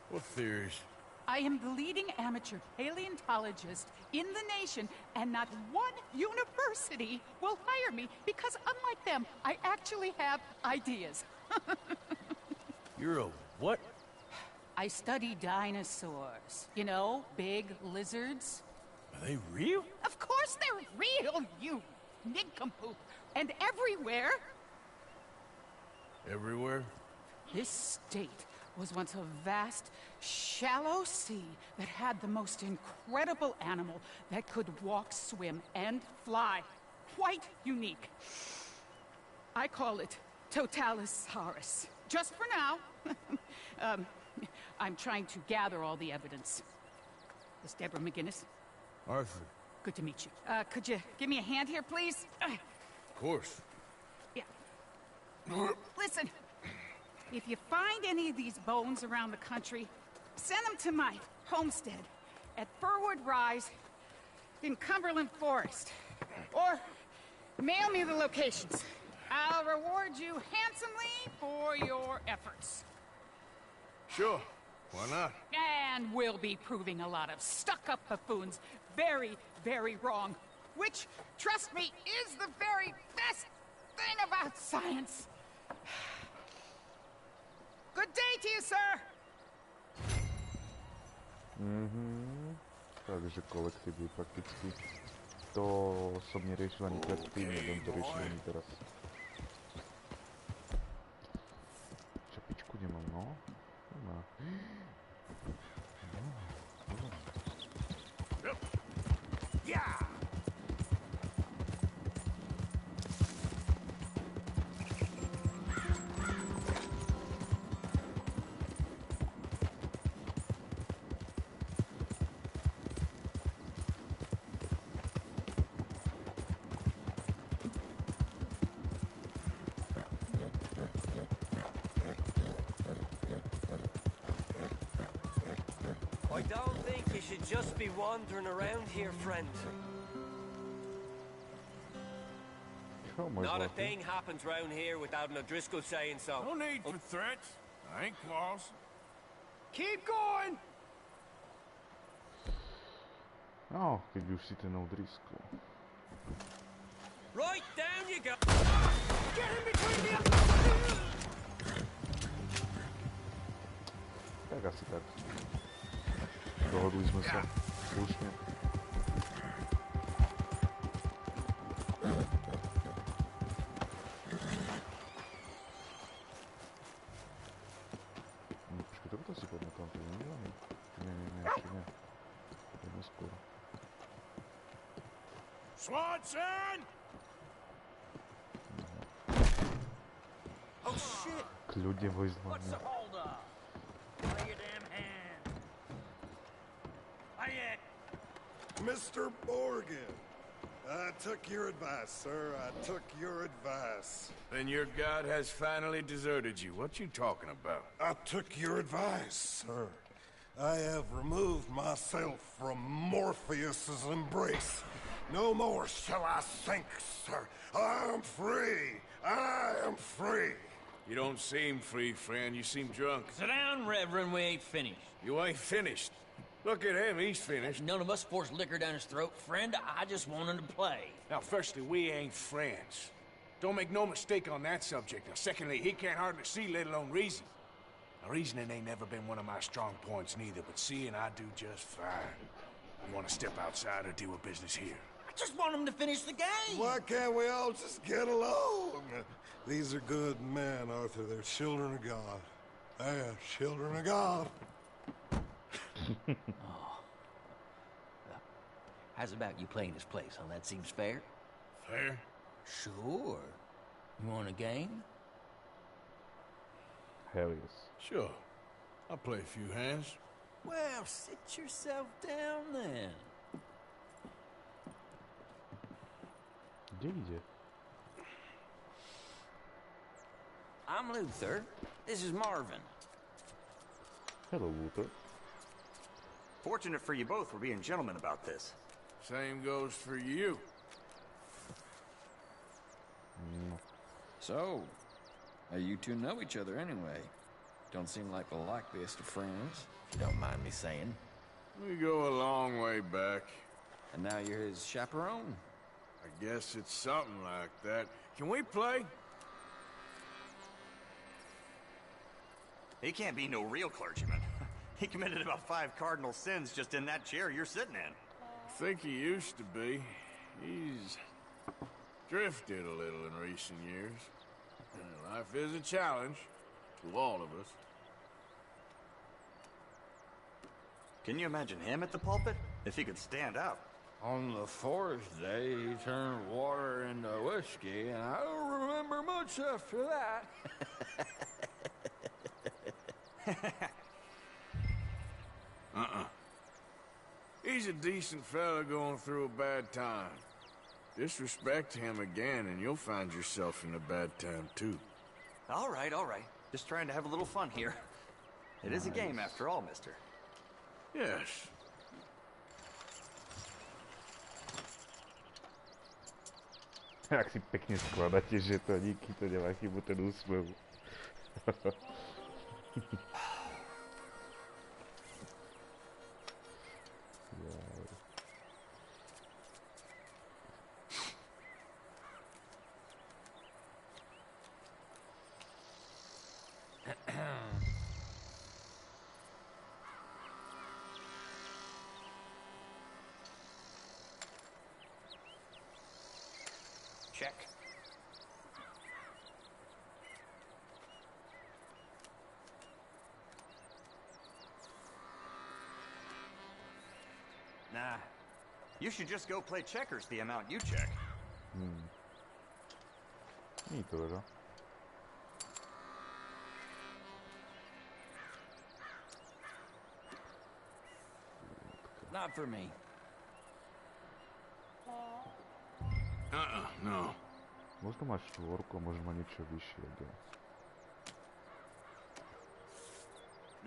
What theories? I am the leading amateur paleontologist in the nation, and not one university will hire me because, unlike them, I actually have ideas. You're a what? I study dinosaurs. You know, big lizards. Are they real? Of course they're real, you nincompoop. And everywhere. Everywhere? This state was once a vast, shallow sea that had the most incredible animal that could walk, swim, and fly. Quite unique. I call it Totalisaurus. Just for now. I'm trying to gather all the evidence. This Deborah McGinnis. Arthur. Good to meet you. Could you give me a hand here, please? Of course. Yeah. Listen, if you find any of these bones around the country, send them to my homestead at Furwood Rise in Cumberland Forest. Or mail me the locations. I'll reward you handsomely for your efforts. Sure. Why not? And we'll be proving a lot of stuck-up buffoons very, very wrong. Which, trust me, is the very best thing about science. Good day to you, sir! Takže kolektivy fakticky to osobně riešil ani predtým, nebudem to riešiť ani teraz. Čapičku nemám, no? Nemá. Yeah! I don't think you should just be wandering around here, friend. Not a thing happens round here without an O'Driscoll saying so. No need for threats. I ain't Claus. Keep going! No, keď už si ten O'Driscoll. Right, down you go! Get in between the... Tak asi tak. Dohodli sme sa. Slušne. Počkaj, toto si poďme tam, to nie je? Nie, ešte nie. Poďme skôr. Swanson! Oh shit! Kľudne vojsť What's the hlavne. hold up? Lay your damn hand. Mr. Morgan, I took your advice, sir. I took your advice. Then your god has finally deserted you. What you talking about? I took your advice, sir. I have removed myself from Morpheus's embrace. No more shall I sink, sir. I am free. I am free. You don't seem free, friend. You seem drunk. Sit down, Reverend. We ain't finished. You ain't finished. Look at him. He's finished. None of us forced liquor down his throat, friend. I just wanted to play. Now, firstly, we ain't friends. Don't make no mistake on that subject. Now, secondly, he can't hardly see, let alone reason. Now, reasoning ain't never been one of my strong points neither, but seeing I do just fine. You want to step outside or deal with business here? I just want him to finish the game. Why can't we all just get along? These are good men, Arthur. They're children of God. They're children of God. How's about you playing his place, huh? That seems fair? Fair? Sure. You want a game? Hell yes. Sure. I'll play a few hands. Well, sit yourself down then. Kde ide? I'm Luther. This is Marvin. Hello, Luther. Fortunate for you both for being gentlemen about this. Same goes for you. So, you two know each other anyway. Don't seem like the likeliest of friends, if you don't mind me saying. We go a long way back. And now you're his chaperone? I guess it's something like that. Can we play? He can't be no real clergyman. He committed about 5 cardinal sins just in that chair you're sitting in. I think he used to be. He's drifted a little in recent years. Life is a challenge to all of us. Can you imagine him at the pulpit? If he could stand up. On the 4th day, he turned water into whiskey, and I don't remember much after that. He's a decent fella going through a bad time. Disrespect him again, and you'll find yourself in a bad time, too. All right, all right. Just trying to have a little fun here. It is a game, after all, mister. Yes. Jak si pekne skladáte žetoníky, to nemá chybu ten úsmev. Check. Nah. You should just go play checkers the amount you check. Není to teda. Not for me. No. Možno má 4, a možno má niečo vyššie.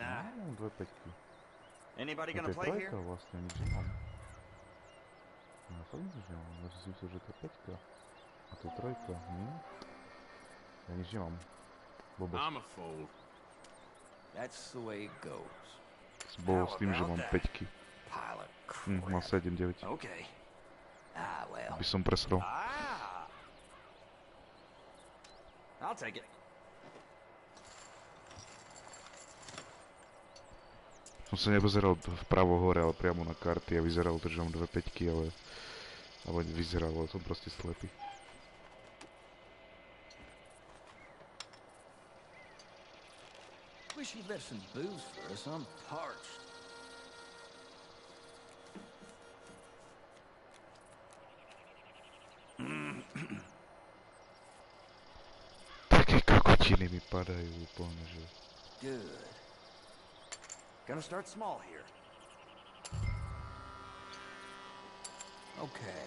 Nah. No, 2 5-ky. Anybody A gonna to je play 3 here? vlastne, nič nemám. No, fakt nič nemám. Ja som si myslel, že to je 5. A to je 3. Ja nič nemám. Blbosť. I'm a fool. That's the way it goes. Bol s tým, že mám 5-ky. Pile of crap. Mal 7, 9. Okay. Ah, well. By som presral. I'll take it. Som sa nepozeral vpravo hore, ale priamo na karty a vyzeralo to, že mám 2 5-ky, ale... Alebo vyzeralo, som proste slepý. Wish you'd left some booze for us. I'm parched. Také kokotiny mi padajú úplne, že... Good. Gonna start small here. Okay.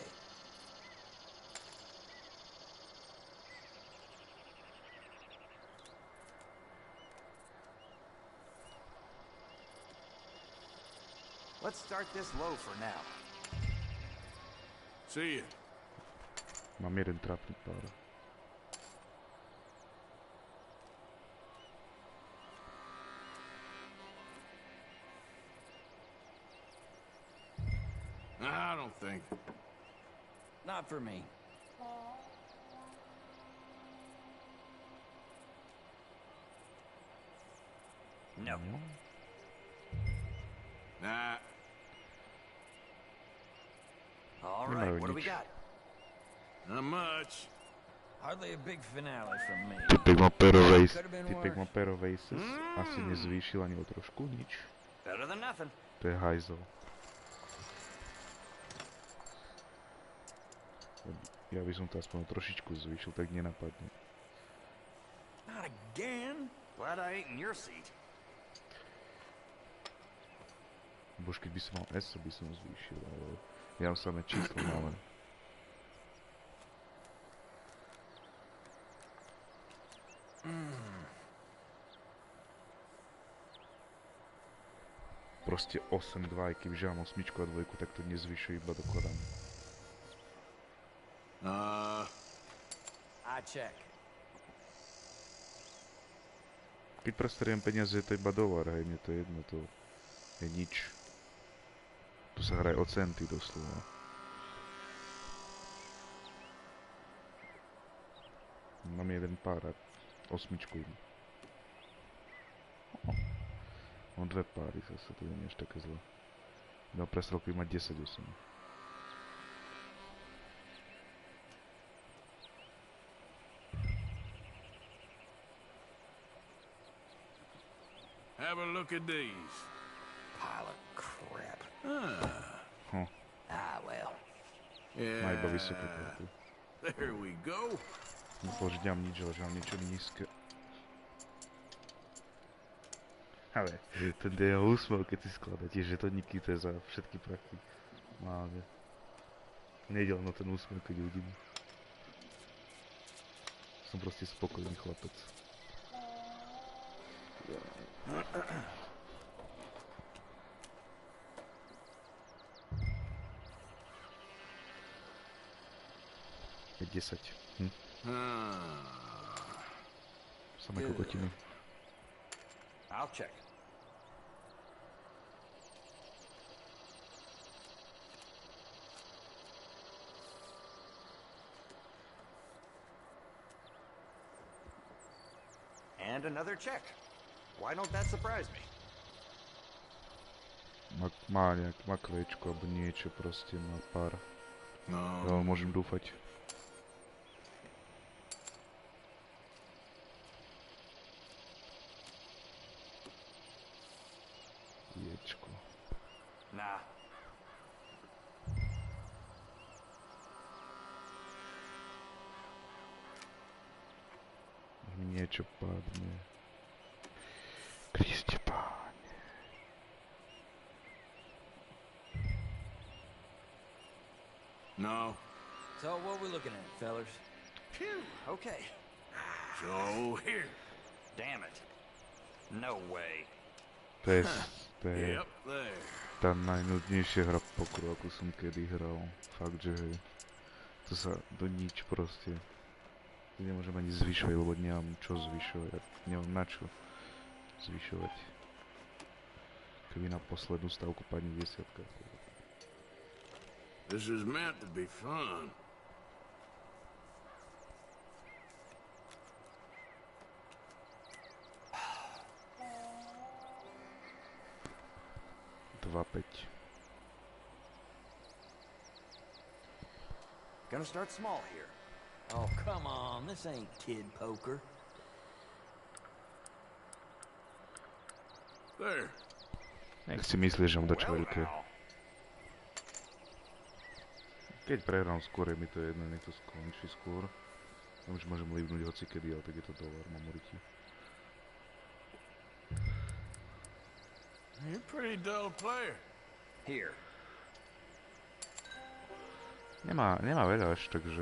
Let's start this low for now. See you. Mám jeden trapný pár. I don't think. Not for me. No. Nah. All right, what do we got? Not much. Hardly a big finale from me. Typek má pero Vases. Asi nezvýšil ani o trošku nič. Better than nothing. To je hajzel. Ja by som to aspoň trošičku zvýšil, tak nenapadne. Not again? Glad I ain't in your seat. Bož keď by som mal S, by som zvýšil, ale ja mám samé číslo malé. proste 8-2, aj kebyže mám 8 a 2, tak to nezvyšuje, iba dokladám. I check. Keď presteriem peniaze, je to iba dolar, hej, mne to je jedno, to je nič. Tu sa hraje o centy doslova. Mám jeden pár a 8 iba. Mám 2 páry, zase to nie je až také zle. No prestrelky má 10-8. Have a look at these. Pile of crap. Well. Má iba vysoké karty. There we go. Myslel, že nemám nič, ale že mám niečo nízke. Ale ten jeho úsmev, keď si skladáte žetoníky, to je za všetky prachy. Máme. Nejde len o ten úsmev, keď uvidím. Som proste spokojný chlapec. Je 10. Samé kokotiny. I'll check. And another check. Why don't that surprise me? Má nejaké makvečko, alebo niečo proste, má pár. No. Ja môžem dúfať. Ječko. Nah. Niečo padne. Kriste Páne. No. So what we looking at, fellers? Phew, okay. So here. Damn it. No way. To je Yep, there. tá najnudnejšia hra pokru, akú som kedy hral. Fakt, že hej. To sa do nič proste. Nemôžem ani zvyšovať, lebo nemám čo zvyšovať. Nemám na čo zvyšovať. Keby na poslednú stavku padne 10. This is meant to be fun. Gonna start small here. Oh, come on. This ain't kid poker. There. Nech si myslíš, že mám dačo veľké. Keď prehrám skôr, je mi to jedno, nech to skončí skôr. Už môžem líbnúť hocikedy, ale tak je to $1, mám uriti. You're a pretty dull player. Here. Nemá veľa až, takže...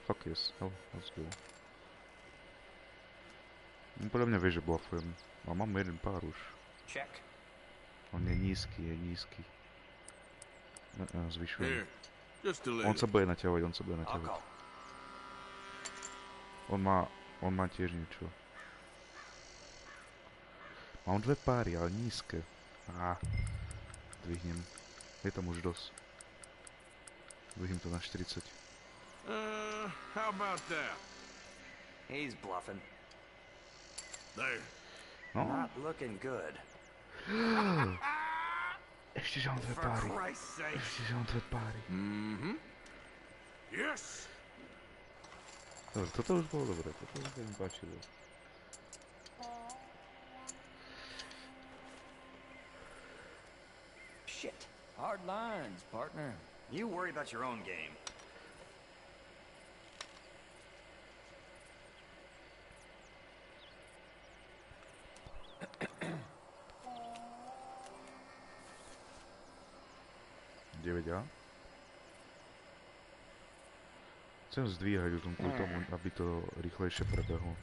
Fuck yes. Oh, let's go. Podľa mňa vie, že blufujem. A mám jeden pár už. Check. On je nízky, zvyšujem. On sa bude naťahovať, On má tiež niečo. Mám 2 páry, ale nízke. Dvihnem. Je tam už dosť. Dvihnem to na 40. How about that? He's bluffing. There. No. Not looking good. Ešte, že mám 2 páry. Yes. Dobre, toto už bolo dobré, toto už mi páčilo. Shit. Hard lines, partner. You worry about your own game. Chcem zdvíhať už kvôli tomu, aby to rýchlejšie prebehlo.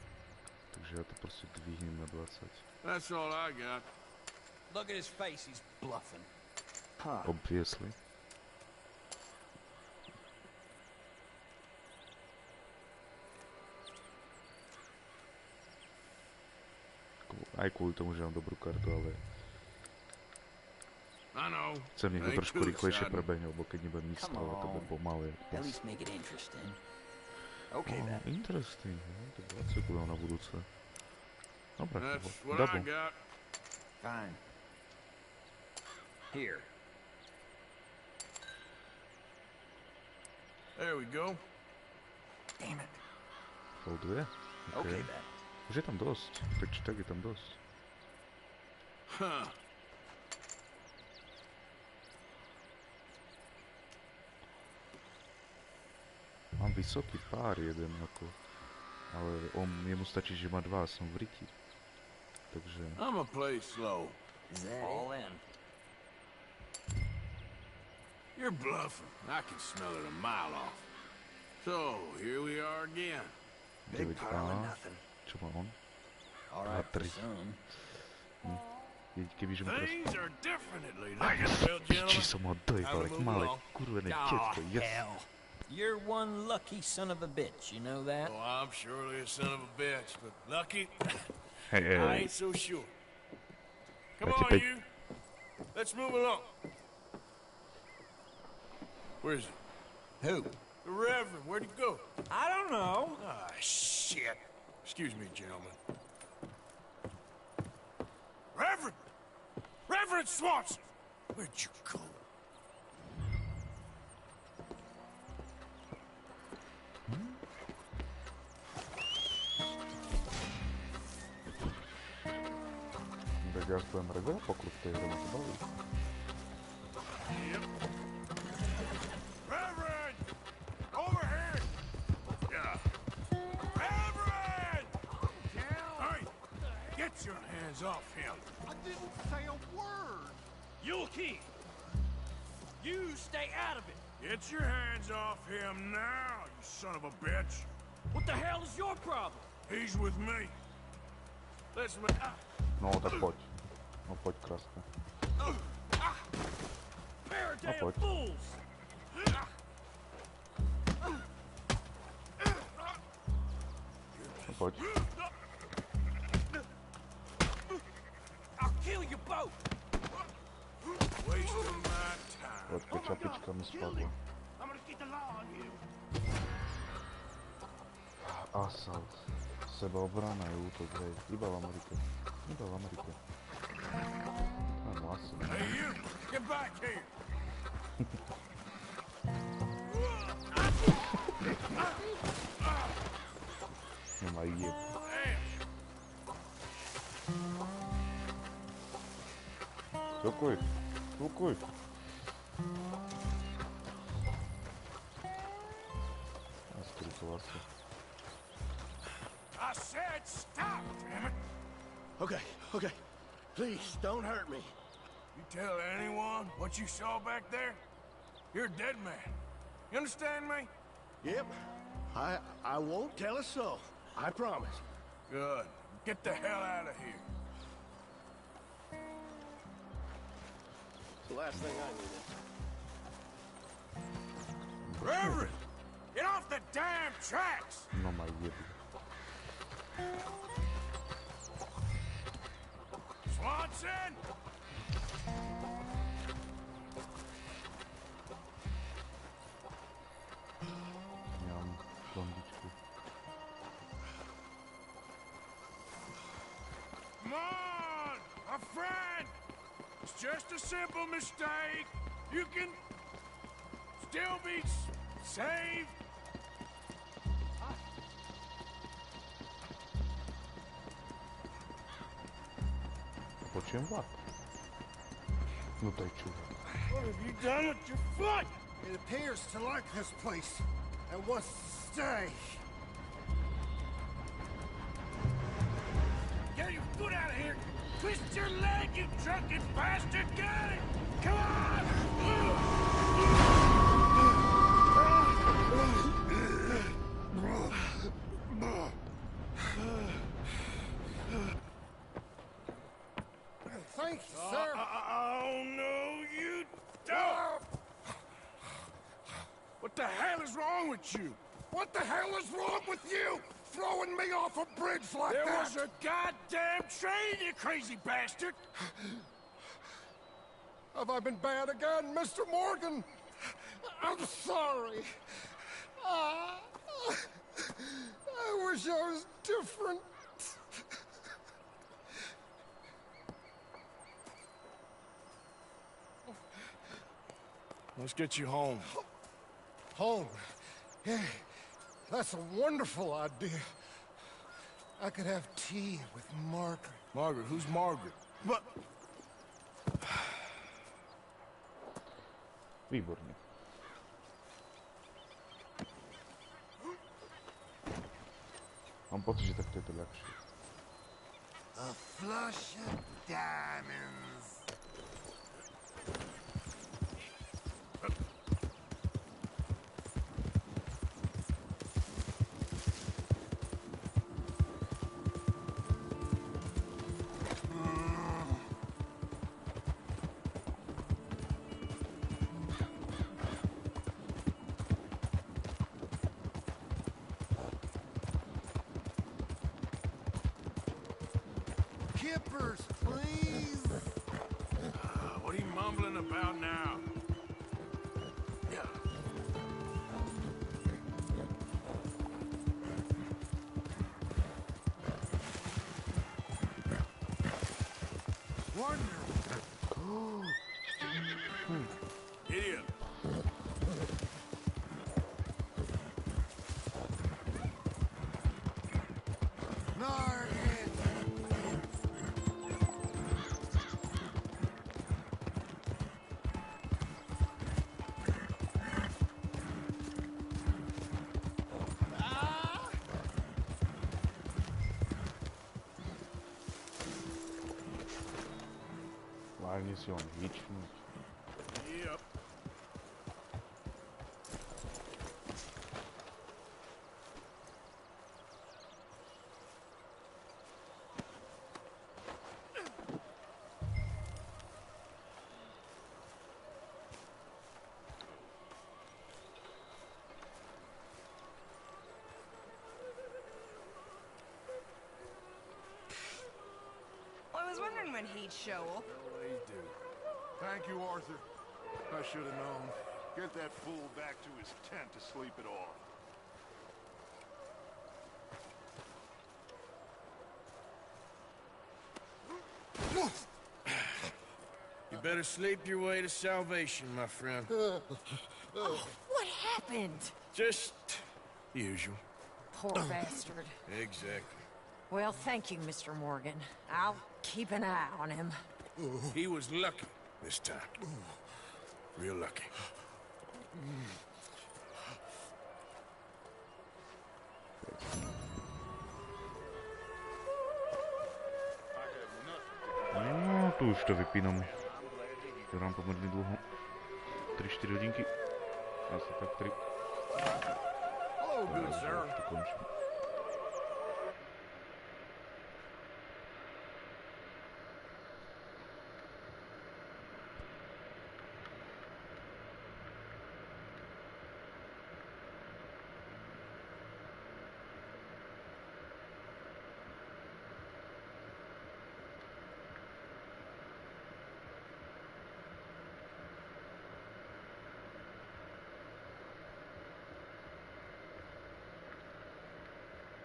Takže ja to proste dvihnem na 20. That's all I got. Look at his face, he's bluffing. Huh. Obviously. Aj kvôli tomu, že mám dobrú kartu, ale chcem nech to trošku rýchlejšie prebehne, lebo keď nebudem nič stále, to bude pomalé. At least make it interesting. Okay, then. Interesting. No, to 20 bude na budúce. Dobre, That's what double. I got. Fine. Here. There we go. Damn it. Folduje? Okay, then. Už je tam dosť. Tak či tak je tam dosť. Huh. Mám vysoký pár jeden, ako. Ale jemu stačí, že má 2 a som v riti. Takže... I'ma play slow. Is that all in? You're bluffing. I can smell it a mile off. So, here we are again. Big pile of nothing. Čo má on? All right, for some. Kebyže mu teraz... Things are definitely like well, Či gentlemen. som ho dojebal, jak malé kurvené detko, yes. Hell. You're one lucky son of a bitch, you know that? Oh, I'm surely a son of a bitch, but lucky, Hey, I ain't so sure. Come Lucky on, pig. you. Let's move along. Where is it? Who? The Reverend. Where'd he go? I don't know. Ah, shit. Excuse me, gentlemen. Reverend! Reverend Swanson! Where'd you go? Tak ja spojím regal pokruh tej hry, ma to baví. Yep. Reverend! Over here! Yeah. Reverend! Hey! Get your hands off him! I didn't say a word. Yulki! You stay out of it. Get your hands off him now, you son of a bitch! What the hell is your problem? He's with me. Let's No tak poď. No poď, kráska. Pair of No damn poď. fools. No poď. I'll kill you both. Wasting my time. Poďte, čapička mi spadla. I'm gonna get the law on you. Assault. Sebaobrana je útok, hej. Iba v Amerike. Iba v Amerike. No asi. Hey, you! Get back here! Nemá jeb. Šukuj. Šukuj. A skrytoval sa. I said stop, damn it! Okay, okay. Please, don't hurt me. You tell anyone what you saw back there? You're a dead man. You understand me? Yep. I won't tell a soul. I promise. Good. Get the hell out of here. It's the last thing I needed. Reverend! Get off the damn tracks! No ma jeb. Swanson! Miałam blondiczki. Come on! A friend! It's just a simple mistake. You can still be saved. Poczułem łap. No daj czuwa. What have you done with your foot? It appears to like this place and wants to stay. Get your foot out of here! Twist your leg, you drunken bastard! Get it! Come on! Thank you, sir. Oh, no, you don't. What the hell is wrong with you? What the hell is wrong with you? Throwing me off a bridge like There that? was a goddamn train, you crazy bastard! Have I been bad again, Mr. Morgan? I'm sorry. I wish I was different. Let's get you home. Home? Yeah, that's a wonderful idea. I could have tea with Margaret. Margaret? Who's Margaret? But... Výborně. Mám pocit, že takto je to lepší. A flush of diamonds. Kippers, please. What are you mumbling about now? Yeah. Wonderful. Idiot. Vážně si ho hýčnu. Yep. I was wondering when he'd show up. Thank you, Arthur. I should have known. Get that fool back to his tent to sleep it off. You better sleep your way to salvation, my friend. Oh, what happened? Just the usual. Poor bastard. Exactly. Well, thank you, Mr. Morgan. I'll keep an eye on him. He was lucky this time. Real lucky. No, tu už to vypínám. To dám poměrně dlouho. 3-4 hodinky. Asi tak 3. Oh, good sir. To končím.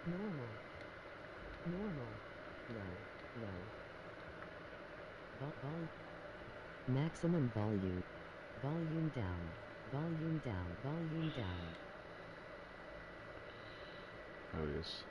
Normal. Normal. Low. Low. Maximum volume. Volume down. Volume down. Volume down. Oh yes.